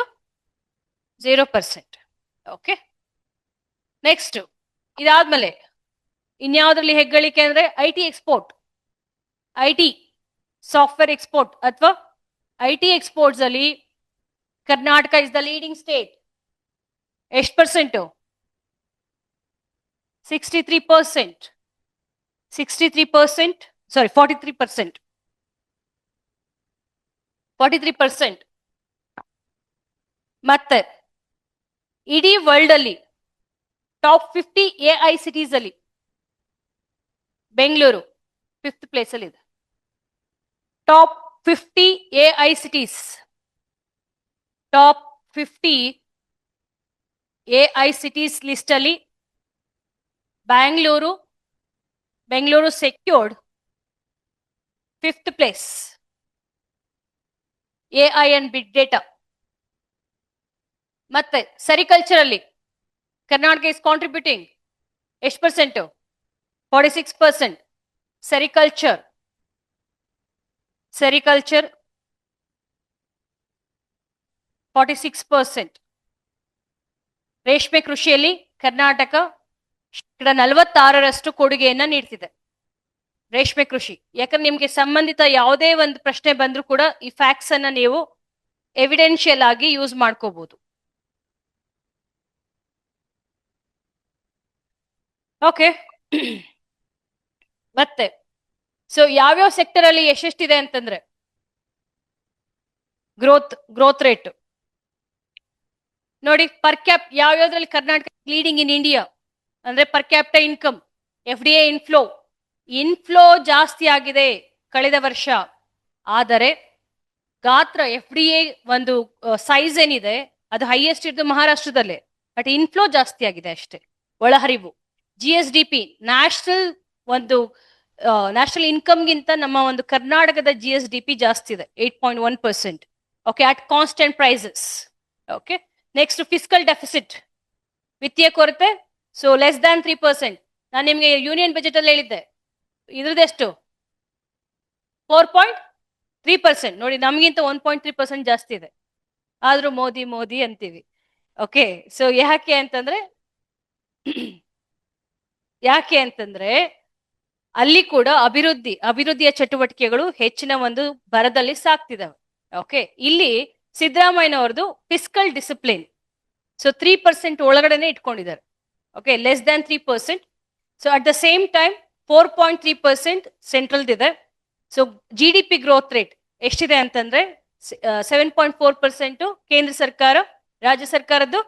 0%. ಓಕೆ, ನೆಕ್ಸ್ಟ್, ಇದಾದ್ಮೇಲೆ ಇನ್ಯಾವುದ್ರಲ್ಲಿ ಹೆಗ್ಗಳಿಕೆ ಅಂದ್ರೆ IT export. IT software export ಅಥವಾ IT ಎಕ್ಸ್ಪೋರ್ಟ್ಸ್ ಅಲ್ಲಿ Karnataka is the leading state. ಎಷ್ಟು ಪರ್ಸೆಂಟ್? 63%. 63%. ಸಾರಿ, 43%. 43%. ಮತ್ತೆ ಇಡೀ ವರ್ಲ್ಡ್ ಅಲ್ಲಿ ಟಾಪ್ 50 AI ಸಿಟೀಸ್ ಅಲ್ಲಿ ಬೆಂಗಳೂರು 5th ಪ್ಲೇಸ್ ಅಲ್ಲಿ ಇದೆ. Top 50 AI cities, top 50 AI cities list ಅಲ್ಲಿ Bengaluru secured 5th place. AI and big data. ಮತ್ತೆ ಸೆರಿಕಲ್ಚರ್ ಅಲ್ಲಿ ಕರ್ನಾಟಕ ಇಸ್ ಕಾಂಟ್ರಿಬ್ಯೂಟಿಂಗ್ ಎಷ್ಟು ಪರ್ಸೆಂಟ್? 46%. ಸೆರಿಕಲ್ಚರ್ 46%. ರೇಷ್ಮೆ ಕೃಷಿಯಲ್ಲಿ ಕರ್ನಾಟಕ 46% ಕೊಡುಗೆಯನ್ನ ನೀಡ್ತಿದೆ. ರೇಷ್ಮೆ ಕೃಷಿ, ಯಾಕಂದ್ರೆ ನಿಮ್ಗೆ ಸಂಬಂಧಿತ ಯಾವುದೇ ಒಂದು ಪ್ರಶ್ನೆ ಬಂದ್ರೂ ಕೂಡ ಈ ಫ್ಯಾಕ್ಟ್ಸ್ ಅನ್ನ ನೀವು ಎವಿಡೆನ್ಷಿಯಲ್ ಆಗಿ ಯೂಸ್ ಮಾಡ್ಕೋಬಹುದು. ಓಕೆ, ಮತ್ತೆ ಸೊ ಯಾವ್ಯಾವ ಸೆಕ್ಟರ್ ಅಲ್ಲಿ ಎಷ್ಟೆಷ್ಟಿದೆ ಅಂತಂದ್ರೆ ಗ್ರೋತ್ ರೇಟ್ ನೋಡಿ. ಪರ್ ಕ್ಯಾಪ್ ಯಾವ್ಯಾವ್ದ್ರಲ್ಲಿ ಕರ್ನಾಟಕ ಲೀಡಿಂಗ್ ಇನ್ ಇಂಡಿಯಾ ಅಂದ್ರೆ per capita income, FDI inflow ಜಾಸ್ತಿ ಆಗಿದೆ ಕಳೆದ ವರ್ಷ. ಆದರೆ ಗಾತ್ರ FDI ಒಂದು ಸೈಜ್ ಏನಿದೆ ಅದು ಹೈಯೆಸ್ಟ್ ಇದ್ದು ಮಹಾರಾಷ್ಟ್ರದಲ್ಲೇ, ಬಟ್ ಇನ್ಫ್ಲೋ ಜಾಸ್ತಿ ಆಗಿದೆ ಅಷ್ಟೇ, ಒಳಹರಿವು. GSDP ನ್ಯಾಷನಲ್ ಇನ್ಕಮ್ಗಿಂತ ನಮ್ಮ ಒಂದು ಕರ್ನಾಟಕದ GSDP ಜಾಸ್ತಿ ಇದೆ, 8.1%. Okay, at constant prices. Okay, next fiscal deficit, ವಿತ್ತೀಯ ಕೊರತೆ, ಸೊ ಲೆಸ್ ದ್ಯಾನ್ 3%. ನಾನು ನಿಮ್ಗೆ ಯೂನಿಯನ್ ಬಜೆಟ್ ಅಲ್ಲಿ ಹೇಳಿದ್ದೆ, ಇದ್ರದ್ದೆಷ್ಟು? 4.3%. ನೋಡಿ, ನಮಗಿಂತ 1.3% ಜಾಸ್ತಿ ಇದೆ, ಆದ್ರೂ ಮೋದಿ ಅಂತೀವಿ. ಓಕೆ, ಸೊ ಯಾಕೆ ಅಂತಂದ್ರೆ ಅಲ್ಲಿ ಕೂಡ ಅಭಿವೃದ್ಧಿಯ ಚಟುವಟಿಕೆಗಳು ಹೆಚ್ಚಿನ ಒಂದು ಭರದಲ್ಲಿ ಸಾಕ್ತಿದಾವೆ. ಓಕೆ, ಇಲ್ಲಿ ಸಿದ್ದರಾಮಯ್ಯನವ್ರದ್ದು ಫಿಸ್ಕಲ್ ಡಿಸಿಪ್ಲಿನ್, ಸೊ 3% ಒಳಗಡೆನೆ ಇಟ್ಕೊಂಡಿದ್ದಾರೆ. Okay, less than 3%. So at the same time 4.3% ಸೆಂಟ್ರಲ್ದಿದೆ. ಸೊ GDP ಗ್ರೋತ್ ರೇಟ್ ಎಷ್ಟಿದೆ ಅಂತಂದ್ರೆ 7.4%, ಕೇಂದ್ರ ಸರ್ಕಾರ, ರಾಜ್ಯ ಸರ್ಕಾರದ್ದು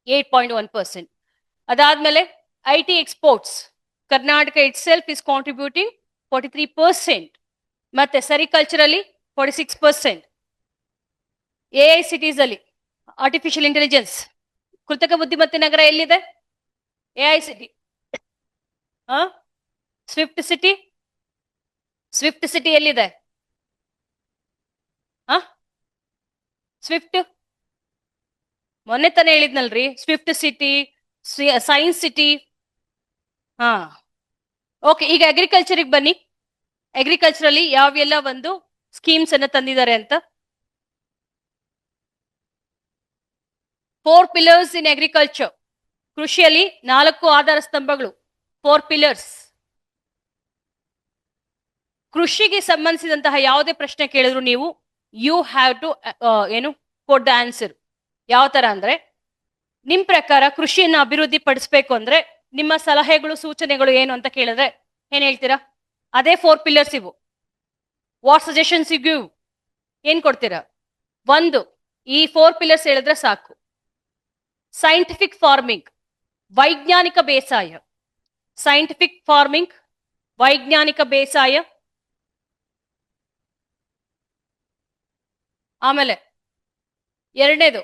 8.1%. ಅದಾದ್ಮೇಲೆ IT exports, Karnataka itself is contributing 43%. ಮತ್ತೆ ಸೆರಿಕಲ್ಚರ್ ಅಲ್ಲಿ 46%. AI ಸಿಟೀಸ್ ಅಲ್ಲಿ ಆರ್ಟಿಫಿಷಿಯಲ್ ಇಂಟೆಲಿಜೆನ್ಸ್, ಕೃತಕ ಬುದ್ಧಿಮತ್ತೆ ನಗರ ಎಲ್ಲಿದೆ? AI city. ಸ್ವಿಫ್ಟ್ ಸಿಟಿ ಎಲ್ಲಿದೆ? ಸ್ವಿಫ್ಟ್ ಮೊನ್ನೆ ತಾನೇ ಹೇಳಿದ್ನಲ್ರಿ, swift city, science city. Okay, ಈಗ ಅಗ್ರಿಕಲ್ಚರ್ಗೆ ಬನ್ನಿ. ಅಗ್ರಿಕಲ್ಚರ್ ಅಲ್ಲಿ ಯಾವೆಲ್ಲ ಒಂದು ಸ್ಕೀಮ್ಸ್ ಅನ್ನ ತಂದಿದ್ದಾರೆ ಅಂತ. 4 pillars ಇನ್ ಅಗ್ರಿಕಲ್ಚರ್. ಕೃಷಿಯಲ್ಲಿ 4 ಆಧಾರ ಸ್ತಂಭಗಳು, 4 pillars. ಕೃಷಿಗೆ ಸಂಬಂಧಿಸಿದಂತಹ ಯಾವುದೇ ಪ್ರಶ್ನೆ ಕೇಳಿದ್ರು ನೀವು you have to quote the answer. ಯಾವ ತರ ಅಂದ್ರೆ, ನಿಮ್ ಪ್ರಕಾರ ಕೃಷಿಯನ್ನು ಅಭಿವೃದ್ಧಿ ಪಡಿಸ್ಬೇಕು ಅಂದ್ರೆ ನಿಮ್ಮ ಸಲಹೆಗಳು, ಸೂಚನೆಗಳು ಏನು ಅಂತ ಕೇಳಿದ್ರೆ ಏನ್ ಹೇಳ್ತೀರಾ? ಅದೇ 4 pillars ಇವು. ವಾಟ್ ಸಜೆಷನ್ಸ್ ಯು ಗಿವ್, ಏನ್ ಕೊಡ್ತೀರಾ? ಒಂದು, ಈ 4 pillars ಹೇಳಿದ್ರೆ ಸಾಕು. ಸೈಂಟಿಫಿಕ್ ಫಾರ್ಮಿಂಗ್, ವೈಜ್ಞಾನಿಕ ಬೇಸಾಯ. ಸೈಂಟಿಫಿಕ್ ಫಾರ್ಮಿಂಗ್, ವೈಜ್ಞಾನಿಕ ಬೇಸಾಯ. ಆಮೇಲೆ ಎರಡನೇದು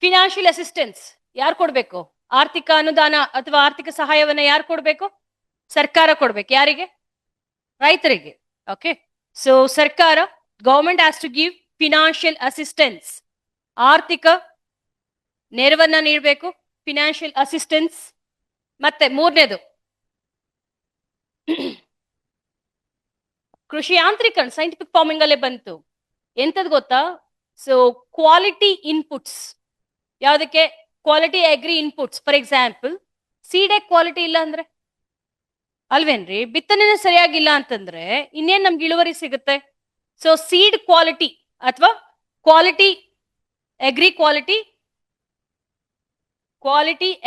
ಫಿನಾನ್ಷಿಯಲ್ ಅಸಿಸ್ಟೆನ್ಸ್. ಯಾರು ಕೊಡ್ಬೇಕು? ಆರ್ಥಿಕ ಅನುದಾನ ಅಥವಾ ಆರ್ಥಿಕ ಸಹಾಯವನ್ನ ಯಾರು ಕೊಡ್ಬೇಕು? ಸರ್ಕಾರ ಕೊಡ್ಬೇಕು. ಯಾರಿಗೆ? ರೈತರಿಗೆ. ಓಕೆ, ಸೊ ಸರ್ಕಾರ, government has to give financial assistance, ಆರ್ಥಿಕ ನೆರವನ್ನ ನೀಡಬೇಕು, ಫಿನಾನ್ಷಿಯಲ್ ಅಸಿಸ್ಟೆನ್ಸ್. ಮತ್ತೆ ಮೂರನೇದು ಕೃಷಿ ಯಾಂತ್ರೀಕರಣ, ಸೈಂಟಿಫಿಕ್ ಫಾರ್ಮಿಂಗ್ ಅಲ್ಲೇ ಬಂತು. ಎಂತದ್ ಗೊತ್ತಾ? So quality inputs. ಯಾವುದಕ್ಕೆ? Quality agri inputs. For example, ಸೀಡೆ ಕ್ವಾಲಿಟಿ ಇಲ್ಲ ಅಂದ್ರೆ ಅಲ್ವೇನ್ರಿ? ಬಿತ್ತನೆ ಸರಿಯಾಗಿಲ್ಲ ಅಂತಂದ್ರೆ ಇನ್ನೇನ್ ನಮ್ಗೆ ಇಳುವರಿ ಸಿಗುತ್ತೆ? ಸೊ ಸೀಡ್ ಕ್ವಾಲಿಟಿ ಅಥವಾ ಕ್ವಾಲಿಟಿ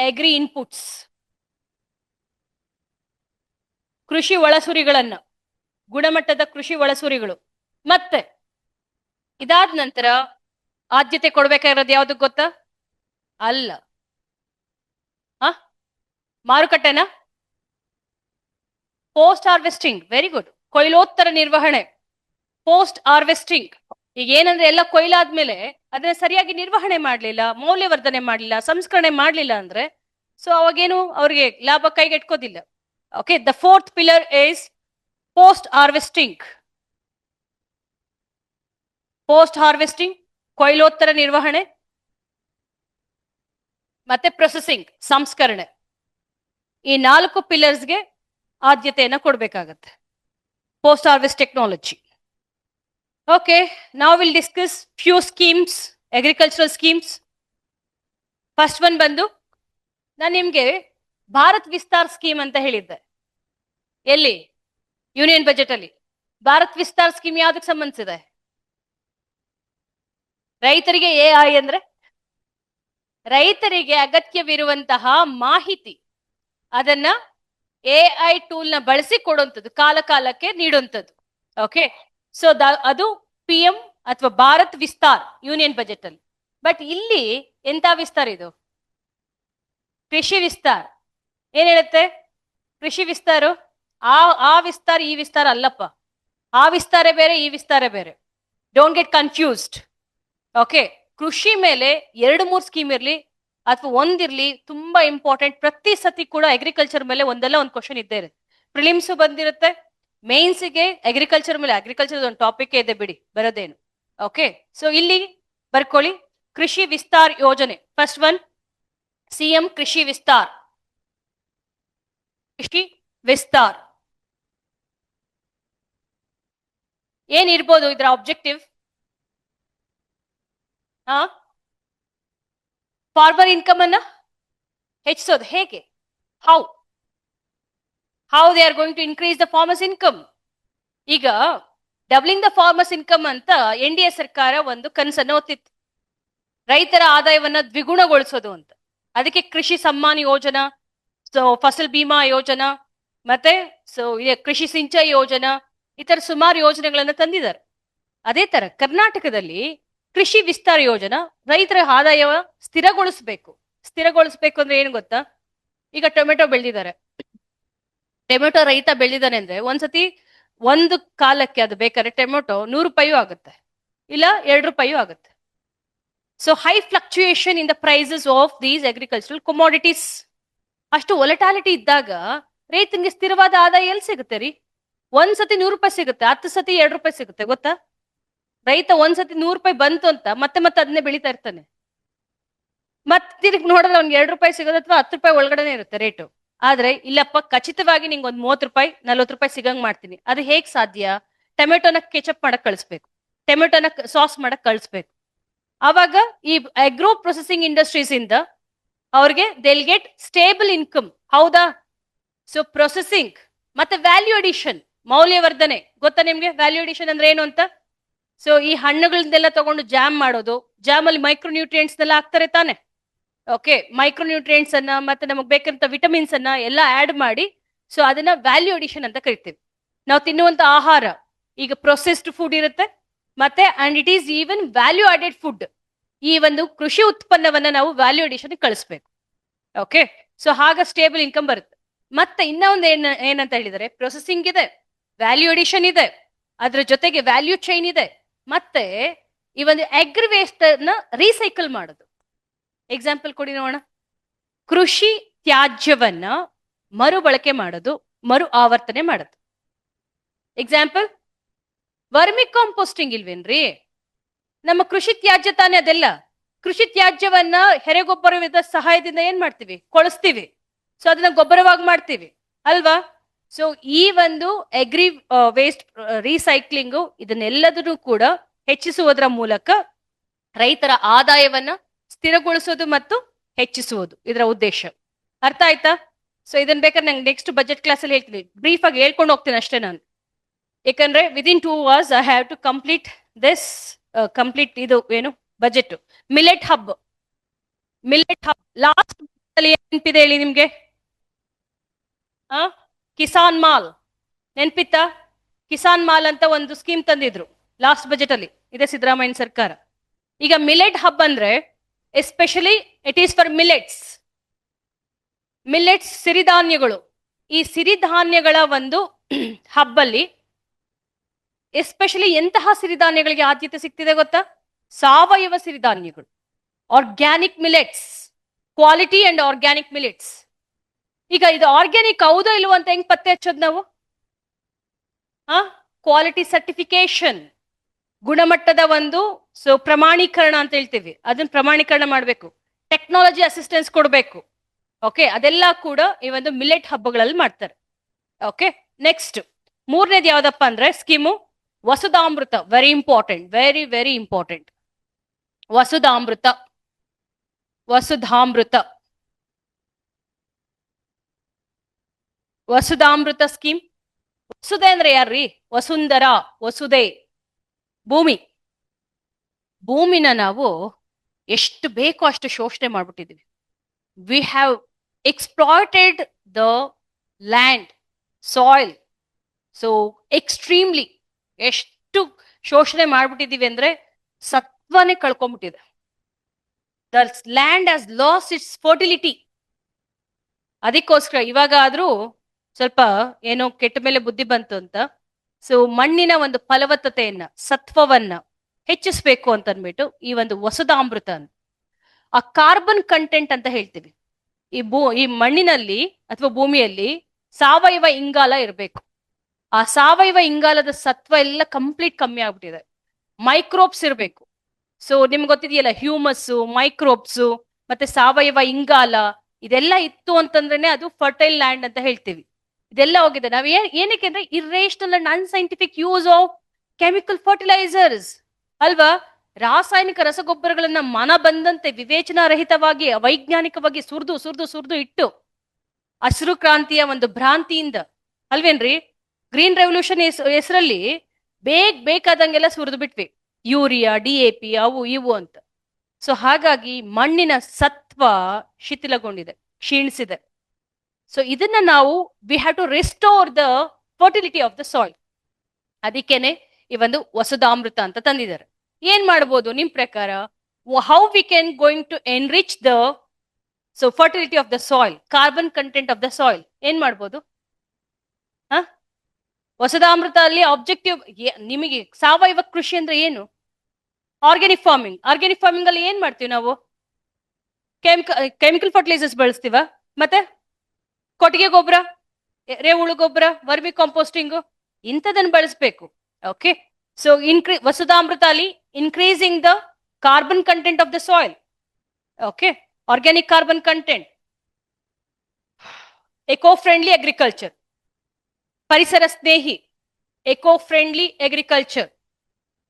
ಅಗ್ರಿ ಇನ್ಪುಟ್ಸ್, ಕೃಷಿ ಒಳಸುರಿಗಳನ್ನ, ಗುಣಮಟ್ಟದ ಕೃಷಿ ಒಳಸುರಿಗಳು. ಮತ್ತೆ ಇದಾದ ನಂತರ ಆದ್ಯತೆ ಕೊಡ್ಬೇಕಾಗಿರೋದು ಯಾವ್ದಕ್ ಗೊತ್ತಾ? ಅಲ್ಲ, ಮಾರುಕಟ್ಟೆನ? Post harvesting. Very good. ಕೊಯ್ಲೋತ್ತರ ನಿರ್ವಹಣೆ, ಪೋಸ್ಟ್ ಹಾರ್ವೆಸ್ಟಿಂಗ್. ಈಗ ಏನಂದ್ರೆ ಎಲ್ಲ ಕೊಯ್ಲಾದ್ಮೇಲೆ ಅದನ್ನ ಸರಿಯಾಗಿ ನಿರ್ವಹಣೆ ಮಾಡ್ಲಿಲ್ಲ, ಮೌಲ್ಯವರ್ಧನೆ ಮಾಡ್ಲಿಲ್ಲ, ಸಂಸ್ಕರಣೆ ಮಾಡ್ಲಿಲ್ಲ ಅಂದ್ರೆ ಸೊ ಅವಾಗೇನು ಅವ್ರಿಗೆ ಲಾಭ ಕೈಗೆಟ್ಕೋದಿಲ್ಲ. Okay, the fourth pillar is post harvesting. Post harvesting, ಕೊಯ್ಲೋತ್ತರ ನಿರ್ವಹಣೆ, ಮತ್ತೆ ಪ್ರೊಸೆಸಿಂಗ್, ಸಂಸ್ಕರಣೆ. ಈ 4 ಪಿಲ್ಲರ್ಸ್ಗೆ ಆದ್ಯತೆಯನ್ನ ಕೊಡ್ಬೇಕಾಗತ್ತೆ. Post harvest technology. Okay, now we'll discuss few schemes, agricultural schemes. First one ಬಂದು ನಾನು ನಿಮ್ಗೆ ಭಾರತ್ ವಿಸ್ತಾರ್ ಸ್ಕೀಮ್ ಅಂತ ಹೇಳಿದ್ದೆ. ಎಲ್ಲಿ? ಯೂನಿಯನ್ ಬಜೆಟ್ ಅಲ್ಲಿ. ಭಾರತ್ ವಿಸ್ತಾರ್ ಸ್ಕೀಮ್ ಯಾವ್ದಕ್ಕೆ ಸಂಬಂಧಿಸಿದೆ? ರೈತರಿಗೆ AI ಅಂದ್ರೆ ರೈತರಿಗೆ ಅಗತ್ಯವಿರುವಂತಹ ಮಾಹಿತಿ ಅದನ್ನ AI ಟೂಲ್ ನ ಬಳಸಿ ಕೊಡುವಂಥದ್ದು, ಕಾಲ ಕಾಲಕ್ಕೆ ನೀಡುವಂಥದ್ದು. ಓಕೆ, ಸೊ ಅದು PM ಅಥವಾ ಭಾರತ್ ವಿಸ್ತಾರ್ ಯೂನಿಯನ್ ಬಜೆಟ್ ಅಲ್ಲಿ. ಬಟ್ ಇಲ್ಲಿ ಎಂತ ವಿಸ್ತಾರ ಇದು? ಕೃಷಿ ವಿಸ್ತಾರ್. ಏನ್ ಹೇಳುತ್ತೆ ಕೃಷಿ ವಿಸ್ತಾರ? ಆ ವಿಸ್ತಾರ ಈ ವಿಸ್ತಾರ ಅಲ್ಲಪ್ಪ. ಆ ವಿಸ್ತಾರ ಬೇರೆ, ಈ ವಿಸ್ತಾರ ಬೇರೆ. Don't get confused. ಓಕೆ, ಕೃಷಿ ಮೇಲೆ 2-3 ಸ್ಕೀಮ್ ಇರ್ಲಿ ಅಥವಾ ಒಂದಿರ್ಲಿ, ತುಂಬಾ ಇಂಪಾರ್ಟೆಂಟ್. ಪ್ರತಿ ಸತಿ ಕೂಡ ಅಗ್ರಿಕಲ್ಚರ್ ಮೇಲೆ ಒಂದಲ್ಲ ಒಂದು ಕ್ವಶನ್ ಇದ್ದೇ ಇರುತ್ತೆ. ಪ್ರಿಲಿಮ್ಸ್ ಬಂದಿರುತ್ತೆ, ಮೇನ್ಸ್ಗೆ ಅಗ್ರಿಕಲ್ಚರ್ ಮೇಲೆ. ಅಗ್ರಿಕಲ್ಚರ್ ಒಂದು ಟಾಪಿಕ್ ಇದೆ ಬಿಡಿ, ಬರೋದೇನು. ಓಕೆ, ಸೊ ಇಲ್ಲಿ ಬರ್ಕೊಳ್ಳಿ, ಕೃಷಿ ವಿಸ್ತಾರ್ ಯೋಜನೆ. ಫಸ್ಟ್ ಒನ್ CM ಕೃಷಿ ವಿಸ್ತಾರ್. ಕೃಷಿ ವಿಸ್ತಾರ್ ಏನಿರ್ಬೋದು ಇದರ ಆಬ್ಜೆಕ್ಟಿವ್? ಫಾರ್ಮರ್ ಇನ್ಕಮ್ ಅನ್ನ ಹೆಚ್ಚಿಸೋದು. ಹೇಗೆ? How they are going to increase the farmers income? ಈಗ ಡಬ್ಲಿಂಗ್ ದ ಫಾರ್ಮರ್ಸ್ ಇನ್ಕಮ್ ಅಂತ NDA ಸರ್ಕಾರ ಒಂದು ಕನಸನ್ನು ಹೊತ್ತಿತ್ತು, ರೈತರ ಆದಾಯವನ್ನ ದ್ವಿಗುಣಗೊಳಿಸೋದು ಅಂತ. ಅದಕ್ಕೆ ಕೃಷಿ ಸಮ್ಮಾನ್ ಯೋಜನಾ, ಸೊ ಫಸಲ್ ಬಿಮಾ ಯೋಜನಾ, ಮತ್ತೆ ಸೊ ಕೃಷಿ ಸಿಂಚಾಯಿ ಯೋಜನಾ, ಈ ತರ ಸುಮಾರು ಯೋಜನೆಗಳನ್ನ ತಂದಿದ್ದಾರೆ. ಅದೇ ತರ ಕರ್ನಾಟಕದಲ್ಲಿ ಕೃಷಿ ವಿಸ್ತಾರ ಯೋಜನಾ ರೈತರ ಆದಾಯ ಸ್ಥಿರಗೊಳಿಸ್ಬೇಕು. ಸ್ಥಿರಗೊಳಿಸ್ಬೇಕು ಅಂದ್ರೆ ಏನು ಗೊತ್ತಾ? ಈಗ ಟೊಮೆಟೊ ಬೆಳೆದಿದ್ದಾರೆ, ಟೊಮೆಟೊ ರೈತ ಬೆಳೆದಿದ್ದಾನೆ ಅಂದ್ರೆ ಒಂದ್ಸತಿ ಒಂದು ಕಾಲಕ್ಕೆ ಅದು ಬೇಕಾದ್ರೆ ಟೊಮೆಟೊ 100 ರೂಪಾಯಿ ಆಗುತ್ತೆ, ಇಲ್ಲ 2 ರೂಪಾಯಿ ಆಗುತ್ತೆ. So high fluctuation in the prices of these agricultural commodities. ಅಷ್ಟು ಒಲಟಾಲಿಟಿ ಇದ್ದಾಗ ರೈತನಿಗೆ ಸ್ಥಿರವಾದ ಆದಾಯ ಎಲ್ಲಿ ಸಿಗುತ್ತೆ ರೀ? ಒಂದ್ಸತಿ 100 ರೂಪಾಯಿ ಸಿಗುತ್ತೆ, 10 ಸತಿ 2 ರೂಪಾಯಿ ಸಿಗುತ್ತೆ, ಗೊತ್ತಾ? ರೈತ ಒಂದ್ಸತಿ 100 ರೂಪಾಯಿ ಬಂತು ಅಂತ ಮತ್ತೆ ಮತ್ತೆ ಅದನ್ನೇ ಬೆಳೀತಾ ಇರ್ತಾನೆ. ಮತ್ತೆ ತಿರುಗಿ ನೋಡಿದ್ರೆ ಅವ್ನಿಗೆ 2 ರೂಪಾಯಿ ಸಿಗೋದು ಅಥವಾ 10 ರೂಪಾಯಿ ಒಳಗಡೆನೆ ಇರುತ್ತೆ ರೇಟು. ಆದ್ರೆ ಇಲ್ಲಪ್ಪ, ಖಚಿತವಾಗಿ ನಿಂಗೆ ಒಂದು 30 ರೂಪಾಯಿ 40 ರೂಪಾಯಿ ಸಿಗಂಗ್ ಮಾಡ್ತೀನಿ. ಅದು ಹೇಗ್ ಸಾಧ್ಯ? ಟೊಮೆಟೊನ ಕೆಚಪ್ ಮಾಡಕ್ ಕಳಿಸ್ಬೇಕು, ಟೊಮೆಟೊನ ಸಾಸ್ ಮಾಡಕ್ ಕಳಿಸ್ಬೇಕು. ಆವಾಗ ಈ ಅಗ್ರೋ ಪ್ರೊಸೆಸಿಂಗ್ ಇಂಡಸ್ಟ್ರೀಸ್ ಇಂದ ಅವ್ರಿಗೆ ದೇಲ್ ಗೆಟ್ ಸ್ಟೇಬಲ್ ಇನ್ಕಮ್. ಹೌದಾ? ಸೊ ಪ್ರೊಸೆಸಿಂಗ್ ಮತ್ತೆ ವ್ಯಾಲ್ಯೂ ಅಡಿಷನ್, ಮೌಲ್ಯವರ್ಧನೆ. ಗೊತ್ತಾ ನಿಮ್ಗೆ ವ್ಯಾಲ್ಯೂ ಅಡಿಷನ್ ಅಂದ್ರೆ ಏನು ಅಂತ? ಸೊ ಈ ಹಣ್ಣುಗಳನ್ನೆಲ್ಲ ತಗೊಂಡು ಜಾಮ್ ಮಾಡೋದು, ಜಾಮ್ ಅಲ್ಲಿ ಮೈಕ್ರೋ ನ್ಯೂಟ್ರಿಯೆಂಟ್ಸ್ ಎಲ್ಲ ಹಾಕ್ತಾರೆ ತಾನೆ. ಓಕೆ, ಮೈಕ್ರೋ ನ್ಯೂಟ್ರಿಯೆಂಟ್ಸ್ ಅನ್ನ ಮತ್ತೆ ನಮಗೆ ಬೇಕಂತ ವಿಟಮಿನ್ಸ್ ಅನ್ನ ಎಲ್ಲ ಆಡ್ ಮಾಡಿ, ಸೊ ಅದನ್ನ ವ್ಯಾಲ್ಯೂ ಅಡಿಷನ್ ಅಂತ ಕರಿತೀವಿ. ನಾವು ತಿನ್ನುವಂತ ಆಹಾರ ಈಗ ಪ್ರೊಸೆಸ್ಡ್ ಫುಡ್ ಇರುತ್ತೆ, ಮತ್ತೆ and it is even value added food. ಈ ಒಂದು ಕೃಷಿ ಉತ್ಪನ್ನವನ್ನ ನಾವು ವ್ಯಾಲ್ಯೂ ಅಡಿಷನ್ ಕಳಿಸ್ಬೇಕು. ಓಕೆ, ಸೊ ಆಗ ಸ್ಟೇಬಲ್ ಇನ್ಕಮ್ ಬರುತ್ತೆ. ಮತ್ತೆ ಇನ್ನ ಒಂದು ಏನಂತ ಹೇಳಿದರೆ, ಪ್ರೊಸೆಸಿಂಗ್ ಇದೆ, ವ್ಯಾಲ್ಯೂ ಅಡಿಷನ್ ಇದೆ, ಅದ್ರ ಜೊತೆಗೆ ವ್ಯಾಲ್ಯೂ ಚೈನ್ ಇದೆ, ಮತ್ತೆ ಈ ಒಂದು ಅಗ್ರಿ ವೇಸ್ಟ್ ನ ರೀಸೈಕಲ್ ಮಾಡೋದು. ಎಕ್ಸಾಂಪಲ್ ಕೊಡಿ ನೋಡೋಣ. ಕೃಷಿ ತ್ಯಾಜ್ಯವನ್ನ ಮರುಬಳಕೆ ಮಾಡೋದು, ಮರು ಆವರ್ತನೆ ಮಾಡೋದು. ಎಕ್ಸಾಂಪಲ್ ವರ್ಮಿ ಕಾಂಪೋಸ್ಟಿಂಗ್ ಇಲ್ವೇನ್ರಿ? ನಮ್ಮ ಕೃಷಿ ತ್ಯಾಜ್ಯ ತಾನೇ ಅದೆಲ್ಲ. ಕೃಷಿ ತ್ಯಾಜ್ಯವನ್ನ ಎರೆಗೊಬ್ಬರದ ಸಹಾಯದಿಂದ ಏನ್ ಮಾಡ್ತೀವಿ? ಕೊಳಿಸ್ತೀವಿ. ಸೊ ಅದನ್ನ ಗೊಬ್ಬರವಾಗಿ ಮಾಡ್ತೀವಿ ಅಲ್ವಾ? ಸೊ ಈ ಒಂದು ಅಗ್ರಿ ವೇಸ್ಟ್ ರೀಸೈಕ್ಲಿಂಗು, ಇದನ್ನೆಲ್ಲದನ್ನು ಕೂಡ ಹೆಚ್ಚಿಸುವುದರ ಮೂಲಕ ರೈತರ ಆದಾಯವನ್ನ ಸ್ಥಿರಗೊಳಿಸೋದು ಮತ್ತು ಹೆಚ್ಚಿಸುವುದು ಇದರ ಉದ್ದೇಶ. ಅರ್ಥ ಆಯ್ತಾ? ಸೊ ಇದನ್ನ ಬೇಕಾದ್ರೆ ನಂಗೆ ನೆಕ್ಸ್ಟ್ ಬಜೆಟ್ ಕ್ಲಾಸ್ ಅಲ್ಲಿ ಹೇಳ್ತೀನಿ, ಬ್ರೀಫ್ ಆಗಿ ಹೇಳ್ಕೊಂಡು ಹೋಗ್ತೀನಿ ಅಷ್ಟೇ ನಾನು. ಯಾಕಂದ್ರೆ within 2 hours I have to complete this ಇದು ಏನು ಬಜೆಟ್. ಮಿಲೆಟ್ ಹಬ್ ಲಾಸ್ಟ್ ನೆನಪಿದೆ ಹೇಳಿ ನಿಮ್ಗೆ? ಕಿಸಾನ್ ಮಾಲ್ ನೆನ್ಪಿತ್ತಾ? ಕಿಸಾನ್ ಮಾಲ್ ಅಂತ ಒಂದು ಸ್ಕೀಮ್ ತಂದಿದ್ರು ಲಾಸ್ಟ್ ಬಜೆಟ್ ಅಲ್ಲಿ, ಇದೆ ಸಿದ್ದರಾಮಯ್ಯ ಸರ್ಕಾರ. ಈಗ ಮಿಲೆಟ್ ಹಬ್ ಅಂದ್ರೆ especially it is for millets. ಸಿರಿಧಾನ್ಯಗಳು. ಈ ಸಿರಿಧಾನ್ಯಗಳ ಒಂದು ಹಬ್ ಅಲ್ಲಿ ಎಸ್ಪೆಷಲಿ ಎಂತಹ ಸಿರಿಧಾನ್ಯಗಳಿಗೆ ಆದ್ಯತೆ ಸಿಗ್ತಿದೆ ಗೊತ್ತಾ? ಸಾವಯವ ಸಿರಿಧಾನ್ಯಗಳು, organic millets, quality and organic millets. ಈಗ ಇದು ಆರ್ಗ್ಯಾನಿಕ್ ಹೌದೋ ಇಲ್ವೋ ಅಂತ ಹೆಂಗ್ ಪತ್ತೆ ಹಚ್ಚೋದು ನಾವು? ಕ್ವಾಲಿಟಿ ಸರ್ಟಿಫಿಕೇಶನ್, ಗುಣಮಟ್ಟದ ಒಂದು ಪ್ರಮಾಣೀಕರಣ ಅಂತ ಹೇಳ್ತೀವಿ, ಅದನ್ನ ಪ್ರಮಾಣೀಕರಣ ಮಾಡಬೇಕು. ಟೆಕ್ನಾಲಜಿ ಅಸಿಸ್ಟೆನ್ಸ್ ಕೊಡಬೇಕು. ಓಕೆ, ಅದೆಲ್ಲ ಕೂಡ ಈ ಒಂದು ಮಿಲೆಟ್ ಹಬ್ಬಗಳಲ್ಲಿ ಮಾಡ್ತಾರೆ. ಓಕೆ, ನೆಕ್ಸ್ಟ್ ಮೂರನೇದು ಯಾವ್ದಪ್ಪ ಅಂದ್ರೆ scheme Vasudhamrutha. Very important, very very important. Vasudhamrutha, Vasudhamrutha, Vasudhamrutha scheme. Vasudhe ಅಂದ್ರೆ ಯಾರ್ರೀ? ವಸುಂಧರ, ವಸುದೆ, ಭೂಮಿ. ಭೂಮಿನ ನಾವು ಎಷ್ಟು ಬೇಕೋ ಅಷ್ಟು ಶೋಷಣೆ ಮಾಡ್ಬಿಟ್ಟಿದೀವಿ. We have exploited the land, soil, so extremely. ಎಷ್ಟು ಶೋಷಣೆ ಮಾಡ್ಬಿಟ್ಟಿದೀವಿ ಅಂದ್ರೆ ಸತ್ವನೇ ಕಳ್ಕೊಂಡ್ಬಿಟ್ಟಿದೆ. The land has lost its fertility. ಅದಕ್ಕೋಸ್ಕರ ಇವಾಗ ಆದ್ರೂ ಸ್ವಲ್ಪ ಏನೋ ಕೆಟ್ಟ ಮೇಲೆ ಬುದ್ಧಿ ಬಂತು ಅಂತ ಸೊ ಮಣ್ಣಿನ ಒಂದು ಫಲವತ್ತತೆಯನ್ನ, ಸತ್ವವನ್ನ ಹೆಚ್ಚಿಸ್ಬೇಕು ಅಂತ ಅಂದ್ಬಿಟ್ಟು ಈ ಒಂದು ವಸುಧಾಮೃತ ಅಂತ. ಆ ಕಾರ್ಬನ್ ಕಂಟೆಂಟ್ ಅಂತ ಹೇಳ್ತೀವಿ, ಈ ಮಣ್ಣಿನಲ್ಲಿ ಅಥವಾ ಭೂಮಿಯಲ್ಲಿ ಸಾವಯವ ಇಂಗಾಲ ಇರಬೇಕು. ಆ ಸಾವಯವ ಇಂಗಾಲದ ಸತ್ವ ಎಲ್ಲ ಕಂಪ್ಲೀಟ್ ಕಮ್ಮಿ ಆಗ್ಬಿಟ್ಟಿದೆ. ಮೈಕ್ರೋಬ್ಸ್ ಇರಬೇಕು. ಸೊ ನಿಮ್ಗೆ ಗೊತ್ತಿದೆಯಲ್ಲ, ಹ್ಯೂಮಸ್ಸು, ಮೈಕ್ರೋಬ್ಸು ಮತ್ತೆ ಸಾವಯವ ಇಂಗಾಲ ಇದೆಲ್ಲ ಇತ್ತು ಅಂತಂದ್ರೇನೆ ಅದು ಫರ್ಟೈಲ್ ಲ್ಯಾಂಡ್ ಅಂತ ಹೇಳ್ತೀವಿ. ಇದೆಲ್ಲ ಹೋಗಿದೆ. ನಾವ್ ಏನಕ್ಕೆ ಅಂದ್ರೆ irrational and unscientific use of chemical fertilisers ಅಲ್ವಾ? ರಾಸಾಯನಿಕ ರಸಗೊಬ್ಬರಗಳನ್ನ ಮನ ಬಂದಂತೆ ವಿವೇಚನಾ ರಹಿತವಾಗಿ ಅವೈಜ್ಞಾನಿಕವಾಗಿ ಸುರಿದು ಇಟ್ಟು ಹಸಿರು ಕ್ರಾಂತಿಯ ಒಂದು ಭ್ರಾಂತಿಯಿಂದ ಅಲ್ವೇನ್ರಿ, ಗ್ರೀನ್ ರೆವಲ್ಯೂಷನ್ ಹೆಸರಲ್ಲಿ ಬೇಕಾದಂಗೆಲ್ಲ ಸುರಿದು ಬಿಟ್ವಿ, ಯೂರಿಯಾ, DAP, ಅವು ಇವು ಅಂತ. ಸೊ ಹಾಗಾಗಿ ಮಣ್ಣಿನ ಸತ್ವ ಶಿಥಿಲಗೊಂಡಿದೆ, ಕ್ಷೀಣಿಸಿದೆ. ಸೊ ಇದನ್ನ ನಾವು we have to restore the fertility of the soil. ಅದಕ್ಕೇನೆ ಈ ಒಂದು ವಸುಧಾಮೃತ ಅಂತ ತಂದಿದ್ದಾರೆ. ಏನ್ ಮಾಡ್ಬೋದು ನಿಮ್ ಪ್ರಕಾರ? How we can going to enrich the fertility of the soil, carbon content of the soil ಏನ್ ಮಾಡ್ಬೋದು? ವಸುಧಾಮೃತ ಅಲ್ಲಿ ಆಬ್ಜೆಕ್ಟಿವ್ ನಿಮಗೆ ಸಾವಯವ ಕೃಷಿ ಅಂದ್ರೆ ಏನು? Organic farming. ಆರ್ಗ್ಯಾನಿಕ್ ಫಾರ್ಮಿಂಗ್ ಅಲ್ಲಿ ಏನ್ ಮಾಡ್ತೀವಿ ನಾವು? ಕೆಮಿಕಲ್ ಫರ್ಟಿಲೈಸರ್ಸ್ ಬಳಸ್ತೀವ, ಮತ್ತೆ ಕೊಟ್ಟಿಗೆ ಗೊಬ್ಬರ, ಎರೆಹುಳು ಗೊಬ್ಬರ, ವರ್ಮಿ ಕಾಂಪೋಸ್ಟಿಂಗ್ ಇಂಥದನ್ನ ಬಳಸಬೇಕು. ಓಕೆ, ಸೊ ವಸುಧಾಮೃತ ಅಲ್ಲಿ increasing the carbon content of the soil. Okay, organic carbon content, eco friendly agriculture, ಪರಿಸರ ಸ್ನೇಹಿ, ಎಕೋ ಫ್ರೆಂಡ್ಲಿ ಅಗ್ರಿಕಲ್ಚರ್,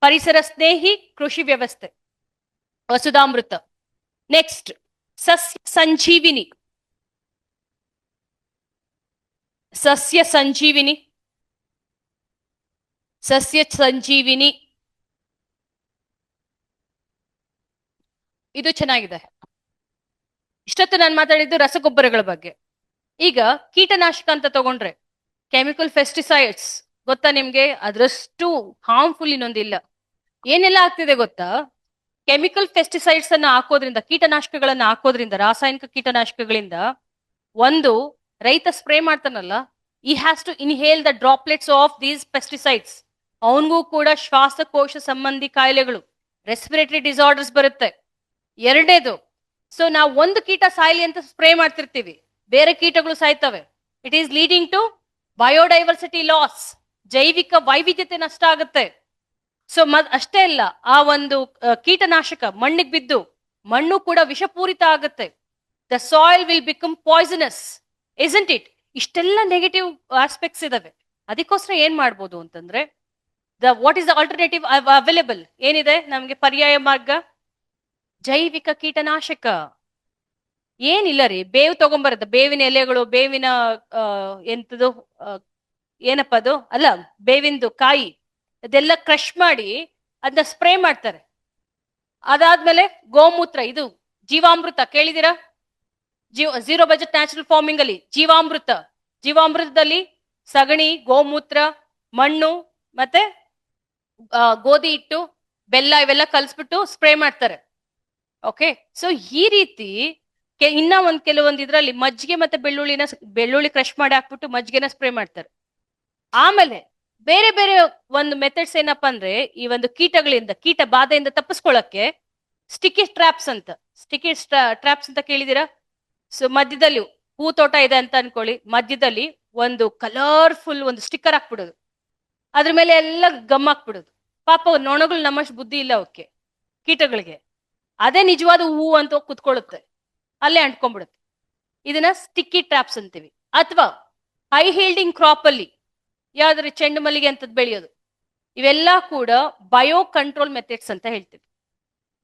ಪರಿಸರ ಸ್ನೇಹಿ ಕೃಷಿ ವ್ಯವಸ್ಥೆ, ವಸುಧಾಮೃತ. ನೆಕ್ಸ್ಟ್ ಸಸ್ಯ ಸಂಜೀವಿನಿ, ಸಸ್ಯ ಸಂಜೀವಿನಿ, ಸಸ್ಯ ಸಂಜೀವಿನಿ ಇದು ಚೆನ್ನಾಗಿದೆ. ಇಷ್ಟೊತ್ತು ನಾನು ಮಾತಾಡಿದ್ದು ರಸಗೊಬ್ಬರಗಳ ಬಗ್ಗೆ. ಈಗ ಕೀಟನಾಶಕ ಅಂತ ತಗೊಂಡ್ರೆ ಕೆಮಿಕಲ್ ಪೆಸ್ಟಿಸೈಡ್ಸ್ ಗೊತ್ತಾ ನಿಮ್ಗೆ? ಅದರಷ್ಟು ಹಾರ್ಮ್ಫುಲ್ ಇನ್ನೊಂದಿಲ್ಲ. ಏನೆಲ್ಲ ಆಗ್ತಿದೆ ಗೊತ್ತಾ? ಕೆಮಿಕಲ್ ಪೆಸ್ಟಿಸೈಡ್ಸ್ ಅನ್ನ ಹಾಕೋದ್ರಿಂದ, ಕೀಟನಾಶಕಗಳನ್ನ ಹಾಕೋದ್ರಿಂದ, ರಾಸಾಯನಿಕ ಕೀಟನಾಶಕಗಳಿಂದ ಒಂದು ರೈತ ಸ್ಪ್ರೇ ಮಾಡ್ತಾನಲ್ಲ, ಈ has to inhale the droplets of these pesticides. ಅವನಿಗೂ ಕೂಡ ಶ್ವಾಸಕೋಶ ಸಂಬಂಧಿ ಕಾಯಿಲೆಗಳು, ರೆಸ್ಪಿರೇಟರಿ ಡಿಸಾರ್ಡರ್ಸ್ ಬರುತ್ತೆ. ಎರಡನೇದು, ಸೊ ನಾವು ಒಂದು ಕೀಟ ಸಾಯ್ಲಿ ಅಂತ ಸ್ಪ್ರೇ ಮಾಡ್ತಿರ್ತೀವಿ, ಬೇರೆ ಕೀಟಗಳು ಸಾಯ್ತವೆ. It is leading to biodiversity loss, ಜೈವಿಕ ವೈವಿಧ್ಯತೆ ನಷ್ಟ ಆಗುತ್ತೆ. ಸೊ ಅಷ್ಟೇ ಅಲ್ಲ, ಆ ಒಂದು ಕೀಟನಾಶಕ ಮಣ್ಣಿಗೆ ಬಿದ್ದು ಮಣ್ಣು ಕೂಡ ವಿಷಪೂರಿತ ಆಗುತ್ತೆ. The soil will become poisonous, isn't it? ಇಷ್ಟೆಲ್ಲ ನೆಗೆಟಿವ್ ಆಸ್ಪೆಕ್ಟ್ಸ್ ಇದಾವೆ. ಅದಕ್ಕೋಸ್ಕರ ಏನ್ ಮಾಡ್ಬೋದು ಅಂತಂದ್ರೆ, what is the alternative available? ಏನಿದೆ ನಮ್ಗೆ ಪರ್ಯಾಯ ಮಾರ್ಗ? ಜೈವಿಕ ಕೀಟನಾಶಕ. ಏನಿಲ್ಲ ರೀ, ಬೇವು ತಗೊಂಬರುತ್ತೆ, ಬೇವಿನ ಎಲೆಗಳು, ಬೇವಿನ ಎಂತದು ಏನಪ್ಪ ಅದು ಅಲ್ಲ, ಬೇವಿಂದು ಕಾಯಿ, ಅದೆಲ್ಲ ಕ್ರಶ್ ಮಾಡಿ ಅದನ್ನ ಸ್ಪ್ರೇ ಮಾಡ್ತಾರೆ. ಅದಾದ್ಮೇಲೆ ಗೋಮೂತ್ರ, ಇದು ಜೀವಾಮೃತ ಕೇಳಿದಿರಾ? ಝೀರೋ ಬಜೆಟ್ ನ್ಯಾಚುರಲ್ ಫಾರ್ಮಿಂಗ್ ಅಲ್ಲಿ ಜೀವಾಮೃತದಲ್ಲಿ ಸಗಣಿ, ಗೋಮೂತ್ರ, ಮಣ್ಣು ಮತ್ತೆ ಗೋಧಿ ಹಿಟ್ಟು, ಬೆಲ್ಲ ಇವೆಲ್ಲ ಕಲಿಸ್ಬಿಟ್ಟು ಸ್ಪ್ರೇ ಮಾಡ್ತಾರೆ. ಓಕೆ, ಸೊ ಈ ರೀತಿ ಇನ್ನ ಕೆಲವೊಂದು ಇದ್ರಲ್ಲಿ ಮಜ್ಜಿಗೆ ಮತ್ತೆ ಬೆಳ್ಳುಳ್ಳಿ ಕ್ರಶ್ ಮಾಡಿ ಹಾಕ್ಬಿಟ್ಟು ಮಜ್ಜಿಗೆನ ಸ್ಪ್ರೇ ಮಾಡ್ತಾರೆ. ಆಮೇಲೆ ಬೇರೆ ಬೇರೆ ಒಂದು ಮೆಥಡ್ಸ್ ಏನಪ್ಪಾ ಅಂದ್ರೆ ಈ ಒಂದು ಕೀಟಗಳಿಂದ ಕೀಟ ಬಾಧೆಯಿಂದ ತಪ್ಪಿಸ್ಕೊಳ್ಳಕ್ಕೆ ಸ್ಟಿಕ್ಕಿ ಟ್ರಾಪ್ಸ್ ಅಂತ ಟ್ರಾಪ್ಸ್ ಅಂತ ಕೇಳಿದೀರಾ? ಸೊ ಮಧ್ಯದಲ್ಲಿ ಹೂ ತೋಟ ಇದೆ ಅಂತ ಅನ್ಕೊಳ್ಳಿ, ಮಧ್ಯದಲ್ಲಿ ಒಂದು ಕಲರ್ಫುಲ್ ಒಂದು ಸ್ಟಿಕ್ಕರ್ ಹಾಕ್ಬಿಡೋದು, ಅದ್ರ ಮೇಲೆ ಎಲ್ಲ ಗಮ್ ಹಾಕ್ಬಿಡೋದು. ಪಾಪ ನೊಣಗಳು ನಮ್ಮಷ್ಟು ಬುದ್ಧಿ ಇಲ್ಲ ಅವಕ್ಕೆ, ಕೀಟಗಳಿಗೆ. ಅದೇ ನಿಜವಾದ ಹೂ ಅಂತ ಕುತ್ಕೊಳ್ಳುತ್ತೆ, ಅಲ್ಲೇ ಅಂಟ್ಕೊಂಡ್ಬಿಡುತ್ತೆ. ಇದನ್ನ ಸ್ಟಿಕ್ಕಿ ಟ್ರಾಪ್ಸ್ ಅಂತೀವಿ. ಅಥವಾ ಹೈ ಹೀಲ್ಡಿಂಗ್ ಕ್ರಾಪ್ ಅಲ್ಲಿ ಯಾವ್ದಾದ್ರು ಚೆಂಡು ಮಲ್ಲಿಗೆ ಅಂತದ್ ಬೆಳೆಯೋದು, ಇವೆಲ್ಲ ಕೂಡ ಬಯೋ ಕಂಟ್ರೋಲ್ ಮೆಥಡ್ಸ್ ಅಂತ ಹೇಳ್ತೀವಿ.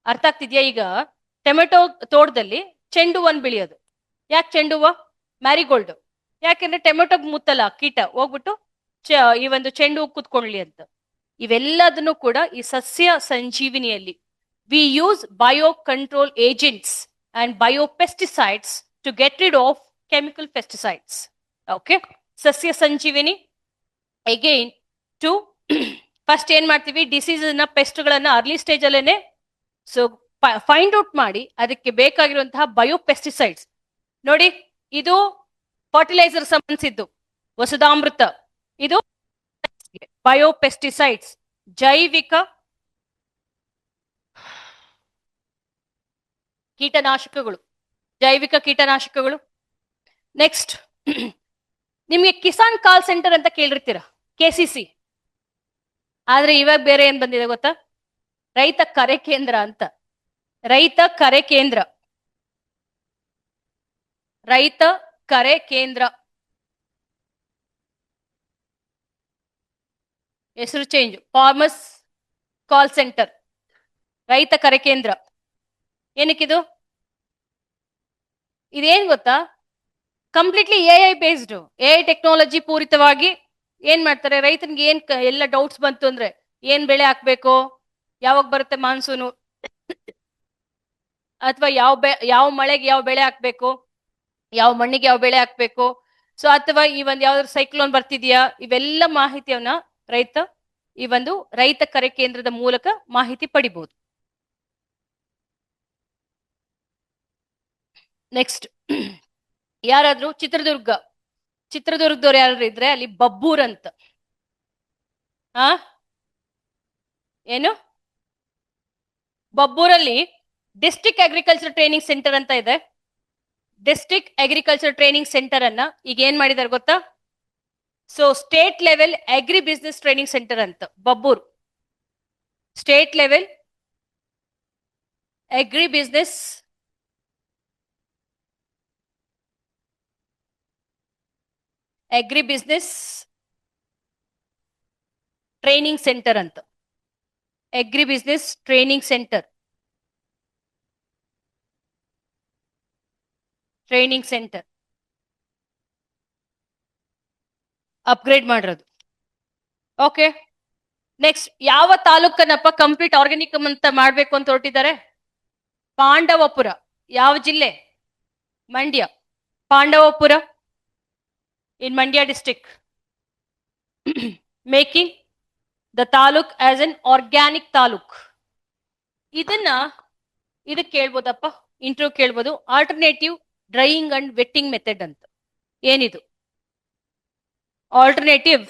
ಅರ್ಥ ಆಗ್ತಿದ್ಯಾ? ಈಗ ಟೊಮೆಟೊ ತೋಟದಲ್ಲಿ ಚೆಂಡು ಹೂವನ್ ಬೆಳೆಯೋದು. ಯಾಕೆ ಚೆಂಡು ಹೂವ? ಮ್ಯಾರಿಗೋಲ್ಡ್. ಯಾಕೆಂದ್ರೆ ಟೊಮೆಟೊಗ್ ಮುತ್ತಲ್ಲ ಕೀಟ, ಹೋಗ್ಬಿಟ್ಟು ಈ ಒಂದು ಚೆಂಡು ಹೂ ಕುತ್ಕೊಳ್ಳಿ ಅಂತ. ಇವೆಲ್ಲದನ್ನು ಕೂಡ ಈ ಸಸ್ಯ ಸಂಜೀವಿನಿಯಲ್ಲಿ we use bio control agents and bio pesticides to get rid of chemical pesticides. Okay, Sasya Sanjeevini again to first ಏನ್ ಮಾಡ್ತೀವಿ, ಡಿಸೀಸ್ ಪೆಸ್ಟ್ ಗಳನ್ನ ಅರ್ಲಿ ಸ್ಟೇಜ್ ಅಲ್ಲೇನೆ ಸೊ ಫೈಂಡ್ ಔಟ್ ಮಾಡಿ ಅದಕ್ಕೆ ಬೇಕಾಗಿರುವಂತಹ ಬಯೋ ಪೆಸ್ಟಿಸೈಡ್ಸ್. ನೋಡಿ, ಇದು ಫರ್ಟಿಲೈಸರ್ ಸಂಬಂಧಿಸಿದ್ದು ವಸುಧಾಮೃತ, ಇದು ಬಯೋ ಪೆಸ್ಟಿಸೈಡ್ಸ್ ಜೈವಿಕ ಕೀಟನಾಶಕಗಳು, ಜೈವಿಕ ಕೀಟನಾಶಕಗಳು. ನೆಕ್ಸ್ಟ್ ನಿಮ್ಗೆ ಕಿಸಾನ್ ಕಾಲ್ ಸೆಂಟರ್ ಅಂತ ಕೇಳಿರ್ತೀರ, KCC. ಆದ್ರೆ ಇವಾಗ ಬೇರೆ ಏನ್ ಬಂದಿದೆ ಗೊತ್ತಾ? ರೈತ ಕರೆ ಕೇಂದ್ರ ಅಂತ. ರೈತ ಕರೆ ಕೇಂದ್ರ, ರೈತ ಕರೆ ಕೇಂದ್ರ ಹೆಸರು ಚೇಂಜ್, ಫಾರ್ಮರ್ಸ್ ಕಾಲ್ ಸೆಂಟರ್, ರೈತ ಕರೆ ಕೇಂದ್ರ. ಏನಕ್ಕಿದು? ಇದೇನ್ ಗೊತ್ತಾ? Completely AI based, AI technology ಪೂರಿತವಾಗಿ ಏನ್ ಮಾಡ್ತಾರೆ, ರೈತನಿಗೆ ಏನ್ ಎಲ್ಲ ಡೌಟ್ಸ್ ಬಂತು ಅಂದ್ರೆ, ಏನ್ ಬೆಳೆ ಹಾಕ್ಬೇಕು, ಯಾವಾಗ ಬರುತ್ತೆ ಮಾನ್ಸೂನು, ಅಥವಾ ಯಾವ ಮಳೆಗೆ ಯಾವ ಬೆಳೆ ಹಾಕ್ಬೇಕು, ಯಾವ ಮಣ್ಣಿಗೆ ಯಾವ ಬೆಳೆ ಹಾಕ್ಬೇಕು, ಸೊ ಅಥವಾ ಈ ಒಂದು ಯಾವ್ದಾದ್ರು ಸೈಕ್ಲೋನ್ ಬರ್ತಿದ್ಯಾ, ಇವೆಲ್ಲ ಮಾಹಿತಿಯನ್ನ ರೈತ ಈ ಒಂದು ರೈತ ಕರೆ ಕೇಂದ್ರದ ಮೂಲಕ ಮಾಹಿತಿ ಪಡಿಬಹುದು. ನೆಕ್ಸ್ಟ್, ಯಾರಾದ್ರೂ ಚಿತ್ರದುರ್ಗದವ್ರು ಯಾರಾದ್ರೂ ಇದ್ರೆ ಅಲ್ಲಿ ಬಬ್ಬೂರ್ ಅಂತ, ಏನು ಬಬ್ಬೂರಲ್ಲಿ ಡಿಸ್ಟ್ರಿಕ್ಟ್ ಅಗ್ರಿಕಲ್ಚರ್ ಟ್ರೈನಿಂಗ್ ಸೆಂಟರ್ ಅಂತ ಇದೆ. ಡಿಸ್ಟ್ರಿಕ್ಟ್ ಅಗ್ರಿಕಲ್ಚರ್ ಟ್ರೈನಿಂಗ್ ಸೆಂಟರ್ ಅನ್ನ ಈಗ ಏನ್ ಮಾಡಿದಾರೆ ಗೊತ್ತಾ? So state level agri business training center ಅಂತ Babbur, state level agri business training center ಅಂತ, agri business training center upgrade ಮಾಡಿರೋದು. ಓಕೆ, ನೆಕ್ಸ್ಟ್ ಯಾವ ತಾಲೂಕನ್ನಪ್ಪ ಕಂಪ್ಲೀಟ್ ಆರ್ಗ್ಯಾನಿಕಮ್ ಅಂತ ಮಾಡ್ಬೇಕು ಅಂತ ಹೊರಟಿದ್ದಾರೆ? ಪಾಂಡವಪುರ. ಯಾವ ಜಿಲ್ಲೆ? Mandya. Pandavapura in Mandya district, making the taluk as an organic taluk. ಇದಕ್ಕೆ ಕೇಳ್ಬೋದಪ್ಪ, ಇಂಟರ್ವ್ಯೂ ಕೇಳ್ಬೋದು. Alternative drying and wetting method ಅಂತ. ಏನಿದು? Alternative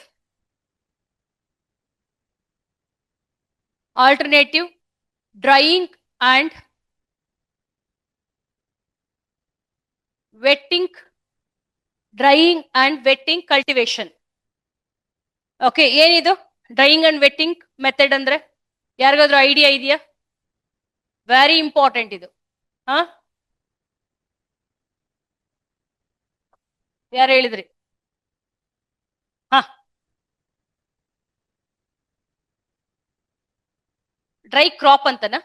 drying and wetting cultivation. Okay, ಏನಿದು ಡ್ರೈಯಿಂಗ್ ಅಂಡ್ ವೆಟ್ಟಿಂಗ್ ಮೆಥಡ್ ಅಂದ್ರೆ? ಯಾರಿಗಾದ್ರೂ ಐಡಿಯಾ ಇದೆಯಾ? ವೆರಿ ಇಂಪಾರ್ಟೆಂಟ್ ಇದು. ಯಾರು ಹೇಳಿದ್ರಿ? ಡ್ರೈ ಕ್ರಾಪ್ ಅಂತನಾ?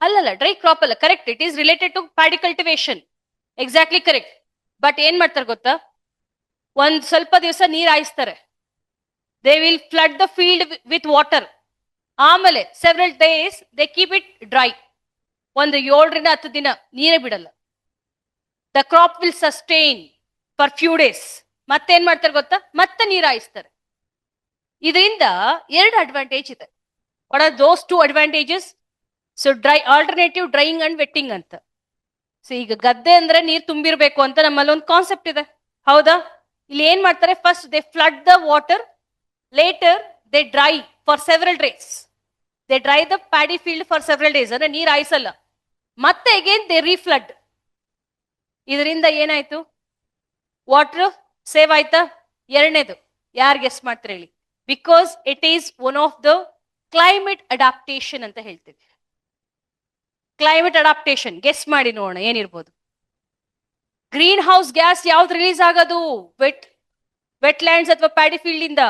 ಅಲ್ಲಲ್ಲ, ಡ್ರೈ ಕ್ರಾಪ್ ಅಲ್ಲ. Correct, it is related to paddy cultivation. Exactly correct. But ಏನ್ ಮಾಡ್ತಾರೆ ಗೊತ್ತಾ? ಒಂದ್ ಸ್ವಲ್ಪ ದಿವಸ ನೀರ್ ಹಾಯಿಸ್ತಾರೆ. They will flood the field with water. ಆಮೇಲೆ several days they keep it dry. ಒಂದು 7 ರಿಂದ 10 ದಿನ ನೀರೇ ಬಿಡಲ್ಲ. The crop will sustain for few days. ಮತ್ತೇನ್ ಮಾಡ್ತಾರೆ ಗೊತ್ತಾ? ಮತ್ತೆ ನೀರ್ ಹಾಯಿಸ್ತಾರೆ. ಇದರಿಂದ 2 ಅಡ್ವಾಂಟೇಜ್ ಇದೆ. What are those 2 advantages? So alternative drying and wetting ಅಂತ. ಸೊ ಈಗ ಗದ್ದೆ ಅಂದ್ರೆ ನೀರ್ ತುಂಬಿರ್ಬೇಕು ಅಂತ ನಮ್ಮಲ್ಲಿ ಒಂದು ಕಾನ್ಸೆಪ್ಟ್ ಇದೆ, ಹೌದಾ? ಇಲ್ಲಿ ಏನ್ ಮಾಡ್ತಾರೆ? First they flood the water later they dry for several days. They dry the paddy field for several days. ಅಂದ್ರೆ ನೀರ್ ಆಯ್ಸಲ್ಲ. ಮತ್ತೆ again they reflood. ಇದರಿಂದ ಏನಾಯ್ತು? ವಾಟರ್ ಸೇವ್ ಆಯ್ತಾ? ಎರಡನೇದು ಯಾರು ಗೆಸ್ ಮಾಡ್ತಾರೆ ಹೇಳಿ? Because it is one of the climate adaptation ಅಂತ ಹೇಳ್ತೀವಿ. ಕ್ಲೈಮೇಟ್ ಅಡಾಪ್ಟೇಷನ್ ಗೆಸ್ ಮಾಡಿ ನೋಡೋಣ ಏನಿರ್ಬೋದು. ಗ್ರೀನ್ ಹೌಸ್ ಗ್ಯಾಸ್ ಯಾವ್ದು ರಿಲೀಸ್ ಆಗೋದು? ವೆಟ್ಲ್ಯಾಂಡ್ಸ್ ಅಥವಾ ಪ್ಯಾಡಿ ಫೀಲ್ಡ್ ಇಂದ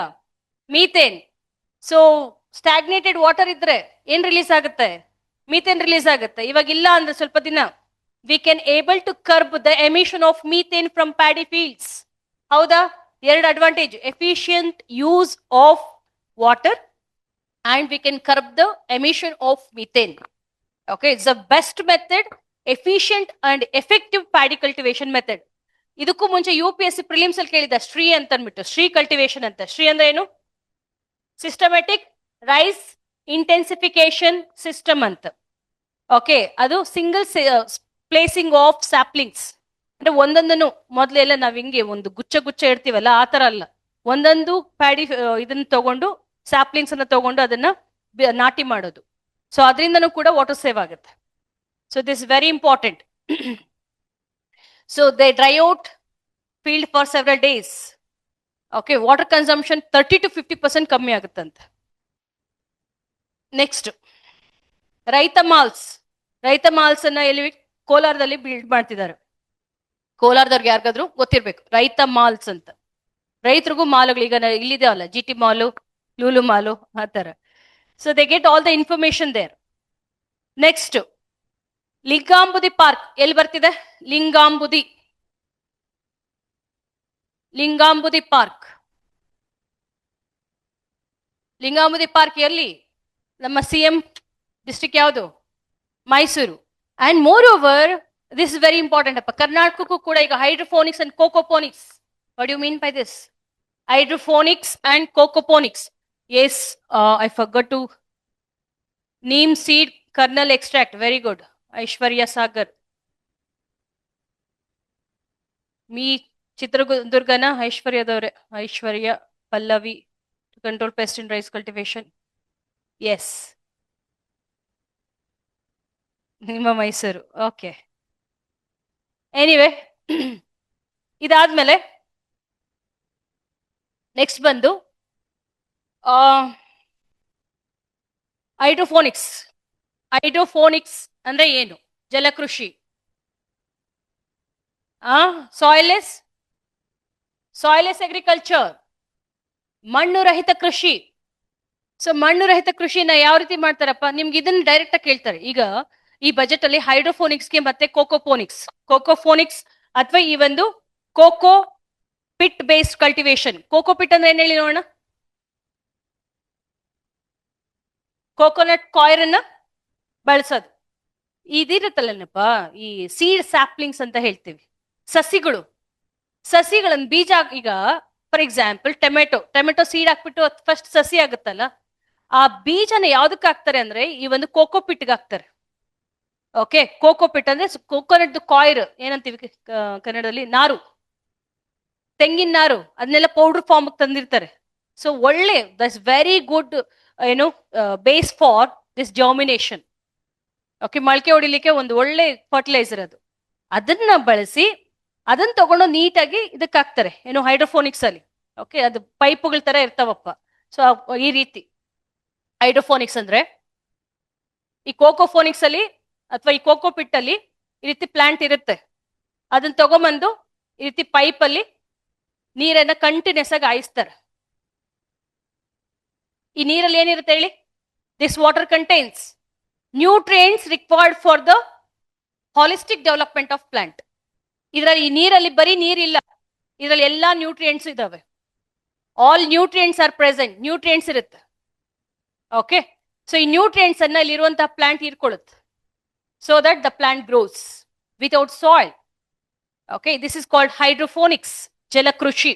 ಮೀಥೇನ್. ಸೊ ಸ್ಟಾಗ್ನೇಟೆಡ್ ವಾಟರ್ ಇದ್ರೆ ಏನ್ ರಿಲೀಸ್ ಆಗುತ್ತೆ? ಮೀಥೇನ್ ರಿಲೀಸ್ ಆಗುತ್ತೆ. ಇವಾಗ ಇಲ್ಲ ಅಂದ್ರೆ ಸ್ವಲ್ಪ ದಿನ we can able to curb the emission of methane from paddy fields. ಹೌದಾ? ಎರಡು advantage, efficient use of water and we can curb the emission of methane. Okay, it's the best method, efficient and effective paddy cultivation method. ಇದಕ್ಕೂ ಮುಂಚೆ UPSC ಪ್ರಿಲಿಮ್ಸ್ ಅಲ್ಲಿ ಕೇಳಿದ ಶ್ರೀ ಅಂತ ಅಂದ್ಬಿಟ್ಟು, ಶ್ರೀ ಕಲ್ಟಿವೇಶನ್ ಅಂತ. ಶ್ರೀ ಅಂದ್ರೆ ಏನು? ಸಿಸ್ಟಮ್ಯಾಟಿಕ್ ರೈಸ್ ಇಂಟೆನ್ಸಿಫಿಕೇಶನ್ ಸಿಸ್ಟಮ್ ಅಂತ. ಓಕೆ, ಅದು ಸಿಂಗಲ್ ಪ್ಲೇಸಿಂಗ್ ಆಫ್ ಸ್ಯಾಪ್ಲಿಂಗ್ಸ್ ಅಂದ್ರೆ ಒಂದೊಂದನ್ನು ಮೊದಲೆಲ್ಲ ನಾವ್ ಹಿಂಗೆ ಒಂದು ಗುಚ್ಚ ಗುಚ್ಚ ಇಡ್ತೀವಲ್ಲ, ಆ ತರ ಅಲ್ಲ. ಒಂದೊಂದು ಪ್ಯಾಡಿ ಇದನ್ನ ತಗೊಂಡು ಸ್ಯಾಪ್ಲಿಂಗ್ಸ್ ಅನ್ನ ತಗೊಂಡು ಅದನ್ನ ನಾಟಿ ಮಾಡೋದು. ಸೊ ಅದರಿಂದನೂ ಕೂಡ ವಾಟರ್ ಸೇವ್ ಆಗುತ್ತೆ. So this very important. So they dry out field for several days. Okay, water consumption 30 to 50% ಕಮ್ಮಿ ಆಗುತ್ತಂತೆ. ನೆಕ್ಸ್ಟ್ ರೈತ ಮಾಲ್ಸ್. ರೈತ ಮಾಲ್ಸ್ ಅನ್ನ ಎಲ್ಲಿ? ಕೋಲಾರದಲ್ಲಿ ಬಿಲ್ಡ್ ಮಾಡ್ತಿದ್ದಾರೆ. ಕೋಲಾರದವ್ರಿಗೆ ಯಾರಿಗಾದ್ರು ಗೊತ್ತಿರ್ಬೇಕು ರೈತ ಮಾಲ್ಸ್ ಅಂತ. ರೈತರಿಗೂ ಮಾಲ್ಗಳು ಈಗ ಇಲ್ಲಿದೆ ಅಲ್ಲ, GT ಮಾಲು, ಲೂಲು ಮಾಲು, ಆ ತರ. So they get all the information there. Next Lingambudhi park ಎಲ್ಲಿ ಬರ್ತಿದೆ? ಲಿಂಗಾಂಬುದಿ. ಲಿಂಗಾಂಬುದಿ ಪಾರ್ಕ್. ಲಿಂಗಾಂಬುದಿ ಪಾರ್ಕ್ ಎಲ್ಲಿ? ನಮ್ಮ CM ಡಿಸ್ಟ್ರಿಕ್ಟ್ ಯಾವುದು? Mysuru. And moreover, this is very important. Karnataka kuda ಈಗ hydroponics and cocoponics. What do you mean by this? Hydroponics and cocoponics. Yes, I forgot to neem seed kernel extract. Very good. Aishwarya Sagar. Me Chitragurgana Aishwarya Dore. Aishwarya Pallavi to control pest in rice cultivation. Yes. ನಿಮ್ಮ ಮೈಸೂರು. ಓಕೆ, ಎನಿವೆ ಇದಾದ್ಮೇಲೆ ನೆಕ್ಸ್ಟ್ ಬಂದು ಹೈಡ್ರೋಫೋನಿಕ್ಸ್. ಹೈಡ್ರೋಫೋನಿಕ್ಸ್ ಅಂದ್ರೆ ಏನು? ಜಲಕೃಷಿ. ಸಾಯಿಲೆಸ್ ಅಗ್ರಿಕಲ್ಚರ್, ಮಣ್ಣು ರಹಿತ ಕೃಷಿ. ಸೊ ಮಣ್ಣು ರಹಿತ ಕೃಷಿನ ಯಾವ ರೀತಿ ಮಾಡ್ತಾರಪ್ಪ? ನಿಮ್ಗೆ ಇದನ್ನ ಡೈರೆಕ್ಟ್ ಆಗಿ ಕೇಳ್ತಾರೆ. ಈಗ ಈ ಬಜೆಟ್ ಅಲ್ಲಿ ಹೈಡ್ರೋಫೋನಿಕ್ಸ್ಗೆ ಮತ್ತೆ ಕೋಕೋಫೋನಿಕ್ಸ್ ಅಥವಾ ಈ ಒಂದು coco peat based cultivation. Coco peat ಅಂದ್ರೆ ಏನ್ ಹೇಳಿ ನೋಡೋಣ? ಕೋಕೋನಟ್ ಕಾಯಿರ್ ಅನ್ನ ಬಳಸೋದು. ಇದಿರುತ್ತಲ್ಲಪ್ಪ ಈ ಸೀಡ್ ಸ್ಯಾಪ್ಲಿಂಗ್ಸ್ ಅಂತ ಹೇಳ್ತೀವಿ, ಸಸಿಗಳನ್ನ ಬೀಜ. ಈಗ ಫಾರ್ ಎಕ್ಸಾಂಪಲ್ ಟೊಮೆಟೊ ಸೀಡ್ ಹಾಕ್ಬಿಟ್ಟು ಫಸ್ಟ್ ಸಸಿ ಆಗುತ್ತಲ್ಲ, ಆ ಬೀಜನ ಯಾವ್ದಕ್ಕೆ ಹಾಕ್ತಾರೆ ಅಂದ್ರೆ ಈ ಒಂದು ಕೋಕೋ ಪಿಟ್ಗೆ ಹಾಕ್ತಾರೆ. ಓಕೆ, ಕೋಕೋ ಪಿಟ್ ಅಂದ್ರೆ ಕೋಕೋನಟ್ ಕಾಯಿರ್ ಏನಂತೀವಿ ಕನ್ನಡದಲ್ಲಿ? ನಾರು, ತೆಂಗಿನ ನಾರು, ಅದನ್ನೆಲ್ಲ ಪೌಡರ್ ಫಾರ್ಮ್ ತಂದಿರ್ತಾರೆ. ಸೊ ಒಳ್ಳೆ ದಟ್ಸ್ ವೆರಿ ಗುಡ್ ಏನು base for this germination. Okay, ಮೊಳಕೆ ಹೊಡಿಲಿಕ್ಕೆ ಒಂದು ಒಳ್ಳೆ ಫರ್ಟಿಲೈಸರ್ ಅದು. ಅದನ್ನ ಬಳಸಿ ಅದನ್ನ ತಗೊಂಡು ನೀಟಾಗಿ ಇದಕ್ಕೆ ಹಾಕ್ತಾರೆ, ಏನು ಹೈಡ್ರೋಫೋನಿಕ್ಸ್ ಅಲ್ಲಿ. ಓಕೆ, ಅದು ಪೈಪುಗಳ ತರ ಇರ್ತಾವಪ್ಪ. ಸೊ ಈ ರೀತಿ ಹೈಡ್ರೋಫೋನಿಕ್ಸ್ ಅಂದ್ರೆ ಈ ಕೋಕೋಫೋನಿಕ್ಸ್ ಅಲ್ಲಿ ಅಥವಾ ಈ ಕೋಕೋ ಪಿಟ್ ಅಲ್ಲಿ ಈ ರೀತಿ ಪ್ಲಾಂಟ್ ಇರುತ್ತೆ. ಅದನ್ನ ತಗೊಂಬಂದು ಈ ರೀತಿ ಪೈಪ್ ಅಲ್ಲಿ ನೀರನ್ನ ಕಂಟಿನ್ಯೂಸ್ ಆಗಿ ಹಾಯಿಸ್ತಾರೆ. ಈ ನೀರಲ್ಲಿ ಏನಿರುತ್ತೆ ಹೇಳಿ? This water contains nutrients required for the holistic development of plant. ಇದರಲ್ಲಿ ಈ ನೀರಲ್ಲಿ ಬರೀ ನೀರಿಲ್ಲ, ಇದರಲ್ಲಿ ಎಲ್ಲಾ ನ್ಯೂಟ್ರಿಯೆಂಟ್ಸ್ ಇದಾವೆ. All nutrients are present. Nutrients ಇರುತ್ತೆ. ಓಕೆ, ಸೊ ಈ ನ್ಯೂಟ್ರಿಯೆಂಟ್ಸ್ ಅನ್ನ ಇಲ್ಲಿರುವಂತಹ plant ಹೀರ್ಕೊಳ್ಳುತ್ತೆ. So that the plant grows without soil. Okay, this is called hydroponics, ಜಲಕೃಷಿ.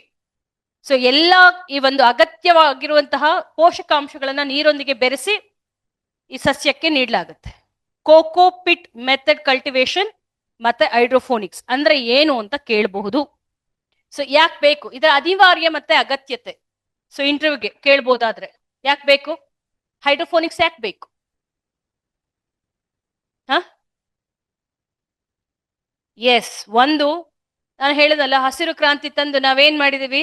ಸೊ ಎಲ್ಲ ಈ ಒಂದು ಅಗತ್ಯವಾಗಿರುವಂತಹ ಪೋಷಕಾಂಶಗಳನ್ನ ನೀರೊಂದಿಗೆ ಬೆರೆಸಿ ಈ ಸಸ್ಯಕ್ಕೆ ನೀಡಲಾಗುತ್ತೆ. ಕೋಕೋ ಪಿಟ್ ಮೆಥಡ್ ಕಲ್ಟಿವೇಶನ್ ಮತ್ತೆ ಹೈಡ್ರೋಫೋನಿಕ್ಸ್ ಅಂದ್ರೆ ಏನು ಅಂತ ಕೇಳಬಹುದು. ಸೊ ಯಾಕೆ ಬೇಕು? ಇದರ ಅನಿವಾರ್ಯ ಮತ್ತೆ ಅಗತ್ಯತೆ. ಸೊ ಇಂಟರ್ವ್ಯೂಗೆ ಕೇಳ್ಬೋದಾದ್ರೆ ಯಾಕೆ ಬೇಕು? ಹೈಡ್ರೋಫೋನಿಕ್ಸ್ ಯಾಕೆ ಬೇಕು? ಹ ಎಸ್, ಒಂದು ನಾನು ಹೇಳದಲ್ಲ, ಹಸಿರು ಕ್ರಾಂತಿ ತಂದು ನಾವೇನ್ ಮಾಡಿದೀವಿ,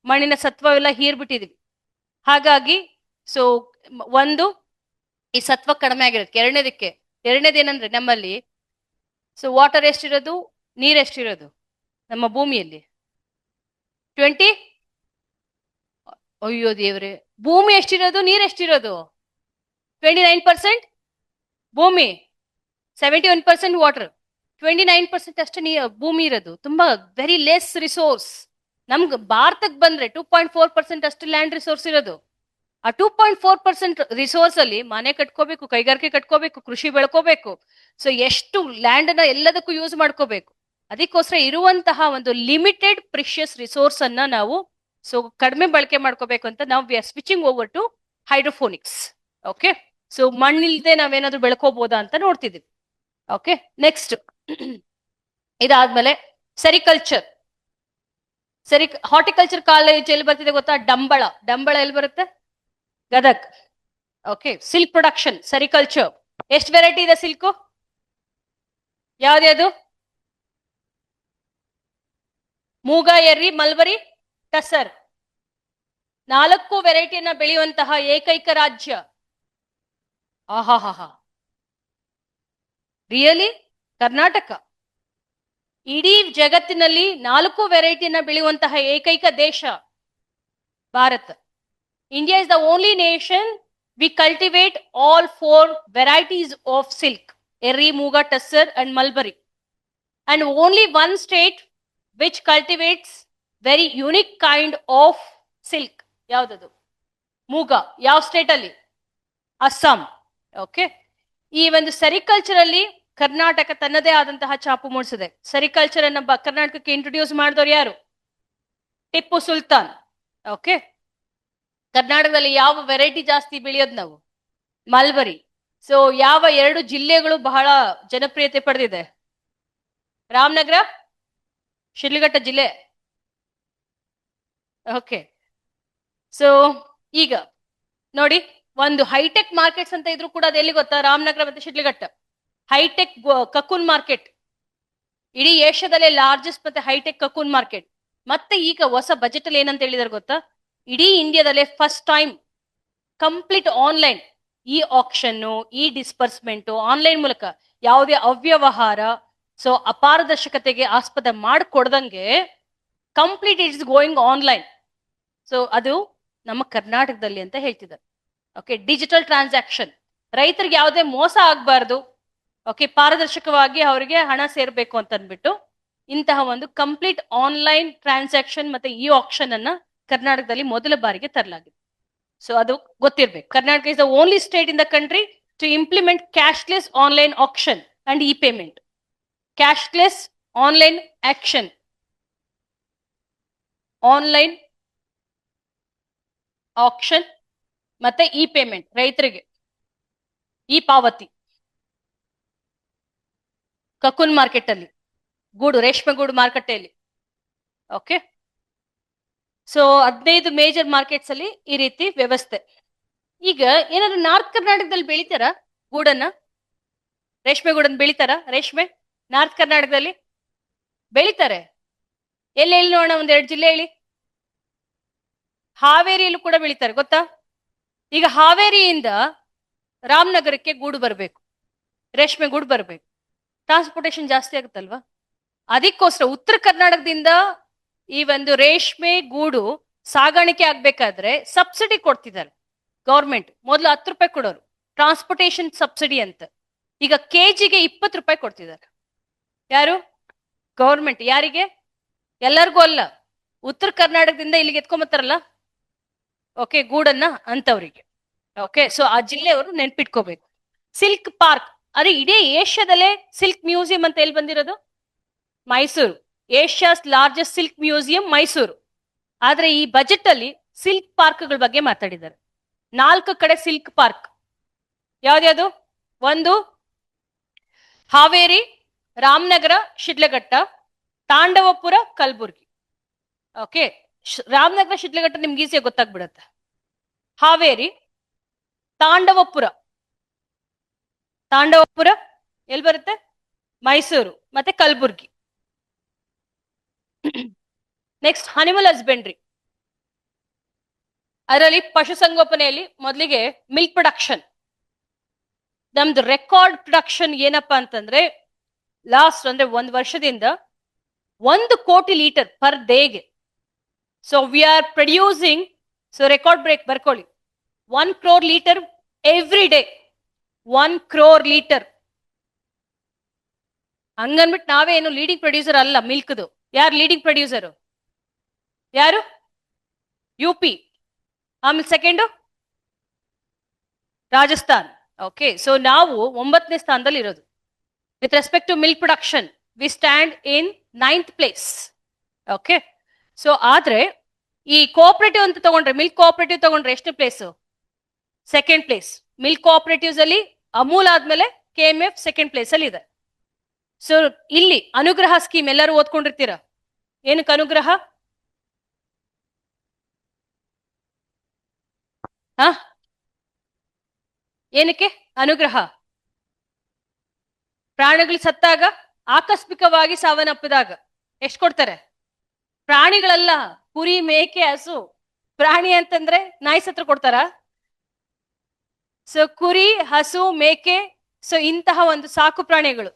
ಮಣ್ಣಿನ ಸತ್ವವೆಲ್ಲ ಹೀರ್ಬಿಟ್ಟಿದೀವಿ. ಹಾಗಾಗಿ ಸೊ ಒಂದು ಈ ಸತ್ವ ಕಡಿಮೆ ಆಗಿರುತ್ತೆ. ಎರಡನೇದೇನಂದ್ರೆ ನಮ್ಮಲ್ಲಿ ಸೊ ವಾಟರ್ ಎಷ್ಟಿರೋದು, ನೀರ್ ಎಷ್ಟಿರೋದು ನಮ್ಮ ಭೂಮಿಯಲ್ಲಿ? 20. ಅಯ್ಯೋ ದೇವ್ರೆ, ಭೂಮಿ ಎಷ್ಟಿರೋದು, ನೀರ್ ಎಷ್ಟಿರೋದು? 29%. ಭೂಮಿ 71% ವಾಟರ್, 29% ಅಷ್ಟು ಭೂಮಿ ಇರೋದು. ತುಂಬಾ ವೆರಿ ಲೆಸ್ ರಿಸೋರ್ಸ್. ನಮ್ಗೆ ಭಾರತಕ್ಕೆ ಬಂದ್ರೆ 2.4% ಅಷ್ಟು ಲ್ಯಾಂಡ್ ರಿಸೋರ್ಸ್ ಇರೋದು. ಆ 2.4% ರಿಸೋರ್ಸ್ ಅಲ್ಲಿ ಮನೆ ಕಟ್ಕೋಬೇಕು, ಕೈಗಾರಿಕೆ ಕಟ್ಕೋಬೇಕು, ಕೃಷಿ ಬೆಳ್ಕೋಬೇಕು. ಸೊ ಎಷ್ಟು ಲ್ಯಾಂಡ್ ನ ಎಲ್ಲದಕ್ಕೂ ಯೂಸ್ ಮಾಡ್ಕೋಬೇಕು. ಅದಕ್ಕೋಸ್ಕರ ಇರುವಂತಹ ಒಂದು ಲಿಮಿಟೆಡ್ ಪ್ರಿಷಿಯಸ್ ರಿಸೋರ್ಸ್ ಅನ್ನ ನಾವು ಸೊ ಕಡಿಮೆ ಬಳಕೆ ಮಾಡ್ಕೋಬೇಕು ಅಂತ ನಾವು we are switching over to hydroponics. Okay, so ಮಣ್ಣಿಲ್ದೆ ನಾವೇನಾದ್ರೂ ಬೆಳ್ಕೋಬಹುದಾ ಅಂತ ನೋಡ್ತಿದ್ದೀವಿ. ಓಕೆ, ನೆಕ್ಸ್ಟ್ ಇದಾದ್ಮೇಲೆ ಸೆರಿಕಲ್ಚರ್. ಹಾರ್ಟಿಕಲ್ಚರ್ ಕಾಲೇಜ್ ಎಲ್ಲಿ ಬರ್ತಿದೆ ಗೊತ್ತಾ? ಡಂಬಳ ಎಲ್ಲಿ ಬರುತ್ತೆ? Gadag. Okay, silk production, sericulture. ಎಷ್ಟು ವೆರೈಟಿ ಇದೆ ಸಿಲ್ಕು? ಯಾವ್ದ್ಯಾವ್ದು? ಮೂಗ, ಎರ್ರಿ, ಮಲ್ಬರಿ, ಟಸರ್. 4 ವೆರೈಟಿಯನ್ನ ಬೆಳೆಯುವಂತಹ ಏಕೈಕ ರಾಜ್ಯ. ಆಹಾಹಾ, ರಿಯಲಿ? ಕರ್ನಾಟಕ ಇಡೀ ಜಗತ್ತಿನಲ್ಲಿ 4 ವೆರೈಟಿಯನ್ನ ಬೆಳೆಯುವಂತಹ ಏಕೈಕ ದೇಶ Bharat. India is the only nation we cultivate all 4 varieties of silk: Erri, Muga, Tussar and Mulberry. And only one state which cultivates very unique kind of silk. Yaudadu? Muga. Yav state alli? Assam. Okay. ಈ ಒಂದು ಸೆರಿಕಲ್ಚರ್ ಅಲ್ಲಿ ಕರ್ನಾಟಕ ತನ್ನದೇ ಆದಂತಹ ಛಾಪು ಮೂಡಿಸಿದೆ. ಸೆರಿಕಲ್ಚರ್ ಅನ್ನ ಕರ್ನಾಟಕಕ್ಕೆ ಇಂಟ್ರೊಡ್ಯೂಸ್ ಮಾಡಿದವರು ಯಾರು? ಟಿಪ್ಪು ಸುಲ್ತಾನ್. ಓಕೆ, ಕರ್ನಾಟಕದಲ್ಲಿ ಯಾವ ವೆರೈಟಿ ಜಾಸ್ತಿ ಬೆಳೆಯೋದು ನಾವು? ಮಲ್ಬರಿ. ಸೊ ಯಾವ 2 ಜಿಲ್ಲೆಗಳು ಬಹಳ ಜನಪ್ರಿಯತೆ ಪಡೆದಿದೆ? ರಾಮನಗರ, ಶಿಡ್ಲಘಟ್ಟ ಜಿಲ್ಲೆ. ಓಕೆ, ಸೊ ಈಗ ನೋಡಿ, ಒಂದು ಹೈಟೆಕ್ ಮಾರ್ಕೆಟ್ಸ್ ಅಂತ ಇದ್ರು ಕೂಡ ಅದೆಲ್ಲಿ ಗೊತ್ತಾ? ರಾಮನಗರ ಮತ್ತೆ ಶಿಡ್ಲಘಟ್ಟ. ಹೈಟೆಕ್ ಕಕೂನ್ ಮಾರ್ಕೆಟ್, ಇಡೀ ಏಷ್ಯಾದಲ್ಲೇ ಲಾರ್ಜೆಸ್ಟ್ ಮತ್ತೆ ಹೈಟೆಕ್ ಕಕೂನ್ ಮಾರ್ಕೆಟ್. ಮತ್ತೆ ಈಗ ಹೊಸ ಬಜೆಟ್ ಅಲ್ಲಿ ಏನಂತ ಹೇಳಿದಾರೆ ಗೊತ್ತಾ? ಇಡೀ ಇಂಡಿಯಾದಲ್ಲೇ ಫಸ್ಟ್ ಟೈಮ್ ಕಂಪ್ಲೀಟ್ ಆನ್ಲೈನ್ ಈ ಆಕ್ಷನ್, ಈ ಡಿಸ್ಪರ್ಸ್ಮೆಂಟ್ ಆನ್ಲೈನ್ ಮೂಲಕ ಯಾವುದೇ ಅವ್ಯವಹಾರ ಸೊ ಅಪಾರದರ್ಶಕತೆಗೆ ಆಸ್ಪದ ಮಾಡಿಕೊಡ್ದಂಗೆ complete it's going online. So ಅದು ನಮ್ಮ ಕರ್ನಾಟಕದಲ್ಲಿ ಅಂತ ಹೇಳ್ತಿದ್ದಾರೆ. ಓಕೆ, ಡಿಜಿಟಲ್ ಟ್ರಾನ್ಸಾಕ್ಷನ್, ರೈತರಿಗೆ ಯಾವುದೇ ಮೋಸ ಆಗ್ಬಾರ್ದು. ಓಕೆ, ಪಾರದರ್ಶಕವಾಗಿ ಅವರಿಗೆ ಹಣ ಸೇರ್ಬೇಕು ಅಂತ ಅಂದ್ಬಿಟ್ಟು ಇಂತಹ ಒಂದು ಕಂಪ್ಲೀಟ್ ಆನ್ಲೈನ್ ಟ್ರಾನ್ಸಾಕ್ಷನ್ ಮತ್ತೆ ಈ ಆಕ್ಷನ್ ಅನ್ನ ಕರ್ನಾಟಕದಲ್ಲಿ ಮೊದಲ ಬಾರಿಗೆ ತರಲಾಗಿದೆ. ಸೊ ಅದು ಗೊತ್ತಿರ್ಬೇಕು. Karnataka is the only state in the country to implement cashless online auction and e payment. Cashless online auction, online auction ಮತ್ತೆ ಇ ಪೇಮೆಂಟ್, ರೈತರಿಗೆ ಈ ಪಾವತಿ. ಕಕುನ್ ಮಾರ್ಕೆಟ್ ಅಲ್ಲಿ, ಗೂಡು, ರೇಷ್ಮೆ ಗೂಡು ಮಾರುಕಟ್ಟೆಯಲ್ಲಿ. ಓಕೆ, ಸೊ 15 ಮೇಜರ್ ಮಾರ್ಕೆಟ್ಸ್ ಅಲ್ಲಿ ಈ ರೀತಿ ವ್ಯವಸ್ಥೆ. ಈಗ ಏನಾದ್ರು ನಾರ್ತ್ ಕರ್ನಾಟಕದಲ್ಲಿ ಬೆಳಿತಾರ ಗೂಡನ್ನ? ರೇಷ್ಮೆ ಗೂಡನ್ನ ಬೆಳಿತಾರ? ರೇಷ್ಮೆ ನಾರ್ತ್ ಕರ್ನಾಟಕದಲ್ಲಿ ಬೆಳಿತಾರೆ. ಎಲ್ಲಿ ನೋಡೋಣ, 1-2 ಜಿಲ್ಲೆ ಹೇಳಿ. ಹಾವೇರಿಯಲ್ಲೂ ಕೂಡ ಬೆಳಿತಾರೆ, ಗೊತ್ತಾ? ಈಗ ಹಾವೇರಿಯಿಂದ ರಾಮನಗರಕ್ಕೆ ಗೂಡು ಬರಬೇಕು, ರೇಷ್ಮೆ ಗೂಡು ಬರಬೇಕು, ಟ್ರಾನ್ಸ್ಪೋರ್ಟೇಶನ್ ಜಾಸ್ತಿ ಆಗುತ್ತಲ್ವಾ? ಅದಕ್ಕೋಸ್ಕರ ಉತ್ತರ ಕರ್ನಾಟಕದಿಂದ ಈ ಒಂದು ರೇಷ್ಮೆ ಗೂಡು ಸಾಗಾಣಿಕೆ ಆಗ್ಬೇಕಾದ್ರೆ ಸಬ್ಸಿಡಿ ಕೊಡ್ತಿದ್ದಾರೆ ಗೌರ್ಮೆಂಟ್. ಮೊದಲು 10 ರೂಪಾಯಿ ಕೊಡೋರು, ಟ್ರಾನ್ಸ್ಪೋರ್ಟೇಶನ್ ಸಬ್ಸಿಡಿ ಅಂತ. ಈಗ ಕೆಜಿಗೆ 20 ರೂಪಾಯಿ ಕೊಡ್ತಿದ್ದಾರೆ. ಯಾರು? ಗೌರ್ಮೆಂಟ್. ಯಾರಿಗೆ? ಎಲ್ಲರಿಗೂ ಅಲ್ಲ, ಉತ್ತರ ಕರ್ನಾಟಕದಿಂದ ಇಲ್ಲಿಗೆ ಎತ್ಕೊಂಬತ್ತಾರಲ್ಲ, ಓಕೆ, ಗೂಡನ್ನ ಅಂತವ್ರಿಗೆ. ಓಕೆ, ಸೊ ಆ ಜಿಲ್ಲೆಯವರು ನೆನ್ಪಿಟ್ಕೋಬೇಕು. ಸಿಲ್ಕ್ ಪಾರ್ಕ್, ಅದೇ ಇಡೀ ಏಷ್ಯಾದಲ್ಲೇ ಸಿಲ್ಕ್ ಮ್ಯೂಸಿಯಂ ಅಂತ ಎಲ್ಲಿ ಬಂದಿರೋದು? Mysuru. Asia's largest silk museum Mysuru. ಆದ್ರೆ ಈ ಬಜೆಟ್ ಅಲ್ಲಿ ಸಿಲ್ಕ್ ಪಾರ್ಕ್ಗಳ ಬಗ್ಗೆ ಮಾತಾಡಿದ್ದಾರೆ. 4 ಕಡೆ ಸಿಲ್ಕ್ ಪಾರ್ಕ್. ಯಾವ್ದ್ಯಾವ್ದು? ಒಂದು ಹಾವೇರಿ, ರಾಮನಗರ, ಶಿಡ್ಲಘಟ್ಟ, ತಾಂಡವಪುರ, ಕಲಬುರ್ಗಿ. ಓಕೆ, ರಾಮನಗರ ಶಿಡ್ಲಘಟ್ಟ ನಿಮ್ಗೆ ಈಸಿಯಾಗಿ ಗೊತ್ತಾಗ್ಬಿಡತ್ತೆ. ಹಾವೇರಿ, ತಾಂಡವಪುರ. ತಾಂಡವಪುರ ಎಲ್ಲಿ ಬರುತ್ತೆ? ಮೈಸೂರು ಮತ್ತೆ ಕಲಬುರ್ಗಿ. Next animal husbandry. ಅದರಲ್ಲಿ ಪಶುಸಂಗೋಪನೆಯಲ್ಲಿ ಮೊದಲಿಗೆ ಮಿಲ್ಕ್ ಪ್ರೊಡಕ್ಷನ್. ನಮ್ದು ರೆಕಾರ್ಡ್ ಪ್ರೊಡಕ್ಷನ್ ಏನಪ್ಪಾ ಅಂತಂದ್ರೆ ಲಾಸ್ಟ್ ಅಂದ್ರೆ 1 ವರ್ಷದಿಂದ 1 ಕೋಟಿ ಲೀಟರ್ ಪರ್ ಡೇಗೆ. So we are producing, so record break ಬರ್ಕೊಳ್ಳಿ, 1 crore litre every day. 1 crore litre. ಹಂಗನ್ಬಿಟ್ಟು ನಾವೇ ಏನು ಲೀಡಿಂಗ್ ಪ್ರೊಡ್ಯೂಸರ್ ಅಲ್ಲ ಮಿಲ್ಕ್ದು. ಯಾರು ಲೀಡಿಂಗ್ ಪ್ರೊಡ್ಯೂಸರ್? ಯಾರು? UP. ಆಮೇಲೆ ಸೆಕೆಂಡು ರಾಜಸ್ಥಾನ್. ಓಕೆ, ಸೊ ನಾವು 9ನೇ ಸ್ಥಾನದಲ್ಲಿ ಇರೋದು. With respect to milk production we stand in 9th place. Okay, so ಆದ್ರೆ ಈ ಕೋಆಪರೇಟಿವ್ ಅಂತ ತಗೊಂಡ್ರೆ, ಮಿಲ್ಕ್ ಕೋಆಪರೇಟಿವ್ ತಗೊಂಡ್ರೆ ಎಷ್ಟು place? 2nd place. Milk cooperatives ಅಲ್ಲಿ ಅಮೂಲ್ ಆದ್ಮೇಲೆ KMF 2nd place ಅಲ್ಲಿ ಇದೆ. ಸೊ ಇಲ್ಲಿ ಅನುಗ್ರಹ ಸ್ಕೀಮ್ ಎಲ್ಲರೂ ಓದ್ಕೊಂಡಿರ್ತೀರ. ಏನಕ್ಕೆ ಅನುಗ್ರಹ? ಏನಕ್ಕೆ ಅನುಗ್ರಹ? ಪ್ರಾಣಿಗಳು ಸತ್ತಾಗ, ಆಕಸ್ಮಿಕವಾಗಿ ಸಾವನ್ನಪ್ಪಿದಾಗ ಎಷ್ಟು ಕೊಡ್ತಾರೆ? ಪ್ರಾಣಿಗಳಲ್ಲ, ಕುರಿ, ಮೇಕೆ, ಹಸು. ಪ್ರಾಣಿ ಅಂತಂದ್ರೆ ನಾಯಿ ಸತ್ರ ಕೊಡ್ತಾರ? ಸೊ ಕುರಿ, ಹಸು, ಮೇಕೆ, ಸೊ ಇಂತಹ ಒಂದು ಸಾಕು ಪ್ರಾಣಿಗಳು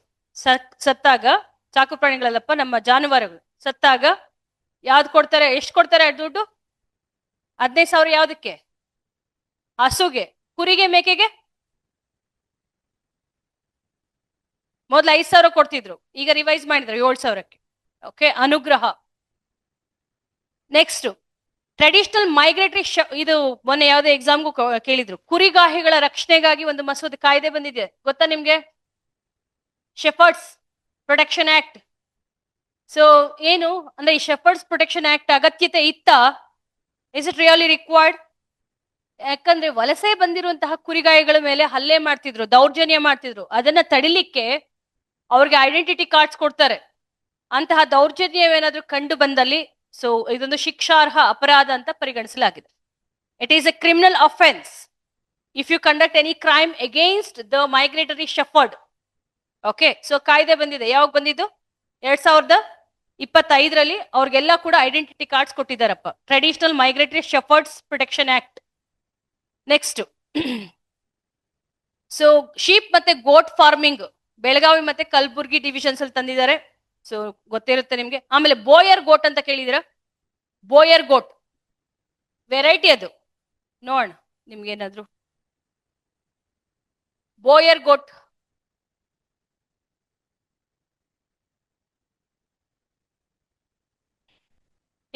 ಸತ್ತಾಗ, ಸಾಕು ಪ್ರಾಣಿಗಳಲ್ಲಪ್ಪ, ನಮ್ಮ ಜಾನುವಾರುಗಳು ಸತ್ತಾಗ ಯಾವ್ದು ಕೊಡ್ತಾರೆ? ಎಷ್ಟು ಕೊಡ್ತಾರೆ ದುಡ್ಡು? 15,000. ಯಾವ್ದಕ್ಕೆ? ಹಸುಗೆ. ಕುರಿಗೆ, ಮೇಕೆಗೆ ಮೊದ್ಲು 5,000 ಕೊಡ್ತಿದ್ರು, ಈಗ ರಿವೈಸ್ ಮಾಡಿದ್ರು 7,000ಕ್ಕೆ. ಓಕೆ, ಅನುಗ್ರಹ. Next traditional migratory. ಇದು ಮೊನ್ನೆ ಯಾವುದೇ ಎಕ್ಸಾಮ್ಗೂ ಕೇಳಿದ್ರು. ಕುರಿಗಾಹಿಗಳ ರಕ್ಷಣೆಗಾಗಿ ಒಂದು ಮಸೂದೆ ಕಾಯ್ದೆ ಬಂದಿದೆ, ಗೊತ್ತಾ ನಿಮ್ಗೆ? Shepherds protection act. ಸೊ ಏನು ಅಂದ್ರೆ ಈ ಶೆಫರ್ಡ್ಸ್ ಪ್ರೊಟೆಕ್ಷನ್ ಆಕ್ಟ್ ಅಗತ್ಯತೆ ಇತ್ತಾ? Is it really required? ಯಾಕಂದ್ರೆ ವಲಸೆ ಬಂದಿರುವಂತಹ ಕುರಿಗಾಯಿಗಳ ಮೇಲೆ ಹಲ್ಲೆ ಮಾಡ್ತಿದ್ರು, ದೌರ್ಜನ್ಯ ಮಾಡ್ತಿದ್ರು. ಅದನ್ನ ತಡಿಲಿಕ್ಕೆ ಅವ್ರಿಗೆ ಐಡೆಂಟಿಟಿ ಕಾರ್ಡ್ಸ್ ಕೊಡ್ತಾರೆ. ಅಂತಹ ದೌರ್ಜನ್ಯವೇನಾದ್ರೂ ಕಂಡು ಬಂದಲ್ಲಿ ಸೊ ಇದೊಂದು ಶಿಕ್ಷಾರ್ಹ ಅಪರಾಧ ಅಂತ ಪರಿಗಣಿಸಲಾಗಿದೆ. It is a criminal offence if you conduct any crime against the migratory shepherd. Okay, so ಕಾಯ್ದೆ ಬಂದಿದೆ. ಯಾವಾಗ ಬಂದಿದ್ದು? 2025ರಲ್ಲಿ. ಅವ್ರಿಗೆಲ್ಲ ಕೂಡ ಐಡೆಂಟಿಟಿ ಕಾರ್ಡ್ಸ್ ಕೊಟ್ಟಿದ್ದಾರಪ್ಪ. Traditional migratory shepherds protection act. Next so sheep ಮತ್ತೆ ಗೋಟ್ ಫಾರ್ಮಿಂಗ್ ಬೆಳಗಾವಿ ಮತ್ತೆ ಕಲಬುರ್ಗಿ ಡಿವಿಷನ್ಸ್ ಅಲ್ಲಿ ತಂದಿದ್ದಾರೆ. ಸೊ ಗೊತ್ತಿರುತ್ತೆ ನಿಮ್ಗೆ. ಆಮೇಲೆ ಬೋಯರ್ ಗೋಟ್ ಅಂತ ಕೇಳಿದಿರ? ಬೋಯರ್ ಗೋಟ್ ವೆರೈಟಿ ಅದು, ನೋಡೋಣ ನಿಮ್ಗೆ ಏನಾದ್ರು. ಬೋಯರ್ ಗೋಟ್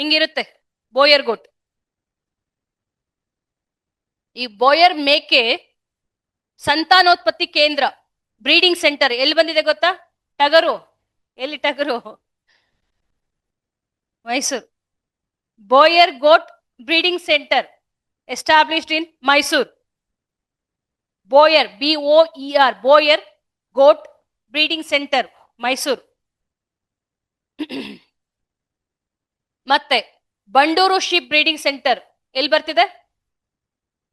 ಹಿಂಗಿರುತ್ತೆ. ಬೋಯರ್ ಗೋಟ್. ಈ ಬೋಯರ್ ಮೇಕೆ ಸಂತಾನೋತ್ಪತ್ತಿ ಕೇಂದ್ರ, ಬ್ರೀಡಿಂಗ್ ಸೆಂಟರ್ ಎಲ್ಲಿ ಬಂದಿದೆ ಗೊತ್ತಾ? ಟಗರು. ಎಲ್ಲಿ ಟಗರು? Mysuru. Boer goat breeding center established in Mysuru. Boer, BOER, boer goat breeding center Mysuru. ಮತ್ತೆ ಬಂಡೂರು ಶೀಪ್ ಬ್ರೀಡಿಂಗ್ ಸೆಂಟರ್ ಎಲ್ಲಿ ಬರ್ತಿದೆ?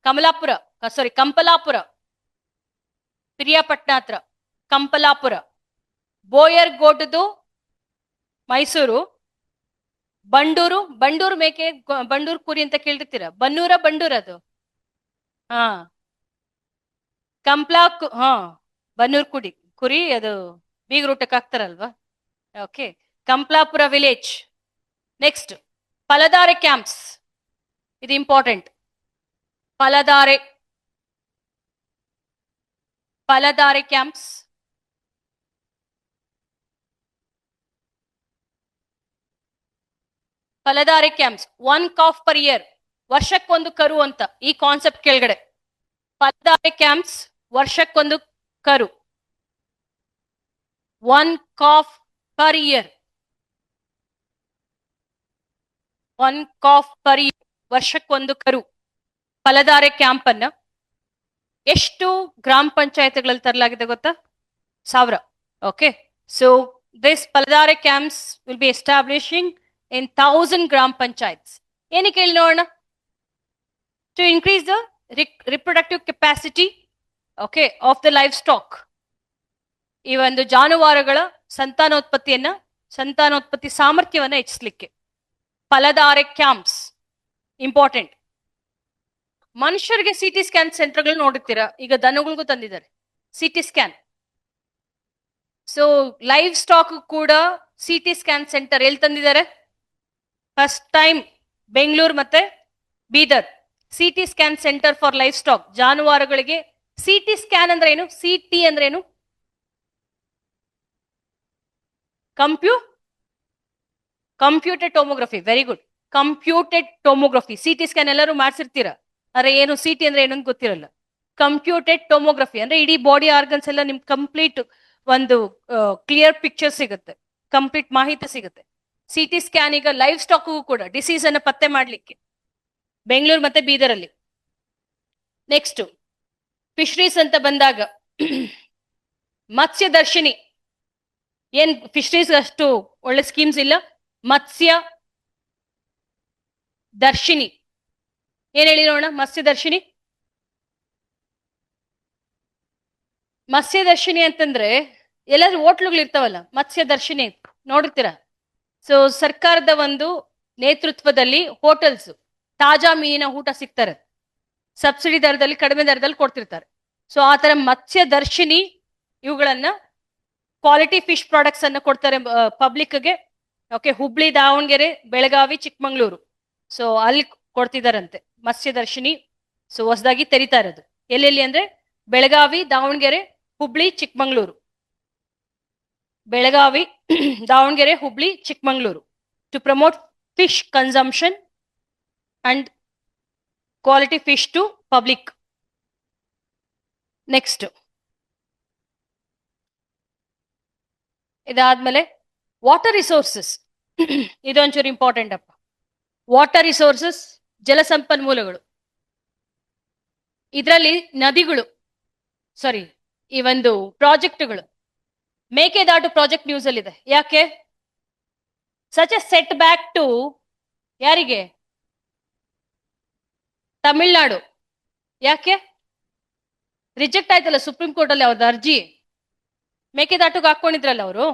ಕಮಲಾಪುರ, ಸಾರಿ ಕಂಪಲಾಪುರ, ಪಿರಿಯಾಪಟ್ನ ಹತ್ರ ಕಂಪಲಾಪುರ. ಬೋಯರ್ ಗೋಟ್ದು ಮೈಸೂರು. ಬಂಡೂರು, ಬಂಡೂರು ಮೇಕೆ, ಬಂಡೂರು ಕುರಿ ಅಂತ ಕೇಳಿರ್ತೀರ. ಬನ್ನೂರ, ಬಂಡೂರ ಅದು. ಹಾ, ಹಾ, ಬನ್ನೂರು ಕುರಿ ಅದು ಬೀಗರೂಟಕ್ಕೆ ಹಾಕ್ತಾರಲ್ವಾ. Okay, Kamplapura village. Next Phaladhare camps. ಇದು important. Phaladhare camps. Phaladhare camps 1 calf per year, ವರ್ಷಕ್ಕೊಂದು ಕರು ಅಂತ ಈ ಕಾನ್ಸೆಪ್ಟ್ ಕೆಳಗಡೆ. ಫಲಧಾರೆ ಕ್ಯಾಂಪ್ಸ್ ವರ್ಷಕ್ಕೊಂದು ಕರು, 1 calf per year. 1 calf per year, ವರ್ಷಕ್ಕೊಂದು ಕರು. ಫಲಧಾರೆ ಕ್ಯಾಂಪ್ ಅನ್ನ ಎಷ್ಟು ಗ್ರಾಮ ಪಂಚಾಯತ್ಗಳಲ್ಲಿ ತರಲಾಗಿದೆ ಗೊತ್ತಾ? 1000. Okay, so this Phaladhare camps will be establishing in 1000 gram panchayats. ಏನಕ್ಕೆ ಹೇಳಿ ನೋಡೋಣ? To increase the reproductive capacity okay of the livestock. ಈ ಒಂದು ಜಾನುವಾರುಗಳ ಸಂತಾನೋತ್ಪತ್ತಿ ಸಾಮರ್ಥ್ಯವನ್ನ ಹೆಚ್ಚಿಸಲಿಕ್ಕೆ. Phaladhare camps important. ಮನುಷ್ಯರಿಗೆ ಸಿಟಿ ಸ್ಕ್ಯಾನ್ ಸೆಂಟರ್ಗಳು ನೋಡಿರ್ತೀರಾ, ಈಗ ದನಗಳಿಗೂ ತಂದಿದ್ದಾರೆ CT scan. So livestock ಕೂಡ ಸಿಟಿ ಸ್ಕ್ಯಾನ್ ಸೆಂಟರ್ ಎಲ್ಲಿ ತಂದಿದ್ದಾರೆ? ಫಸ್ಟ್ ಟೈಮ್ ಬೆಂಗಳೂರು ಮತ್ತೆ Bidar. CT scan center for livestock. ಜಾನುವಾರುಗಳಿಗೆ ಸಿಟಿ ಸ್ಕ್ಯಾನ್ ಅಂದ್ರೆ ಏನು? ಸಿಟಿ ಅಂದ್ರೆ ಏನು? Computed tomography. Very good. Computed tomography. CT scan ಎಲ್ಲರೂ ಮಾಡ್ಸಿರ್ತೀರಾ, ಅರೆ ಏನು ಸಿಟಿ ಅಂದ್ರೆ ಏನು ಅಂತ ಗೊತ್ತಿರಲ್ಲ. ಕಂಪ್ಯೂಟೆಡ್ ಟೋಮೋಗ್ರಫಿ ಅಂದ್ರೆ ಇಡೀ ಬಾಡಿ ಆರ್ಗನ್ಸ್ ಎಲ್ಲ ನಿಮ್ಗೆ ಕಂಪ್ಲೀಟ್ ಒಂದು ಕ್ಲಿಯರ್ ಪಿಕ್ಚರ್ ಸಿಗುತ್ತೆ, ಕಂಪ್ಲೀಟ್ ಮಾಹಿತಿ ಸಿಗುತ್ತೆ. ಸಿಟಿ ಸ್ಕ್ಯಾನ್ ಈಗ ಲೈವ್ ಸ್ಟಾಕ್ ಕೂಡ ಡಿಸೀಸ್ ಅನ್ನು ಪತ್ತೆ ಮಾಡ್ಲಿಕ್ಕೆ ಬೆಂಗಳೂರು ಮತ್ತೆ ಬೀದರಲ್ಲಿ. ನೆಕ್ಸ್ಟ್ ಫಿಶರೀಸ್ ಅಂತ ಬಂದಾಗ ಮತ್ಸ್ಯ ದರ್ಶಿನಿ. ಏನ್ ಫಿಶರೀಸ್ ಅಷ್ಟು ಒಳ್ಳೆ ಸ್ಕೀಮ್ಸ್ ಇಲ್ಲ. ಮತ್ಸ್ಯ ದರ್ಶಿನಿ ಏನ್ ಹೇಳಿ ನೋಡೋಣ? ಮತ್ಸ್ಯ ದರ್ಶಿನಿ ಅಂತಂದ್ರೆ ಎಲ್ಲಾದ್ರೂ ಹೋಟ್ಲುಗಳು ಇರ್ತಾವಲ್ಲ, ಮತ್ಸ್ಯ ದರ್ಶಿನಿ ನೋಡಿರ್ತೀರ. ಸೊ ಸರ್ಕಾರದ ಒಂದು ನೇತೃತ್ವದಲ್ಲಿ ಹೋಟೆಲ್ಸ್ ತಾಜಾ ಮೀನಿನ ಊಟ ಸಿಗ್ತಾರೆ, ಸಬ್ಸಿಡಿ ದರದಲ್ಲಿ, ಕಡಿಮೆ ದರದಲ್ಲಿ ಕೊಡ್ತಿರ್ತಾರೆ. ಸೊ ಆ ತರ ಮತ್ಸ್ಯ ದರ್ಶಿನಿ ಇವುಗಳನ್ನ ಕ್ವಾಲಿಟಿ ಫಿಶ್ ಪ್ರಾಡಕ್ಟ್ಸ್ ಅನ್ನ ಕೊಡ್ತಾರೆ ಪಬ್ಲಿಕ್ಗೆ. ಓಕೆ, ಹುಬ್ಳಿ, ದಾವಣಗೆರೆ, ಬೆಳಗಾವಿ, ಚಿಕ್ಕಮಂಗ್ಳೂರು. ಸೊ ಅಲ್ಲಿ ಕೊಡ್ತಿದಾರಂತೆ ಮತ್ಸ್ಯ ದರ್ಶಿನಿ. ಸೊ ಹೊಸದಾಗಿ ತೆರಿತಾ ಇರೋದು ಎಲ್ಲೆಲ್ಲಿ ಅಂದ್ರೆ Belagavi, Davanagere, Hubli, Chikmagalur. Belagavi, Davanagere, Hubli, Chikmagalur. To promote fish consumption and quality fish to public. Next ಇದಾದ್ಮೇಲೆ ವಾಟರ್ ರಿಸೋರ್ಸಸ್. ಇದೊಂಚೂರು ಇಂಪಾರ್ಟೆಂಟ್ ಅಪ್ಪ. ವಾಟರ್ ರಿಸೋರ್ಸಸ್, ಜಲಸಂಪನ್ಮೂಲಗಳು. ಇದರಲ್ಲಿ ನದಿಗಳು, ಸಾರಿ ಈ ಒಂದು ಪ್ರಾಜೆಕ್ಟ್ಗಳು. ಮೇಕೆದಾಟು ಪ್ರಾಜೆಕ್ಟ್ ನ್ಯೂಸ್ ಅಲ್ಲಿ ಇದೆ. ಯಾಕೆ? Such a setback to ಯಾರಿಗೆ? ತಮಿಳ್ನಾಡು. ಯಾಕೆ ರಿಜೆಕ್ಟ್ ಆಯ್ತಲ್ಲ ಸುಪ್ರೀಂ ಕೋರ್ಟ್ ಅಲ್ಲಿ ಅವ್ರದ್ದು ಅರ್ಜಿ? ಮೇಕೆದಾಟುಗೆ ಹಾಕೊಂಡಿದ್ರಲ್ಲ ಅವರು.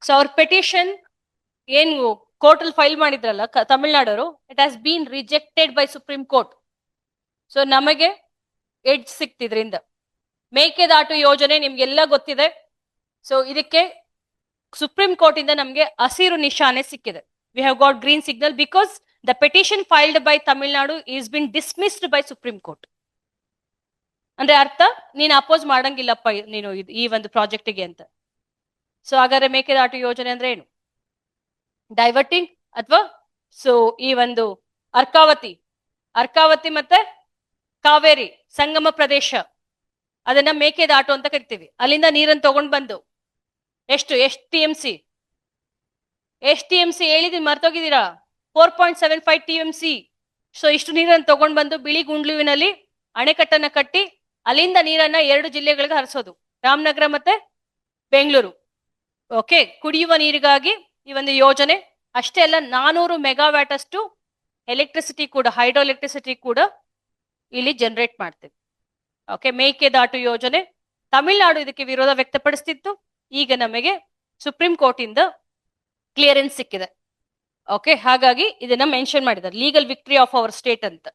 ಸೊ ಅವ್ರ ಪೆಟಿಷನ್ ಏನ್ ಕೋರ್ಟ್ ಅಲ್ಲಿ ಫೈಲ್ ಮಾಡಿದ್ರಲ್ಲ ತಮಿಳ್ನಾಡವರು, it has been rejected by supreme court. So ನಮಗೆ ಎಡ್ಜ್ ಸಿಕ್ತಿದ್ರಿಂದ. ಮೇಕೆದಾಟು ಯೋಜನೆ ನಿಮ್ಗೆಲ್ಲ ಗೊತ್ತಿದೆ. ಸೊ ಇದಕ್ಕೆ ಸುಪ್ರೀಂ ಕೋರ್ಟ್ ಇಂದ ನಮ್ಗೆ ಹಸಿರು ನಿಶಾನೆ ಸಿಕ್ಕಿದೆ. We have got green signal because the petition filed by Tamil Nadu is been dismissed by supreme court. ಅಂದ್ರೆ ಅರ್ಥ, ನೀನು ಅಪೋಸ್ ಮಾಡಂಗಿಲ್ಲಪ್ಪ ನೀನು ಈ ಒಂದು ಪ್ರಾಜೆಕ್ಟ್ಗೆ ಅಂತ. ಸೊ ಹಾಗಾದ್ರೆ ಮೇಕೆದಾಟು ಯೋಜನೆ ಅಂದ್ರೆ ಏನು? ಡೈವರ್ಟಿಂಗ್ ಅಥವಾ ಸೊ ಈ ಒಂದು ಅರ್ಕಾವತಿ ಮತ್ತೆ ಕಾವೇರಿ ಸಂಗಮ ಪ್ರದೇಶ, ಅದನ್ನ ಮೇಕೆದಾಟು ಅಂತ ಕರಿತೀವಿ. ಅಲ್ಲಿಂದ ನೀರನ್ನು ತಗೊಂಡ್ ಬಂದು ಎಷ್ಟು TMC ಹೇಳಿದೀನಿ, ಮರ್ತೋಗಿದ್ದೀರಾ? 4.75 TMC. ಸೊ ಇಷ್ಟು ನೀರನ್ನು ತಗೊಂಡ್ ಬಂದು ಬಿಳಿಗುಂಡ್ಲುವಿನಲ್ಲಿ ಅಣೆಕಟ್ಟನ್ನ ಕಟ್ಟಿ ಅಲ್ಲಿಂದ ನೀರನ್ನ 2 ಜಿಲ್ಲೆಗಳಿಗೆ ಹರಿಸೋದು, ರಾಮನಗರ ಮತ್ತೆ ಬೆಂಗಳೂರು. ಓಕೆ, ಕುಡಿಯುವ ನೀರಿಗಾಗಿ ಈ ಒಂದು ಯೋಜನೆ. ಅಷ್ಟೇ ಅಲ್ಲ, 400 ಮೆಗಾವ್ಯಾಟ್ ಅಷ್ಟು ಎಲೆಕ್ಟ್ರಿಸಿಟಿ ಕೂಡ, ಹೈಡ್ರೋ ಎಲೆಕ್ಟ್ರಿಸಿಟಿ ಕೂಡ ಇಲ್ಲಿ ಜನರೇಟ್ ಮಾಡ್ತೇವೆ. ಓಕೆ, ಮೇಕೆದಾಟು ಯೋಜನೆ. ತಮಿಳ್ನಾಡು ಇದಕ್ಕೆ ವಿರೋಧ ವ್ಯಕ್ತಪಡಿಸ್ತಿತ್ತು. ಈಗ ನಮಗೆ ಸುಪ್ರೀಂ ಕೋರ್ಟ್ ಇಂದ ಕ್ಲಿಯರೆನ್ಸ್ ಸಿಕ್ಕಿದೆ. ಓಕೆ, ಹಾಗಾಗಿ ಇದನ್ನ ಮೆನ್ಷನ್ ಮಾಡಿದ್ದಾರೆ, legal victory of our state ಅಂತ.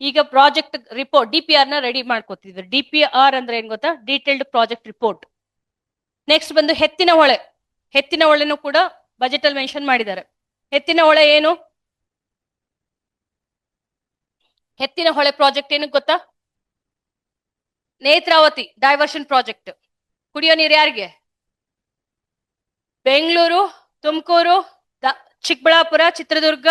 ಈಗ ಪ್ರಾಜೆಕ್ಟ್ ರಿಪೋರ್ಟ್ DPR ನ ರೆಡಿ ಮಾಡ್ಕೋತಿದ್ರು. DPR ಅಂದ್ರೆ ಏನ್ ಗೊತ್ತಾ? Detailed project report. ನೆಕ್ಸ್ಟ್ ಬಂದು ಹೆತ್ತಿನ ಹೊಳೆನೂ ಕೂಡ ಬಜೆಟ್ ಅಲ್ಲಿ ಮೆನ್ಷನ್ ಮಾಡಿದ್ದಾರೆ. ಹೆತ್ತಿನ ಹೊಳೆ ಏನು? ಹೆತ್ತಿನ ಹೊಳೆ ಪ್ರಾಜೆಕ್ಟ್ ಏನು ಗೊತ್ತಾ? Netravati diversion project. ಕುಡಿಯೋ ನೀರು ಯಾರಿಗೆ? ಬೆಂಗಳೂರು, ತುಮಕೂರು, ಚಿಕ್ಕಬಳ್ಳಾಪುರ, ಚಿತ್ರದುರ್ಗ,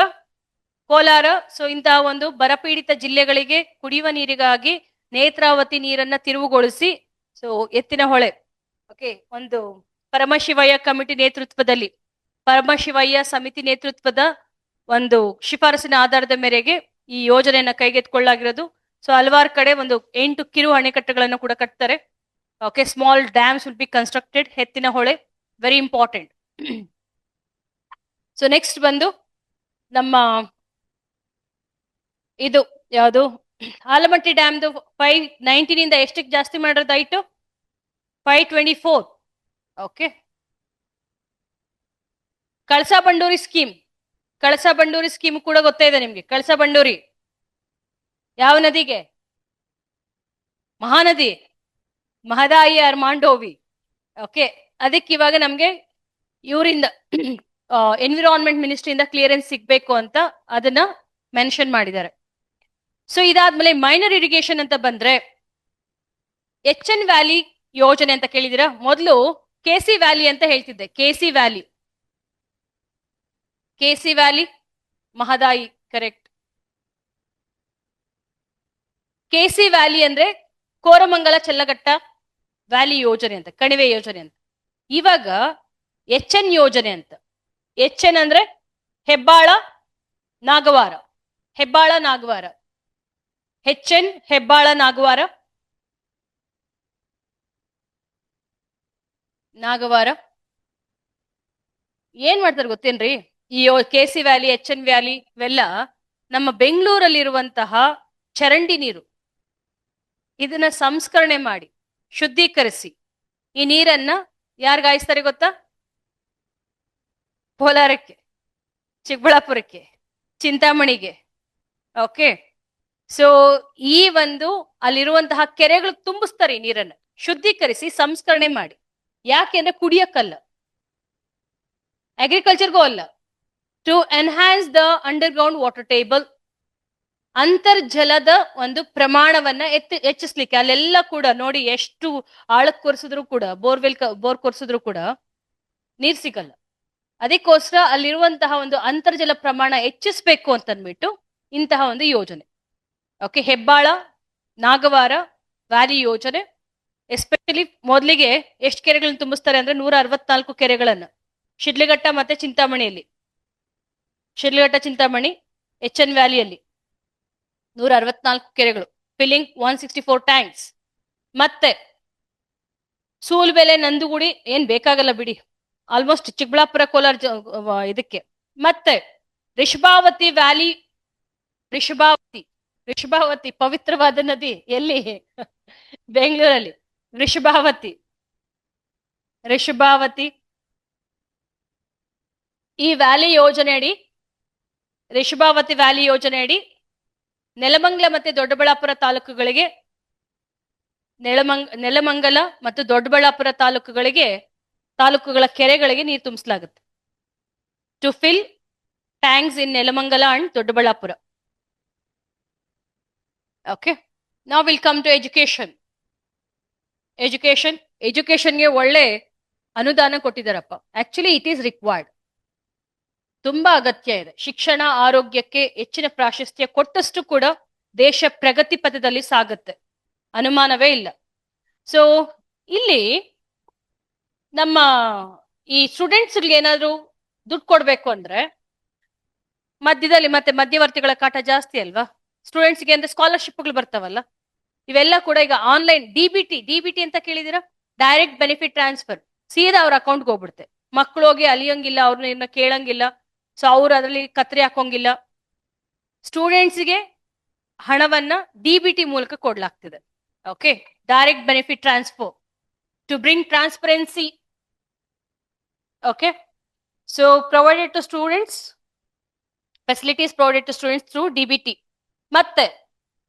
ಕೋಲಾರ. ಸೊ ಇಂತಹ ಒಂದು ಬರಪೀಡಿತ ಜಿಲ್ಲೆಗಳಿಗೆ ಕುಡಿಯುವ ನೀರಿಗಾಗಿ ನೇತ್ರಾವತಿ ನೀರನ್ನ ತಿರುವುಗೊಳಿಸಿ, ಸೊ ಎತ್ತಿನ ಹೊಳೆ ಓಕೆ ಒಂದು ಪರಮಶಿವಯ್ಯ ಕಮಿಟಿ ನೇತೃತ್ವದಲ್ಲಿ, ಪರಮಶಿವಯ್ಯ ಸಮಿತಿ ನೇತೃತ್ವದ ಒಂದು ಶಿಫಾರಸಿನ ಆಧಾರದ ಮೇರೆಗೆ ಈ ಯೋಜನೆಯನ್ನ ಕೈಗೆತ್ತಿಕೊಳ್ಳಲಾಗಿರೋದು. ಸೊ ಹಲವಾರು ಕಡೆ ಒಂದು 8 ಕಿರು ಅಣೆಕಟ್ಟುಗಳನ್ನು ಕೂಡ ಕಟ್ತಾರೆ. Okay, small dams will be constructed. Yettinahole very important. So next ಬಂದು ನಮ್ಮ ಇದು ಯಾವುದು ಆಲಮಟ್ಟಿ ಡ್ಯಾಮ್ದು 519 ಇಂದ ಎಷ್ಟಕ್ಕೆ ಜಾಸ್ತಿ ಮಾಡಿರೋದಾಯ್ತು 524. Okay. Kalasa Banduri scheme, Kalasa Banduri scheme ಕೂಡ ಗೊತ್ತೇ ಇದೆ ನಿಮ್ಗೆ. ಕಳಸಾ ಬಂಡೂರಿ ಯಾವ ನದಿಗೆ? ಮಹಾನದಿ, ಮಹದಾಯಿ ಆರ್ ಮಾಂಡೋವಿ. ಓಕೆ. ಅದಕ್ಕೆ ಇವಾಗ ನಮ್ಗೆ ಇವರಿಂದ ಎನ್ವಿರಾನ್ಮೆಂಟ್ ಮಿನಿಸ್ಟ್ರಿಯಿಂದ ಕ್ಲಿಯರೆನ್ಸ್ ಸಿಗ್ಬೇಕು ಅಂತ ಅದನ್ನ ಮೆನ್ಷನ್ ಮಾಡಿದ್ದಾರೆ. ಸೊ ಇದಾದ್ಮೇಲೆ ಮೈನರ್ ಇರಿಗೇಷನ್ ಅಂತ ಬಂದ್ರೆ ಎಚ್ ಎನ್ ವ್ಯಾಲಿ ಯೋಜನೆ ಅಂತ ಕೇಳಿದಿರಾ? ಮೊದಲು ಕೆಸಿ ವ್ಯಾಲಿ ಅಂತ ಹೇಳ್ತಿದ್ದೆ. KC valley, KC valley Mahadayi, correct. KC valley ಅಂದ್ರೆ ಕೋರಮಂಗಲ ಚಲ್ಲಘಟ್ಟ ವ್ಯಾಲಿ ಯೋಜನೆ ಅಂತ, ಕಣಿವೆ ಯೋಜನೆ ಅಂತ. ಇವಾಗ ಎಚ್ ಎನ್ ಯೋಜನೆ ಅಂತ. ಎಚ್ ಎನ್ ಅಂದ್ರೆ ಹೆಬ್ಬಾಳ ನಾಗವಾರ, ಹೆಬ್ಬಾಳ ನಾಗವಾರ, ಎಚ್ ಎನ್ ಹೆಬ್ಬಾಳ ನಾಗವಾರ, ನಾಗವಾರ. ಏನ್ ಮಾಡ್ತಾರೆ ಗೊತ್ತೇನ್ರಿ? ಈ KC valley, H N valley ಇವೆಲ್ಲ ನಮ್ಮ ಬೆಂಗಳೂರಲ್ಲಿರುವಂತಹ ಚರಂಡಿ ನೀರು. ಇದನ್ನ ಸಂಸ್ಕರಣೆ ಮಾಡಿ ಶುದ್ಧೀಕರಿಸಿ ಈ ನೀರನ್ನ ಯಾರು ಗಾಯಿಸ್ತಾರೆ ಗೊತ್ತಾ? ಕೋಲಾರಕ್ಕೆ, ಚಿಕ್ಕಬಳ್ಳಾಪುರಕ್ಕೆ, ಚಿಂತಾಮಣಿಗೆ. ಓಕೆ. ಸೊ ಈ ಒಂದು ಅಲ್ಲಿರುವಂತಹ ಕೆರೆಗಳು ತುಂಬಿಸ್ತಾರೆ ಈ ನೀರನ್ನ ಶುದ್ಧೀಕರಿಸಿ ಸಂಸ್ಕರಣೆ ಮಾಡಿ. ಯಾಕೆಂದ್ರೆ ಕುಡಿಯಕ್ಕಲ್ಲ, ಅಗ್ರಿಕಲ್ಚರ್ಗೂ ಅಲ್ಲ, to enhance the underground water table, ಅಂತರ್ಜಲದ ಒಂದು ಪ್ರಮಾಣವನ್ನ ಹೆಚ್ಚಿಸ್ಲಿಕ್ಕೆ. ಅಲ್ಲೆಲ್ಲ ಕೂಡ ನೋಡಿ ಎಷ್ಟು ಆಳಕ್ ಕೊರ್ಸಿದ್ರು ಕೂಡ, ಬೋರ್ ಕೊರ್ಸಿದ್ರು ಕೂಡ ನೀರ್ ಸಿಗಲ್ಲ. ಅದಕ್ಕೋಸ್ಕರ ಅಲ್ಲಿರುವಂತಹ ಒಂದು ಅಂತರ್ಜಲ ಪ್ರಮಾಣ ಹೆಚ್ಚಿಸ್ಬೇಕು ಅಂತ ಅಂದ್ಬಿಟ್ಟು ಇಂತಹ ಒಂದು ಯೋಜನೆ. ಓಕೆ. ಹೆಬ್ಬಾಳ ನಾಗವಾರ ವ್ಯಾಲಿ ಯೋಜನೆ. ಎಸ್ಪೆಷಲಿ ಮೊದಲಿಗೆ ಎಷ್ಟು ಕೆರೆಗಳನ್ನ ತುಂಬಿಸ್ತಾರೆ ಅಂದ್ರೆ 164 ಕೆರೆಗಳನ್ನ ಶಿಡ್ಲಘಟ್ಟ ಮತ್ತೆ ಚಿಂತಾಮಣಿಯಲ್ಲಿ, ಶಿಡ್ಲಘಟ್ಟ ಚಿಂತಾಮಣಿ ಎಚ್ ಎನ್ ವ್ಯಾಲಿಯಲ್ಲಿ 164 ಕೆರೆಗಳು, ಫಿಲ್ಲಿಂಗ್ 164 ಟ್ಯಾಂಕ್ಸ್. ಮತ್ತೆ ಸೂಲ್ಬೆಲೆ, ನಂದುಗುಡಿ ಏನ್ ಬೇಕಾಗಲ್ಲ ಬಿಡಿ, ಆಲ್ಮೋಸ್ಟ್ ಚಿಕ್ಕಬಳ್ಳಾಪುರ ಕೋಲಾರ ಇದಕ್ಕೆ. ಮತ್ತೆ ರಿಷಭಾವತಿ ವ್ಯಾಲಿ, ರಿಷಭಾವತಿ, ರಿಷಭಾವತಿ ಪವಿತ್ರವಾದ ನದಿ ಎಲ್ಲಿ? ಬೆಂಗಳೂರಲ್ಲಿ ರಿಷಭಾವತಿ, ರಿಷಭಾವತಿ. ಈ ವ್ಯಾಲಿ ಯೋಜನೆ ಅಡಿ, ರಿಷಭಾವತಿ ವ್ಯಾಲಿ ಯೋಜನೆ ಅಡಿ ನೆಲಮಂಗಲ ಮತ್ತೆ ದೊಡ್ಡಬಳ್ಳಾಪುರ ತಾಲೂಕುಗಳಿಗೆ, ನೆಲಮಂಗಲ ಮತ್ತು ದೊಡ್ಡಬಳ್ಳಾಪುರ ತಾಲೂಕುಗಳ ಕೆರೆಗಳಿಗೆ ನೀರು ತುಂಬಿಸಲಾಗುತ್ತೆ. To fill tanks in Nelamangala and Doddaballapura. Okay. ನಾವ್ ವಿಲ್ ಕಮ್ ಟು ಎಜುಕೇಶನ್. ಎಜುಕೇಶನ್ಗೆ ಒಳ್ಳೆ ಅನುದಾನ ಕೊಟ್ಟಿದ್ದಾರಪ್ಪ. ಆಕ್ಚುಲಿ ಇಟ್ ಈಸ್ ರಿಕ್ವೈರ್ಡ್, ತುಂಬಾ ಅಗತ್ಯ ಇದೆ. ಶಿಕ್ಷಣ ಆರೋಗ್ಯಕ್ಕೆ ಹೆಚ್ಚಿನ ಪ್ರಾಶಸ್ತ್ಯ ಕೊಟ್ಟಷ್ಟು ಕೂಡ ದೇಶ ಪ್ರಗತಿ ಪಥದಲ್ಲಿ ಸಾಗುತ್ತೆ, ಅನುಮಾನವೇ ಇಲ್ಲ. ಸೊ ಇಲ್ಲಿ ನಮ್ಮ ಈ ಸ್ಟೂಡೆಂಟ್ಸ್ಗೆ ಏನಾದ್ರು ದುಡ್ಡು ಕೊಡ್ಬೇಕು ಅಂದ್ರೆ ಮಧ್ಯದಲ್ಲಿ ಮತ್ತೆ ಮಧ್ಯವರ್ತಿಗಳ ಕಾಟ ಜಾಸ್ತಿ ಅಲ್ವಾ? ಸ್ಟೂಡೆಂಟ್ಸ್ಗೆ ಅಂದ್ರೆ ಸ್ಕಾಲರ್ಶಿಪ್ಗಳು ಬರ್ತಾವಲ್ಲ, ಇವೆಲ್ಲ ಕೂಡ ಈಗ ಆನ್ಲೈನ್ ಡಿಬಿಟಿ ಅಂತ ಕೇಳಿದಿರಾ? ಡೈರೆಕ್ಟ್ ಬೆನಿಫಿಟ್ ಟ್ರಾನ್ಸ್ಫರ್, ಸೀದಾ ಅವ್ರ ಅಕೌಂಟ್ಗೆ ಹೋಗ್ಬಿಡುತ್ತೆ. ಮಕ್ಕಳು ಹೋಗಿ ಅಲಿಯಂಗಿಲ್ಲ, ಅವ್ರನ್ನ ಕೇಳಂಗಿಲ್ಲ, ಸೊ ಅವ್ರು ಅದರಲ್ಲಿ ಕತ್ರಿ ಹಾಕೋಂಗಿಲ್ಲ. ಸ್ಟೂಡೆಂಟ್ಸ್ಗೆ ಹಣವನ್ನ ಡಿಬಿಟಿ ಮೂಲಕ ಕೊಡ್ಲಾಗ್ತಿದೆ. Okay. Direct benefit transfer to bring transparency. Okay. So provided to students, facilities provided to students through DBT. ಮತ್ತೆ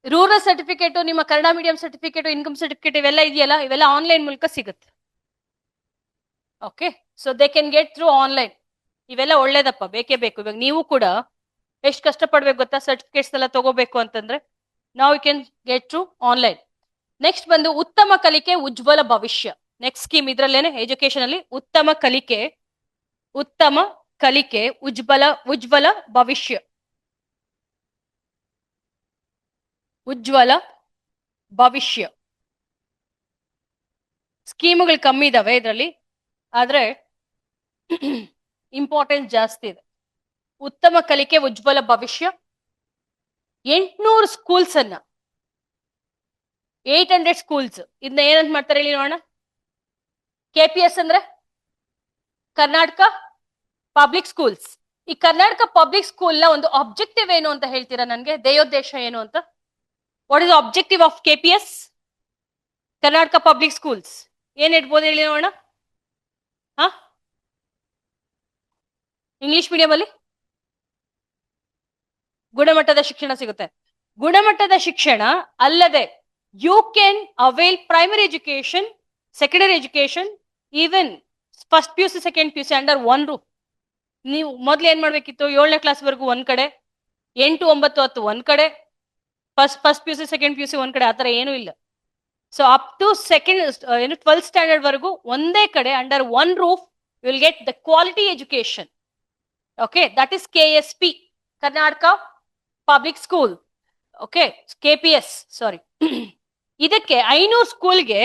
ರೂರಲ್ ಸರ್ಟಿಫಿಕೇಟ್, ನಿಮ್ಮ Kannada medium certificate, income certificate ಇವೆಲ್ಲ ಇದೆಯಲ್ಲ, ಇವೆಲ್ಲ ಆನ್ಲೈನ್ ಮೂಲಕ ಸಿಗುತ್ತೆ. Okay. So they can get through online. ಇವೆಲ್ಲ ಒಳ್ಳೇದಪ್ಪ, ಬೇಕೇ ಬೇಕು. ಇವಾಗ ನೀವು ಕೂಡ ಎಷ್ಟು ಕಷ್ಟ ಪಡ್ಬೇಕು ಗೊತ್ತಾ ಸರ್ಟಿಫಿಕೇಟ್ಸ್ ಎಲ್ಲ ತಗೋಬೇಕು ಅಂತಂದ್ರೆ. ನಾವು you can get through online. Next ಬಂದು ಉತ್ತಮ ಕಲಿಕೆ ಉಜ್ವಲ ಭವಿಷ್ಯ. ನೆಕ್ಸ್ಟ್ ಸ್ಕೀಮ್ ಇದ್ರಲ್ಲೇನೆ ಎಜುಕೇಶನ್ ಅಲ್ಲಿ ಉತ್ತಮ ಕಲಿಕೆ ಉಜ್ವಲ ಭವಿಷ್ಯ, ಉಜ್ವಲ ಭವಿಷ್ಯ. ಸ್ಕೀಮ್ಗಳು ಕಮ್ಮಿ ಇದಾವೆ ಇದರಲ್ಲಿ, ಆದ್ರೆ ಇಂಪಾರ್ಟೆನ್ಸ್ ಜಾಸ್ತಿ ಇದೆ. ಉತ್ತಮ ಕಲಿಕೆ ಉಜ್ವಲ ಭವಿಷ್ಯ 800 ಸ್ಕೂಲ್ಸ್ ಅನ್ನ, 800 ಸ್ಕೂಲ್ಸ್. ಇದನ್ನ ಏನಂತ ಮಾಡ್ತಾರೆ ಹೇಳಿ ನೋಡೋಣ. KPS ಅಂದ್ರೆ ಕರ್ನಾಟಕ ಪಬ್ಲಿಕ್ ಸ್ಕೂಲ್ಸ್, ಈ ಕರ್ನಾಟಕ ಪಬ್ಲಿಕ್ ಸ್ಕೂಲ್ ನ ಒಂದು ಆಬ್ಜೆಕ್ಟಿವ್ ಏನು ಅಂತ ಹೇಳ್ತೀರಾ ನನ್ಗೆ? ಧ್ಯೇಯೋದ್ದೇಶ ಏನು ಅಂತ? What is objective of KPS Karnataka public schools? ಏನ್ ಇಡ್ಬೋದು ಹೇಳಿ ನೋಡೋಣ. ಹಾ, ಇಂಗ್ಲಿಷ್ ಮೀಡಿಯಂ ಅಲ್ಲಿ ಗುಣಮಟ್ಟದ ಶಿಕ್ಷಣ ಸಿಗುತ್ತೆ. ಗುಣಮಟ್ಟದ ಶಿಕ್ಷಣ ಅಲ್ಲದೆ you can avail primary education, secondary education, even first PUC second PUC under one roof. ನೀವು ಮೊದ್ಲು ಏನ್ ಮಾಡ್ಬೇಕಿತ್ತು? 7ನೇ ಕ್ಲಾಸ್ ವರೆಗೂ ಒಂದ್ ಕಡೆ, 8, 9, 10 ಒಂದ್ ಕಡೆ, ಫಸ್ಟ್ PUC ಸೆಕೆಂಡ್ PUC ಒಂದ್ ಕಡೆ, ಆತರ ಏನೂ ಇಲ್ಲ. So up to second 12th standard ವರೆಗೂ ಒಂದೇ ಕಡೆ under one roof will get the quality education. Okay, that is KSP, Karnataka public school. Okay, KPS sorry. ಇದಕ್ಕೆ 500 ಸ್ಕೂಲ್ಗೆ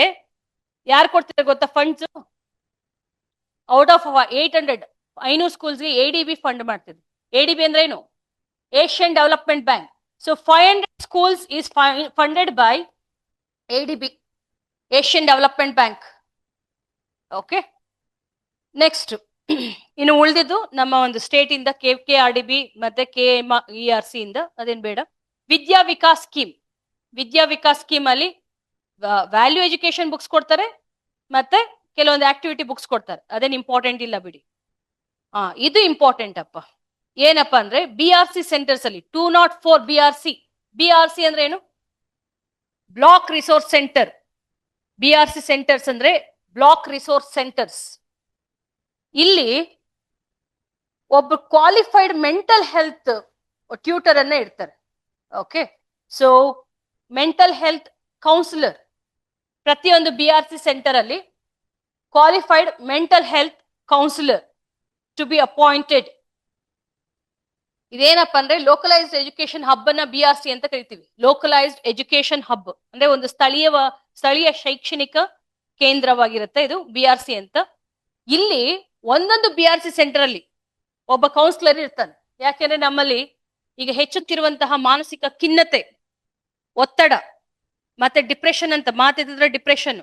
ಯಾರು ಕೊಡ್ತಾರೆ ಗೊತ್ತಾ ಫಂಡ್ಸ್? ಔಟ್ ಆಫ್ 800 500 ಸ್ಕೂಲ್ಸ್ಗೆ ADB ಫಂಡ್ ಮಾಡ್ತಿದ್ರು. ADB ಅಂದ್ರೆ ಏನು? Asian development bank. So 500 schools is funded by ADB, Asian development bank. Okay, next ಇನ್ನು ಉಳಿದಿದ್ದು ನಮ್ಮ ಒಂದು ಸ್ಟೇಟ್ ಇಂದ KRDB ಮತ್ತೆ KMERC ಇಂದ, ಅದೇನ್ ಬೇಡ. ವಿದ್ಯಾ ವಿಕಾಸ್ ಸ್ಕೀಮ್. ವಿದ್ಯಾ ವಿಕಾಸ್ ಸ್ಕೀಮ್ ಅಲ್ಲಿ ವ್ಯಾಲ್ಯೂ ಎಜುಕೇಶನ್ ಬುಕ್ಸ್ ಕೊಡ್ತಾರೆ, ಮತ್ತೆ ಕೆಲವೊಂದು ಆಕ್ಟಿವಿಟಿ ಬುಕ್ಸ್ ಕೊಡ್ತಾರೆ. ಅದೇನ್ ಇಂಪಾರ್ಟೆಂಟ್ ಇಲ್ಲ ಬಿಡಿ. ಇದು ಇಂಪಾರ್ಟೆಂಟ್ ಅಪ್ಪ. ಏನಪ್ಪ ಅಂದ್ರೆ BRC ಸೆಂಟರ್ಸ್ ಅಲ್ಲಿ 204 BRC ಅಂದ್ರೆ ಏನು? Block resource centre. BRC centres ಅಂದ್ರೆ ಬ್ಲಾಕ್ ರಿಸೋರ್ಸ್ ಸೆಂಟರ್ಸ್. ಇಲ್ಲಿ ಒಬ್ಬ ಕ್ವಾಲಿಫೈಡ್ ಮೆಂಟಲ್ ಹೆಲ್ತ್ ಟ್ಯೂಟರ್ ಅನ್ನ ಇರ್ತಾರೆ. Okay, so mental health counsellor ಪ್ರತಿಯೊಂದು BRC ಸೆಂಟರ್ ಅಲ್ಲಿ qualified mental health counsellor to be appointed. ಇದೇನಪ್ಪ ಅಂದ್ರೆ ಲೋಕಲೈಸ್ಡ್ ಎಜುಕೇಶನ್ ಹಬ್ ಅನ್ನ BRC ಅಂತ ಕರಿತೀವಿ. ಲೋಕಲೈಸ್ಡ್ ಎಜುಕೇಶನ್ ಹಬ್ ಅಂದ್ರೆ ಒಂದು ಸ್ಥಳೀಯ ಶೈಕ್ಷಣಿಕ ಕೇಂದ್ರವಾಗಿರುತ್ತೆ ಇದು BRC ಅಂತ. ಇಲ್ಲಿ ಒಂದೊಂದು BRC ಸೆಂಟರ್ ಅಲ್ಲಿ ಒಬ್ಬ ಕೌನ್ಸಿಲರ್ ಇರ್ತಾನೆ. ಯಾಕೆಂದ್ರೆ ನಮ್ಮಲ್ಲಿ ಈಗ ಹೆಚ್ಚುತ್ತಿರುವಂತಹ ಮಾನಸಿಕ ಖಿನ್ನತೆ, ಒತ್ತಡ ಮತ್ತೆ ಡಿಪ್ರೆಷನ್ ಅಂತ ಮಾತಿದ್ರೆ ಡಿಪ್ರೆಷನ್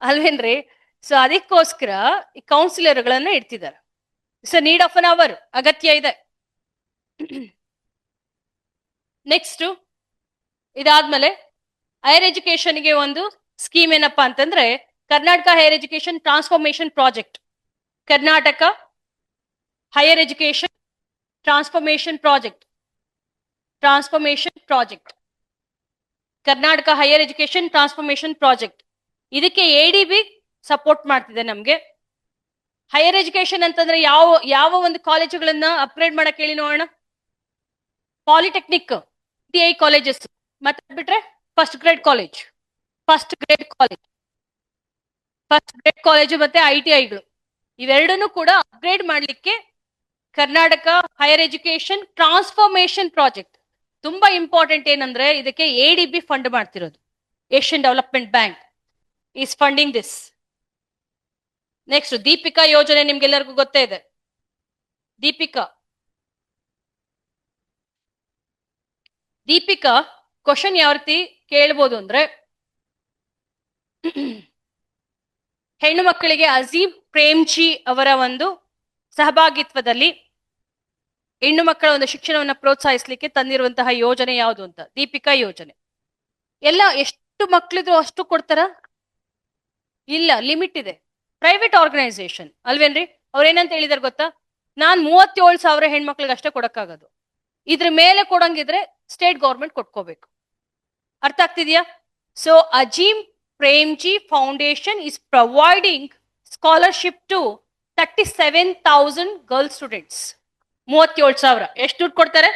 ಅಲ್ವೇನ್ರಿ? ಸೊ ಅದಕ್ಕೋಸ್ಕರ ಈ ಕೌನ್ಸಿಲರ್ಗಳನ್ನ ಇಡ್ತಿದ್ದಾರೆ. It's need of an hour, ಅಗತ್ಯ ಇದೆ. ನೆಕ್ಸ್ಟ್ ಇದಾದ್ಮೇಲೆ ಹೈಯರ್ ಎಜುಕೇಶನ್ಗೆ ಒಂದು ಸ್ಕೀಮ್ ಏನಪ್ಪಾ ಅಂತಂದ್ರೆ Karnataka higher education transformation project. Karnataka higher education transformation project. Karnataka higher education transformation project. ಇದಕ್ಕೆ ADB ಸಪೋರ್ಟ್ ಮಾಡ್ತಿದೆ ನಮ್ಗೆ. ಹೈಯರ್ ಎಜುಕೇಶನ್ ಅಂತಂದ್ರೆ ಯಾವ ಒಂದು ಕಾಲೇಜುಗಳನ್ನ ಅಪ್ಗ್ರೇಡ್ ಮಾಡಕ್ ಹೇಳಿ ನೋಡೋಣ? ಪಾಲಿಟೆಕ್ನಿಕ್, TI ಕಾಲೇಜಸ್, ಮತ್ತೆ ಬಿಟ್ರೆ ಫಸ್ಟ್ ಗ್ರೇಡ್ ಕಾಲೇಜು ಮತ್ತೆ ITIಗಳು, ಇವೆರಡನ್ನು ಕೂಡ ಅಪ್ಗ್ರೇಡ್ ಮಾಡ್ಲಿಕ್ಕೆ Karnataka higher education transformation project ತುಂಬಾ ಇಂಪಾರ್ಟೆಂಟ್. ಏನಂದ್ರೆ ಇದಕ್ಕೆ ADB ಫಂಡ್ ಮಾಡ್ತಿರೋದು. Asian development bank is funding this. Next Deepika ಯೋಜನೆ, ನಿಮ್ಗೆಲ್ಲರಿಗೂ ಗೊತ್ತೇ ಇದೆ. ದೀಪಿಕಾ ಕ್ವಶನ್ ಯಾವ ರೀತಿ ಕೇಳ್ಬೋದು ಅಂದ್ರೆ, ಹೆಣ್ಣು ಮಕ್ಕಳಿಗೆ ಅಜೀಂ ಪ್ರೇಮ್ಜಿ ಅವರ ಒಂದು ಸಹಭಾಗಿತ್ವದಲ್ಲಿ ಹೆಣ್ಣು ಮಕ್ಕಳ ಒಂದು ಶಿಕ್ಷಣವನ್ನು ಪ್ರೋತ್ಸಾಹಿಸಲಿಕ್ಕೆ ತಂದಿರುವಂತಹ ಯೋಜನೆ ಯಾವುದು ಅಂತ, ದೀಪಿಕಾ ಯೋಜನೆ. ಎಲ್ಲ ಎಷ್ಟು ಮಕ್ಕಳಿದ್ರು ಅಷ್ಟು ಕೊಡ್ತಾರ? ಇಲ್ಲ, ಲಿಮಿಟ್ ಇದೆ. Private organisation ಅಲ್ವೇನ್ರಿ? ಅವ್ರೇನಂತ ಹೇಳಿದಾರೆ ಗೊತ್ತಾ? ನಾನ್ 37,000 ಹೆಣ್ಮಕ್ಳಿಗೆ ಅಷ್ಟೇ ಕೊಡಕ್ಕಾಗದು. ಇದ್ರ ಮೇಲೆ ಕೊಡಂಗಿದ್ರೆ ಸ್ಟೇಟ್ ಗೌರ್ಮೆಂಟ್ ಕೊಟ್ಕೋಬೇಕು. ಅರ್ಥ ಆಗ್ತಿದ್ಯಾ? So Azim Premji foundation is providing scholarship to 37,000 girl students. 37,000. ಎಷ್ಟು ದುಡ್ಡು ಕೊಡ್ತಾರೆ?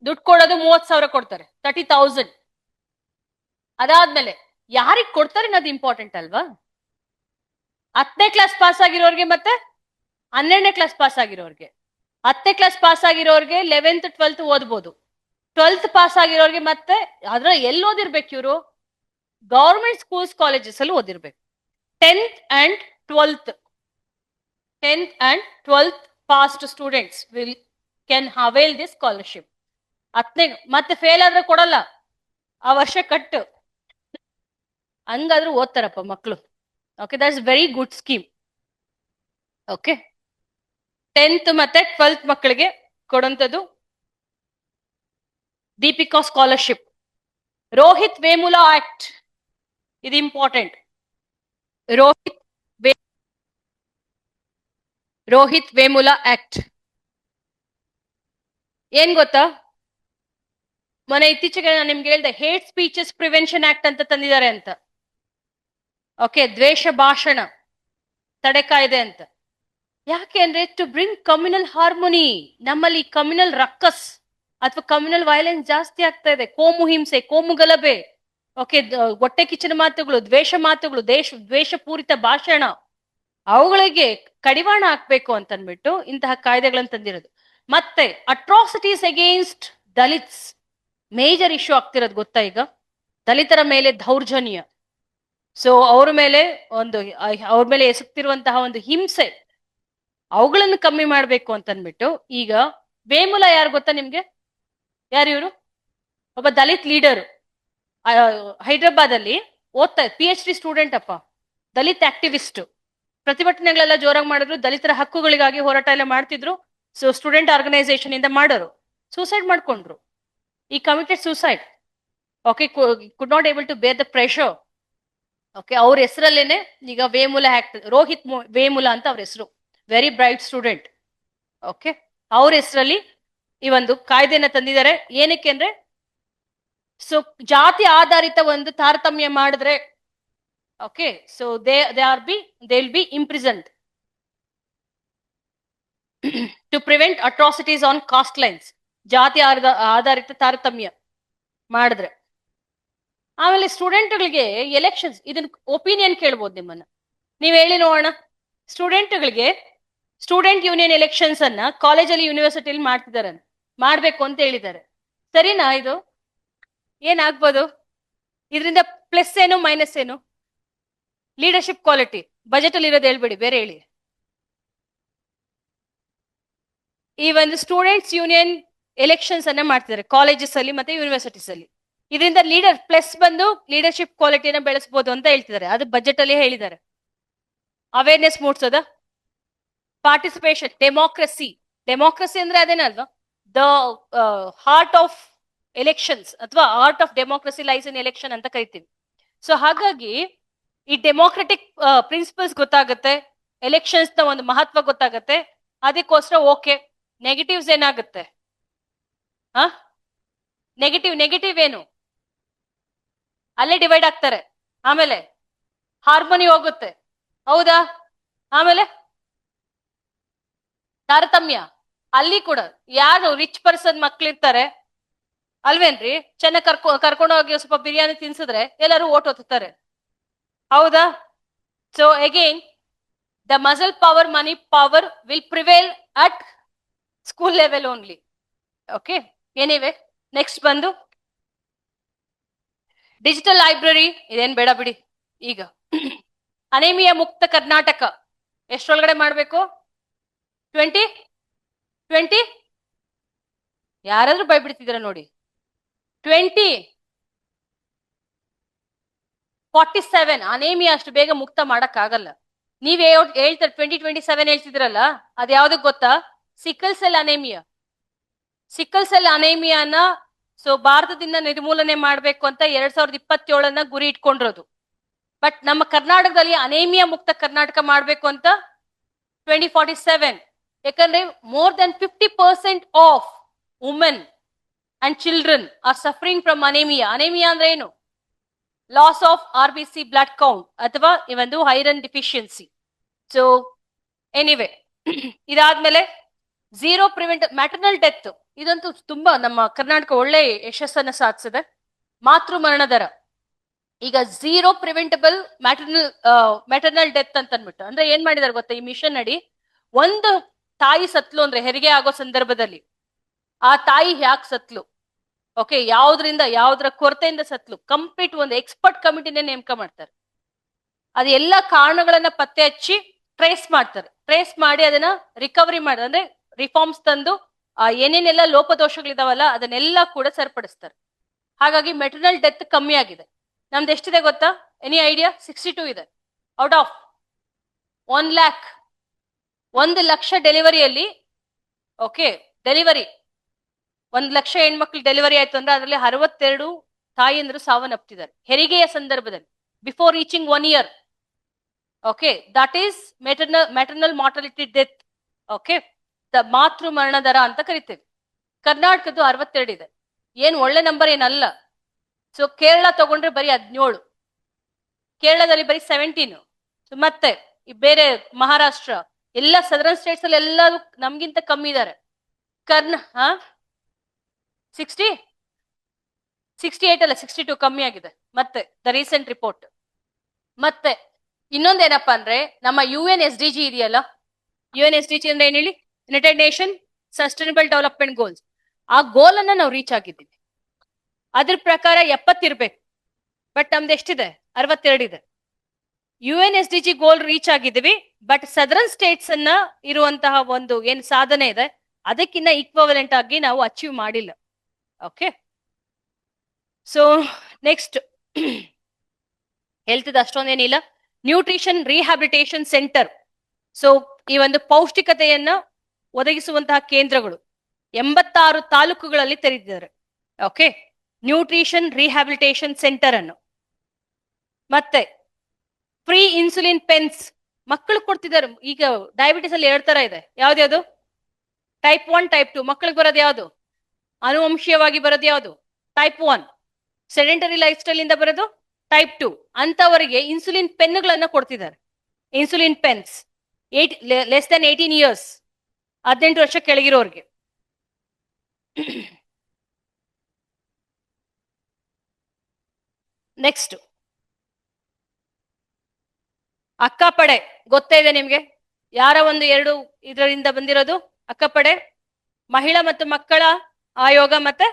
ದುಡ್ಡು ಕೊಡೋದು 30,000 ಕೊಡ್ತಾರೆ, 30,000. ಅದಾದ್ಮೇಲೆ ಯಾರಿಗೆ ಕೊಡ್ತಾರೆ ಅನ್ನೋದು ಇಂಪಾರ್ಟೆಂಟ್ ಅಲ್ವಾ? 10ನೇ ಕ್ಲಾಸ್ ಪಾಸ್ ಆಗಿರೋರ್ಗೆ ಮತ್ತೆ 12ನೇ ಕ್ಲಾಸ್ ಪಾಸ್ ಆಗಿರೋರ್ಗೆ. 10ನೇ ಕ್ಲಾಸ್ ಪಾಸ್ ಆಗಿರೋರ್ಗೆ 11th 12th ಓದ್ಬೋದು. 12th ಪಾಸ್ ಆಗಿರೋರ್ಗೆ ಮತ್ತೆ ಅದ್ರ ಎಲ್ಲಿ ಓದಿರ್ಬೇಕು ಇವರು? ಗವರ್ಮೆಂಟ್ ಸ್ಕೂಲ್ಸ್ ಕಾಲೇಜಸ್ ಅಲ್ಲಿ ಓದಿರ್ಬೇಕು. 10th and 12th passed students can avail this scholarship. 10ನೇ ಮತ್ತೆ ಫೇಲ್ ಆದ್ರೆ ಕೊಡಲ್ಲ, ಆ ವರ್ಷ ಕಟ್ಟು. ಹಂಗಾದ್ರೂ ಓದ್ತಾರಪ್ಪ ಮಕ್ಕಳು. Okay, that's very good scheme. Okay, 10th ಮತ್ತೆ 12th ಮಕ್ಕಳಿಗೆ ಕೊಡುವಂಥದ್ದು ದೀಪಿಕಾ ಸ್ಕಾಲರ್ಶಿಪ್. ರೋಹಿತ್ ವೇಮುಲ ಆಕ್ಟ್, ಇದು ಇಂಪಾರ್ಟೆಂಟ್. ರೋಹಿತ್ ವೇಮುಲ ಆಕ್ಟ್ ಏನ್ ಗೊತ್ತಾ? ಮೊನ್ನೆ ಇತ್ತೀಚೆಗೆ ನಾನು ನಿಮ್ಗೆ ಹೇಳ್ದೆ, ಹೇಟ್ ಸ್ಪೀಚಸ್ ಪ್ರಿವೆನ್ಷನ್ ಆಕ್ಟ್ ಅಂತ ತಂದಿದ್ದಾರೆ ಅಂತ. ಓಕೆ, ದ್ವೇಷ ಭಾಷಣ ತಡೆ ಕಾಯ್ದೆ ಅಂತ. ಯಾಕೆ ಅಂದ್ರೆ ಟು ಬ್ರಿಂಗ್ ಕಮ್ಯುನಲ್ ಹಾರ್ಮೋನಿ. ನಮ್ಮಲ್ಲಿ ಕಮ್ಯುನಲ್ ರಕ್ಕಸ್ ಅಥವಾ ಕಮ್ಯುನಲ್ ವೈಲೆನ್ಸ್ ಜಾಸ್ತಿ ಆಗ್ತಾ ಇದೆ. ಕೋಮು ಹಿಂಸೆ, ಕೋಮು ಗಲಭೆ, ಓಕೆ, ಹೊಟ್ಟೆ ಕಿಚ್ಚನ ಮಾತುಗಳು, ದ್ವೇಷ ಮಾತುಗಳು, ದ್ವೇಷ ಪೂರಿತ ಭಾಷಣ, ಅವುಗಳಿಗೆ ಕಡಿವಾಣ ಹಾಕ್ಬೇಕು ಅಂತ ಅಂದ್ಬಿಟ್ಟು ಇಂತಹ ಕಾಯ್ದೆಗಳನ್ನು ತಂದಿರೋದು. ಮತ್ತೆ atrocities against Dalits major issue ಆಗ್ತಿರೋದು ಗೊತ್ತಾ ಈಗ? ದಲಿತರ ಮೇಲೆ ದೌರ್ಜನ್ಯ, ಸೊ ಅವ್ರ ಮೇಲೆ ಎಸಗ್ತಿರುವಂತಹ ಒಂದು ಹಿಂಸೆ, ಅವುಗಳನ್ನು ಕಮ್ಮಿ ಮಾಡ್ಬೇಕು ಅಂತ ಅಂದ್ಬಿಟ್ಟು ಈಗ ವೇಮುಲ ಯಾರು ಗೊತ್ತಾ ನಿಮ್ಗೆ? ಯಾರು ಇವರು? ಒಬ್ಬ ದಲಿತ್ ಲೀಡರ್, ಹೈದ್ರಾಬಾದ್ ಅಲ್ಲಿ ಓದ್ತಾ PhD ಸ್ಟೂಡೆಂಟ್ ಅಪ್ಪ, ದಲಿತ್ ಆಕ್ಟಿವಿಸ್ಟ್. ಪ್ರತಿಭಟನೆಗಳೆಲ್ಲ ಜೋರಾಗಿ ಮಾಡಿದ್ರು, ದಲಿತರ ಹಕ್ಕುಗಳಿಗಾಗಿ ಹೋರಾಟ ಎಲ್ಲ ಮಾಡ್ತಿದ್ರು. ಸೊ ಸ್ಟೂಡೆಂಟ್ ಆರ್ಗನೈಸೇಷನ್ ಇಂದ ಮಾಡೋರು ಸೂಸೈಡ್ ಮಾಡ್ಕೊಂಡ್ರು. ಈ committed suicide. Okay, could not able to bear the pressure. Okay, ಅವ್ರ ಹೆಸರಲ್ಲೇನೆ ಈಗ ವೇಮುಲ ಆಕ್ಟ್, ರೋಹಿತ್ ವೇಮುಲ ಅಂತ ಅವ್ರ ಹೆಸರು, ವೆರಿ ಬ್ರೈಟ್ ಸ್ಟೂಡೆಂಟ್. ಓಕೆ, ಅವ್ರ ಹೆಸರಲ್ಲಿ ಈ ಒಂದು ಕಾಯ್ದೆನ ತಂದಿದ್ದಾರೆ. ಏನಕ್ಕೆ ಅಂದ್ರೆ, ಸೊ ಜಾತಿ ಆಧಾರಿತ ಒಂದು ತಾರತಮ್ಯ ಮಾಡಿದ್ರೆ, okay, so they will be imprisoned to prevent atrocities on caste lines. ಜಾತಿ ಆಧಾರಿತ ತಾರತಮ್ಯ ಮಾಡಿದ್ರೆ. ಆಮೇಲೆ ಸ್ಟೂಡೆಂಟ್ಗಳಿಗೆ ಎಲೆಕ್ಷನ್ಸ್, ಇದನ್ನ ಒಪಿನಿಯನ್ ಕೇಳ್ಬೋದು ನಿಮ್ಮನ್ನ. ನೀವ್ ಹೇಳಿ ನೋಡೋಣ. ಸ್ಟೂಡೆಂಟ್ಗಳಿಗೆ ಸ್ಟೂಡೆಂಟ್ ಯೂನಿಯನ್ ಎಲೆಕ್ಷನ್ಸ್ ಅನ್ನ ಕಾಲೇಜಲ್ಲಿ ಯೂನಿವರ್ಸಿಟಿಲಿ ಮಾಡ್ಬೇಕು ಅಂತ ಹೇಳಿದ್ದಾರೆ. ಸರಿನಾ? ಇದು ಏನಾಗ್ಬೋದು? ಇದರಿಂದ ಪ್ಲಸ್ ಏನು ಮೈನಸ್ ಏನು? ಲೀಡರ್ಶಿಪ್ ಕ್ವಾಲಿಟಿ ಬಜೆಟ್ ಅಲ್ಲಿ ಇರೋದು ಹೇಳ್ಬೇಡಿ, ಬೇರೆ ಹೇಳಿ. ಈ ಒಂದು ಸ್ಟೂಡೆಂಟ್ಸ್ ಯೂನಿಯನ್ ಎಲೆಕ್ಷನ್ಸ್ ಅನ್ನ ಮಾಡ್ತಿದ್ದಾರೆ ಕಾಲೇಜಸ್ ಅಲ್ಲಿ ಮತ್ತೆ ಯೂನಿವರ್ಸಿಟೀಸ್ ಅಲ್ಲಿ. ಇದರಿಂದ ಪ್ಲಸ್ ಬಂದು ಲೀಡರ್ಶಿಪ್ ಕ್ವಾಲಿಟಿನ ಬೆಳೆಸಬಹುದು ಅಂತ ಹೇಳ್ತಿದ್ದಾರೆ. ಅದು ಬಜೆಟ್ ಅಲ್ಲಿ ಹೇಳಿದ್ದಾರೆ. ಅವೇರ್ನೆಸ್ ಮೂಡಿಸೋದ, ಪಾರ್ಟಿಸಿಪೇಷನ್, ಡೆಮೋಕ್ರಸಿ ಅಂದ್ರೆ ಅದೇನಲ್ವಾ? ದ ಹಾರ್ಟ್ ಆಫ್ ಎಲೆಕ್ಷನ್ಸ್ ಅಥವಾ art of democracy lies in election ಅಂತ ಕರಿತೀವಿ. ಸೊ ಹಾಗಾಗಿ ಈ ಡೆಮೋಕ್ರೆಟಿಕ್ ಪ್ರಿನ್ಸಿಪಲ್ಸ್ ಗೊತ್ತಾಗುತ್ತೆ, ಎಲೆಕ್ಷನ್ಸ್ ನ ಒಂದು ಮಹತ್ವ ಗೊತ್ತಾಗುತ್ತೆ. ಅದಕ್ಕೋಸ್ಕರ ಓಕೆ. ನೆಗೆಟಿವ್ಸ್ ಏನಾಗುತ್ತೆ? ನೆಗೆಟಿವ್ ಏನು? ಅಲ್ಲೇ ಡಿವೈಡ್ ಆಗ್ತಾರೆ. ಆಮೇಲೆ ಹಾರ್ಮೋನಿ ಹೋಗುತ್ತೆ, ಹೌದಾ? ಆಮೇಲೆ ತಾರತಮ್ಯ, ಅಲ್ಲಿ ಕೂಡ ಯಾರು ರಿಚ್ ಪರ್ಸನ್ ಮಕ್ಳಿರ್ತಾರೆ ಅಲ್ವೇನ್ರಿ, ಚೆನ್ನಾಗಿ ಕರ್ಕೊಂಡೋಗಿ ಸ್ವಲ್ಪ ಬಿರಿಯಾನಿ ತಿನ್ಸಿದ್ರೆ ಎಲ್ಲರೂ ಓಟ್ ಹೊತ್ತಾರೆ, ಹೌದಾ? So again the muscle power, money power will prevail at school level only. Okay, anyway next ಬಂದು ಡಿಜಿಟಲ್ ಲೈಬ್ರರಿ. ಇದೇನ್ ಬೇಡ ಬಿಡಿ. ಈಗ ಅನೇಮಿಯಾ ಮುಕ್ತ ಕರ್ನಾಟಕ ಎಷ್ಟರೊಳಗಡೆ ಮಾಡ್ಬೇಕು? 2020 ಯಾರಾದ್ರೂ ಭಯಬಿಡ್ತಿದ್ದೀರ ನೋಡಿ. 2047 ಅನೇಮಿಯಾ ಅಷ್ಟು ಬೇಗ ಮುಕ್ತ ಮಾಡಕ್ ಆಗಲ್ಲ. ನೀವ್ ಹೇಳ್ತಾರೆ 2027 ಹೇಳ್ತಿದ್ರಲ್ಲ, ಅದ್ ಯಾವ್ದಕ್ ಗೊತ್ತಾ? ಸಿಕಲ್ ಸೆಲ್ ಅನೇಮಿಯಾನ ಸೊ ಭಾರತದಿಂದ ನಿರ್ಮೂಲನೆ ಮಾಡ್ಬೇಕು ಅಂತ 2027 ಗುರಿ ಇಟ್ಕೊಂಡಿರೋದು. ಬಟ್ ನಮ್ಮ ಕರ್ನಾಟಕದಲ್ಲಿ ಅನೇಮಿಯಾ ಮುಕ್ತ ಕರ್ನಾಟಕ ಮಾಡ್ಬೇಕು ಅಂತ 2047. ಯಾಕಂದ್ರೆ more than 50% of women and children are suffering from anaemia. Anaemia ಅಂದ್ರೆ ಏನು? Loss of RBC blood count ಅಥವಾ ಈ ಒಂದು ಐರನ್ ಡಿಫಿಷಿಯನ್ಸಿ. ಸೊ ಎನಿವೆ, ಇದಾದ್ಮೇಲೆ ಝೀರೋ ಪ್ರಿವೆಂಟ್ ಮ್ಯಾಟರ್ನಲ್ ಡೆತ್. ಇದಂತೂ ತುಂಬಾ ನಮ್ಮ ಕರ್ನಾಟಕ ಒಳ್ಳೆ ಯಶಸ್ಸನ್ನ ಸಾಧಿಸಿದೆ. ಮಾತೃ ಮರಣ ದರ ಈಗ ಝೀರೋ ಪ್ರಿವೆಂಟಬಲ್ ಮ್ಯಾಟರ್ನಲ್ ಡೆತ್ ಅಂತ ಅಂದ್ಬಿಟ್ಟು, ಅಂದ್ರೆ ಏನ್ ಮಾಡಿದಾರೆ ಗೊತ್ತಾ? ಈ ಮಿಷನ್ ಅಡಿ ಒಂದು ತಾಯಿ ಸತ್ಲು ಅಂದ್ರೆ ಹೆರಿಗೆ ಆಗೋ ಸಂದರ್ಭದಲ್ಲಿ ಆ ತಾಯಿ ಯಾಕೆ ಸತ್ಲು, ಓಕೆ, ಯಾವ್ದ್ರ ಕೊರತೆಯಿಂದ ಸತ್ಲು, ಕಂಪ್ಲೀಟ್ ಒಂದು ಎಕ್ಸ್ಪರ್ಟ್ ಕಮಿಟಿನೇ ನೇಮಕ ಮಾಡ್ತಾರೆ. ಅದು ಎಲ್ಲ ಕಾರಣಗಳನ್ನ ಪತ್ತೆ ಹಚ್ಚಿ ಟ್ರೇಸ್ ಮಾಡ್ತಾರೆ. ಟ್ರೇಸ್ ಮಾಡಿ ಅದನ್ನ ರಿಕವರಿ ಮಾಡಿ, ಅಂದ್ರೆ ರಿಫಾರ್ಮ್ಸ್ ತಂದು ಏನೇನೆಲ್ಲ ಲೋಪದೋಷಗಳಿದಾವಲ್ಲ ಅದನ್ನೆಲ್ಲ ಕೂಡ ಸರಿಪಡಿಸ್ತಾರೆ. ಹಾಗಾಗಿ ಮೆಟರ್ನಲ್ ಡೆತ್ ಕಮ್ಮಿ ಆಗಿದೆ. ನಮ್ದು ಎಷ್ಟಿದೆ ಗೊತ್ತಾ? Any idea? 62 ಇದೆ ಔಟ್ ಆಫ್ 1 lakh. 1,00,000 ಡೆಲಿವರಿಯಲ್ಲಿ, ಓಕೆ, ಡೆಲಿವರಿ 1,00,000 ಹೆಣ್ಮಕ್ಳು ಡೆಲಿವರಿ ಆಯ್ತು ಅಂದ್ರೆ ಅದರಲ್ಲಿ 62 ತಾಯಿಯಂದ್ರು ಸಾವನ್ನಪ್ಪಿದ್ದಾರೆ ಹೆರಿಗೆಯ ಸಂದರ್ಭದಲ್ಲಿ, before reaching 1 year. Okay, that is maternal mortality death. Okay, ಮಾತೃ ಮರಣ ದರ ಅಂತ ಕರಿತೇವೆ. ಕರ್ನಾಟಕದ್ದು 62 ಇದೆ, ಏನ್ ಒಳ್ಳೆ ನಂಬರ್ ಏನಲ್ಲ. ಸೊ ಕೇರಳ ತಗೊಂಡ್ರೆ ಬರೀ 17, ಕೇರಳದಲ್ಲಿ ಬರೀ 17. ಮತ್ತೆ ಬೇರೆ ಮಹಾರಾಷ್ಟ್ರ ಎಲ್ಲ ಸದರ್ನ್ ಸ್ಟೇಟ್ಸ್ ಅಲ್ಲಿ ಎಲ್ಲರೂ ನಮ್ಗಿಂತ ಕಮ್ಮಿ ಇದ್ದಾರೆ. 68 ಅಲ್ಲ 62 ಕಮ್ಮಿ ಆಗಿದೆ. ಮತ್ತೆ ದ ರೀಸೆಂಟ್ ರಿಪೋರ್ಟ್. ಮತ್ತೆ ಇನ್ನೊಂದೇನಪ್ಪಾ ಅಂದ್ರೆ ನಮ್ಮ UNSDG ಇದೆಯಲ್ಲ, UNSDG ಅಂದ್ರೆ ಏನ್ ಹೇಳಿ, United nation sustainable development goals. ಆ ಗೋಲ್ ಅನ್ನ ನಾವು ರೀಚ್ ಆಗಿದ್ದೀವಿ. ಅದ್ರ ಪ್ರಕಾರ 70 ಇರ್ಬೇಕು, ಬಟ್ ನಮ್ದು ಎಷ್ಟಿದೆ, 62 ಇದೆ. UNSDG ಗೋಲ್ ರೀಚ್ ಆಗಿದ್ದೀವಿ, ಬಟ್ ಸದರ್ನ್ ಸ್ಟೇಟ್ಸ್ ಅನ್ನ ಇರುವಂತಹ ಒಂದು ಏನ್ ಸಾಧನೆ ಇದೆ ಅದಕ್ಕಿಂತ ಈಕ್ವಲೆಂಟ್ ಆಗಿ ನಾವು ಅಚೀವ್ ಮಾಡಿಲ್ಲ. ಓಕೆ, ಸೊ ನೆಕ್ಸ್ಟ್ ಹೆಲ್ತ್ ಅಷ್ಟೊಂದೇನಿಲ್ಲ. Nutrition rehabilitation centre. ಸೊ ಈ ಒಂದು ಪೌಷ್ಟಿಕತೆಯನ್ನ ಒದಗಿಸುವಂತಹ ಕೇಂದ್ರಗಳು 86 ತಾಲೂಕುಗಳಲ್ಲಿ ತೆರೆದಿದ್ದಾರೆ. ಓಕೆ, ನ್ಯೂಟ್ರಿಷನ್ ರಿಹ್ಯಾಬಿಲಿಟೇಷನ್ ಸೆಂಟರ್ ಅನ್ನು. ಮತ್ತೆ ಫ್ರೀ ಇನ್ಸುಲಿನ್ ಪೆನ್ಸ್ ಮಕ್ಕಳು ಕೊಡ್ತಿದ್ದಾರೆ. ಈಗ ಡಯಾಬಿಟಿಸ್ ಅಲ್ಲಿ 2 ತರ ಇದೆ. ಯಾವ್ದು? Type 1, type 2. ಮಕ್ಕಳಿಗೆ ಬರೋದು ಯಾವುದು? ಅನುವಂಶೀಯವಾಗಿ ಬರೋದು ಯಾವುದು? ಟೈಪ್ 1. ಸೆಡೆಂಟರಿ ಲೈಫ್ ಸ್ಟೈಲ್ ಇಂದ ಬರೋದು ಟೈಪ್ 2. ಅಂತವರಿಗೆ ಇನ್ಸುಲಿನ್ ಪೆನ್ಗಳನ್ನ ಕೊಡ್ತಿದ್ದಾರೆ. Insulin pens less than 18 years, 18 ವರ್ಷ ಕೆಳಗಿರೋರ್ಗೆ. ನೆಕ್ಸ್ಟ್ ಅಕ್ಕಪಡೆ ಗೊತ್ತೇ ಇದೆ ನಿಮ್ಗೆ, ಯಾರ ಒಂದು 2 ಇದರಿಂದ ಬಂದಿರೋದು ಅಕ್ಕಪಡೆ? ಮಹಿಳಾ ಮತ್ತು ಮಕ್ಕಳ ಆಯೋಗ ಮತ್ತೆ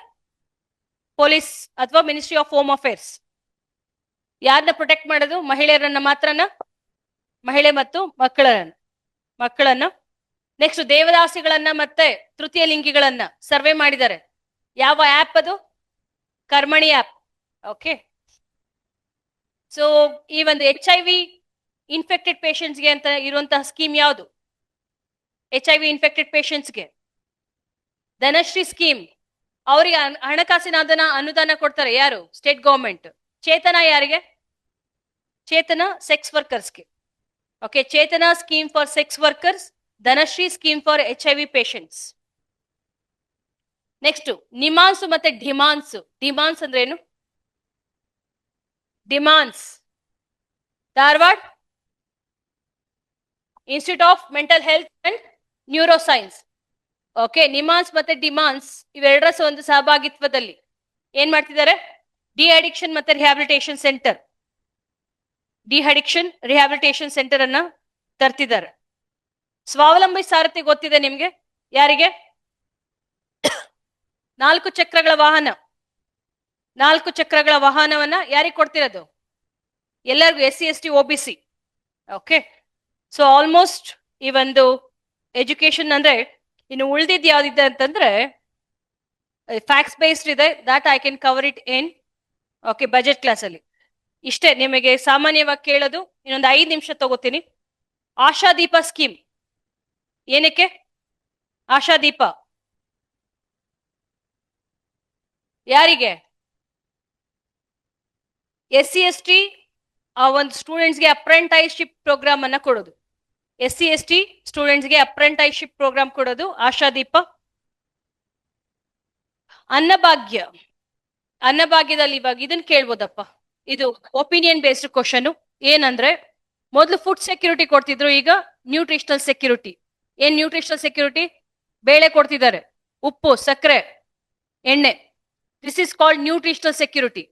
ಪೊಲೀಸ್ ಅಥವಾ ಮಿನಿಸ್ಟ್ರಿ ಆಫ್ ಹೋಮ್ ಅಫೇರ್ಸ್. ಯಾರನ್ನ ಪ್ರೊಟೆಕ್ಟ್ ಮಾಡೋದು? ಮಹಿಳೆಯರನ್ನ ಮಾತ್ರನ, ಮಹಿಳೆ ಮತ್ತು ಮಕ್ಕಳನ್ನ. ನೆಕ್ಸ್ಟ್ ದೇವದಾಸಿಗಳನ್ನ ಮತ್ತೆ ತೃತೀಯ ಲಿಂಗಿಗಳನ್ನ ಸರ್ವೆ ಮಾಡಿದ್ದಾರೆ. ಯಾವ ಆಪ್ ಅದು? ಕರ್ಮಣಿ ಆಪ್. ಓಕೆ, ಸೊ ಈ ಒಂದು HIV ಇನ್ಫೆಕ್ಟೆಡ್ ಪೇಷಂಟ್ಸ್ಗೆ ಅಂತ ಇರುವಂತಹ ಸ್ಕೀಮ್ ಯಾವುದು? HIV ಇನ್ಫೆಕ್ಟೆಡ್ ಪೇಷಂಟ್ಸ್ಗೆ ಧನಶ್ರೀ ಸ್ಕೀಮ್. ಅವರಿಗೆ ಹಣಕಾಸಿನ ಅನುದಾನ ಕೊಡ್ತಾರೆ ಯಾರು? State government. ಚೇತನ ಯಾರಿಗೆ? ಚೇತನ ಸೆಕ್ಸ್ ವರ್ಕರ್ಸ್ಗೆ. Okay, Chetana scheme for sex workers, Dhanashree scheme for HIV patients. Next NIMHANS ಮತ್ತೆ ಡಿಮಾನ್ಸ್. ಡಿಮಾನ್ಸ್ ಅಂದ್ರೆ ಏನು? DIMHANS Dharwad institute of mental health and neuroscience. Okay, NIMHANS ಮತ್ತೆ ಡಿಮಾನ್ಸ್ ಇವೆರಡರ ಒಂದು ಸಹಭಾಗಿತ್ವದಲ್ಲಿ ಏನ್ ಮಾಡ್ತಿದ್ದಾರೆ? ಡಿ ಅಡಿಕ್ಷನ್ ಮತ್ತೆ rehabilitation centre, de-addiction rehabilitation centre ಅನ್ನ ತರ್ತಿದ್ದಾರೆ. ಸ್ವಾವಲಂಬಿ ಸಾರಥಿ ಗೊತ್ತಿದೆ ನಿಮ್ಗೆ? ಯಾರಿಗೆ? 4 ಚಕ್ರಗಳ ವಾಹನ. 4 ಚಕ್ರಗಳ ವಾಹನವನ್ನ ಯಾರಿಗೆ ಕೊಡ್ತಿರೋದು? ಎಲ್ಲರಿಗೂ, SC ST OBC. Okay, so almost ಈ ಒಂದು ಎಜುಕೇಶನ್ ಅಂದ್ರೆ ಇನ್ನು ಉಳಿದಿದ್ದು ಯಾವ್ದಿದೆ ಅಂತಂದ್ರೆ ಫ್ಯಾಕ್ಟ್ಸ್ ಬೇಸ್ಡ್ ಇದೆ. That I can cover it in okay budget class ಅಲ್ಲಿ. ಇಷ್ಟೇ ನಿಮಗೆ ಸಾಮಾನ್ಯವಾಗಿ ಕೇಳೋದು. ಇನ್ನೊಂದು 5 ನಿಮಿಷ ತಗೋತೀನಿ. ಆಶಾದೀಪ ಸ್ಕೀಮ್ ಏನಕ್ಕೆ? ಆಶಾದೀಪ ಯಾರಿಗೆ? SC ST ಆ ಒಂದು ಸ್ಟೂಡೆಂಟ್ಸ್ಗೆ ಅಪ್ರೆಂಟೈಸ್ಶಿಪ್ ಪ್ರೋಗ್ರಾಮ್ ಅನ್ನ ಕೊಡೋದು. SC ST ಸ್ಟೂಡೆಂಟ್ಸ್ಗೆ ಅಪ್ರೆಂಟೈಸ್ಶಿಪ್ ಪ್ರೋಗ್ರಾಮ್ ಕೊಡೋದು ಆಶಾದೀಪ. ಅನ್ನಭಾಗ್ಯ. ಅನ್ನಭಾಗ್ಯದಲ್ಲಿ ಇವಾಗ ಇದನ್ನ ಕೇಳ್ಬೋದಪ್ಪ, ಇದು ಒಪಿನಿಯನ್ ಬೇಸ್ಡ್ ಕ್ವಶನ್. ಏನಂದ್ರೆ ಮೊದಲು ಫುಡ್ ಸೆಕ್ಯೂರಿಟಿ ಕೊಡ್ತಿದ್ರು, ಈಗ ನ್ಯೂಟ್ರಿಷನಲ್ ಸೆಕ್ಯೂರಿಟಿ. ಏನ್ ನ್ಯೂಟ್ರಿಷನಲ್ ಸೆಕ್ಯೂರಿಟಿ? ಬೇಳೆ ಕೊಡ್ತಿದ್ದಾರೆ, ಉಪ್ಪು, ಸಕ್ಕರೆ, ಎಣ್ಣೆ. This is called nutritional security.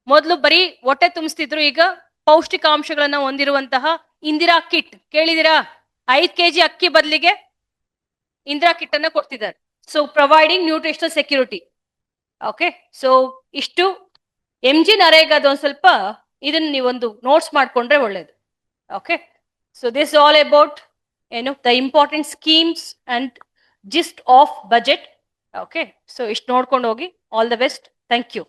ಮೊದಲು ಬರೀ ಹೊಟ್ಟೆ ತುಂಬಿಸ್ತಿದ್ರು, ಈಗ ಪೌಷ್ಟಿಕಾಂಶಗಳನ್ನ ಹೊಂದಿರುವಂತಹ ಇಂದಿರಾ ಕಿಟ್ ಕೇಳಿದಿರಾ? 5 kg ಅಕ್ಕಿ ಬದಲಿಗೆ ಇಂದಿರಾ ಕಿಟ್ ಅನ್ನ ಕೊಡ್ತಿದ್ದಾರೆ. So providing nutritional security. Okay, so ಇಷ್ಟು MG ನರೇಗಾದ ಒಂದ್ ಸ್ವಲ್ಪ ಇದನ್ನ ನೀವೊಂದು ನೋಟ್ಸ್ ಮಾಡ್ಕೊಂಡ್ರೆ ಒಳ್ಳೇದು. Okay, so this all about ಏನು the important schemes and gist of budget. Okay, so ಇಷ್ಟು ನೋಡ್ಕೊಂಡು ಹೋಗಿ. All the best. Thank you.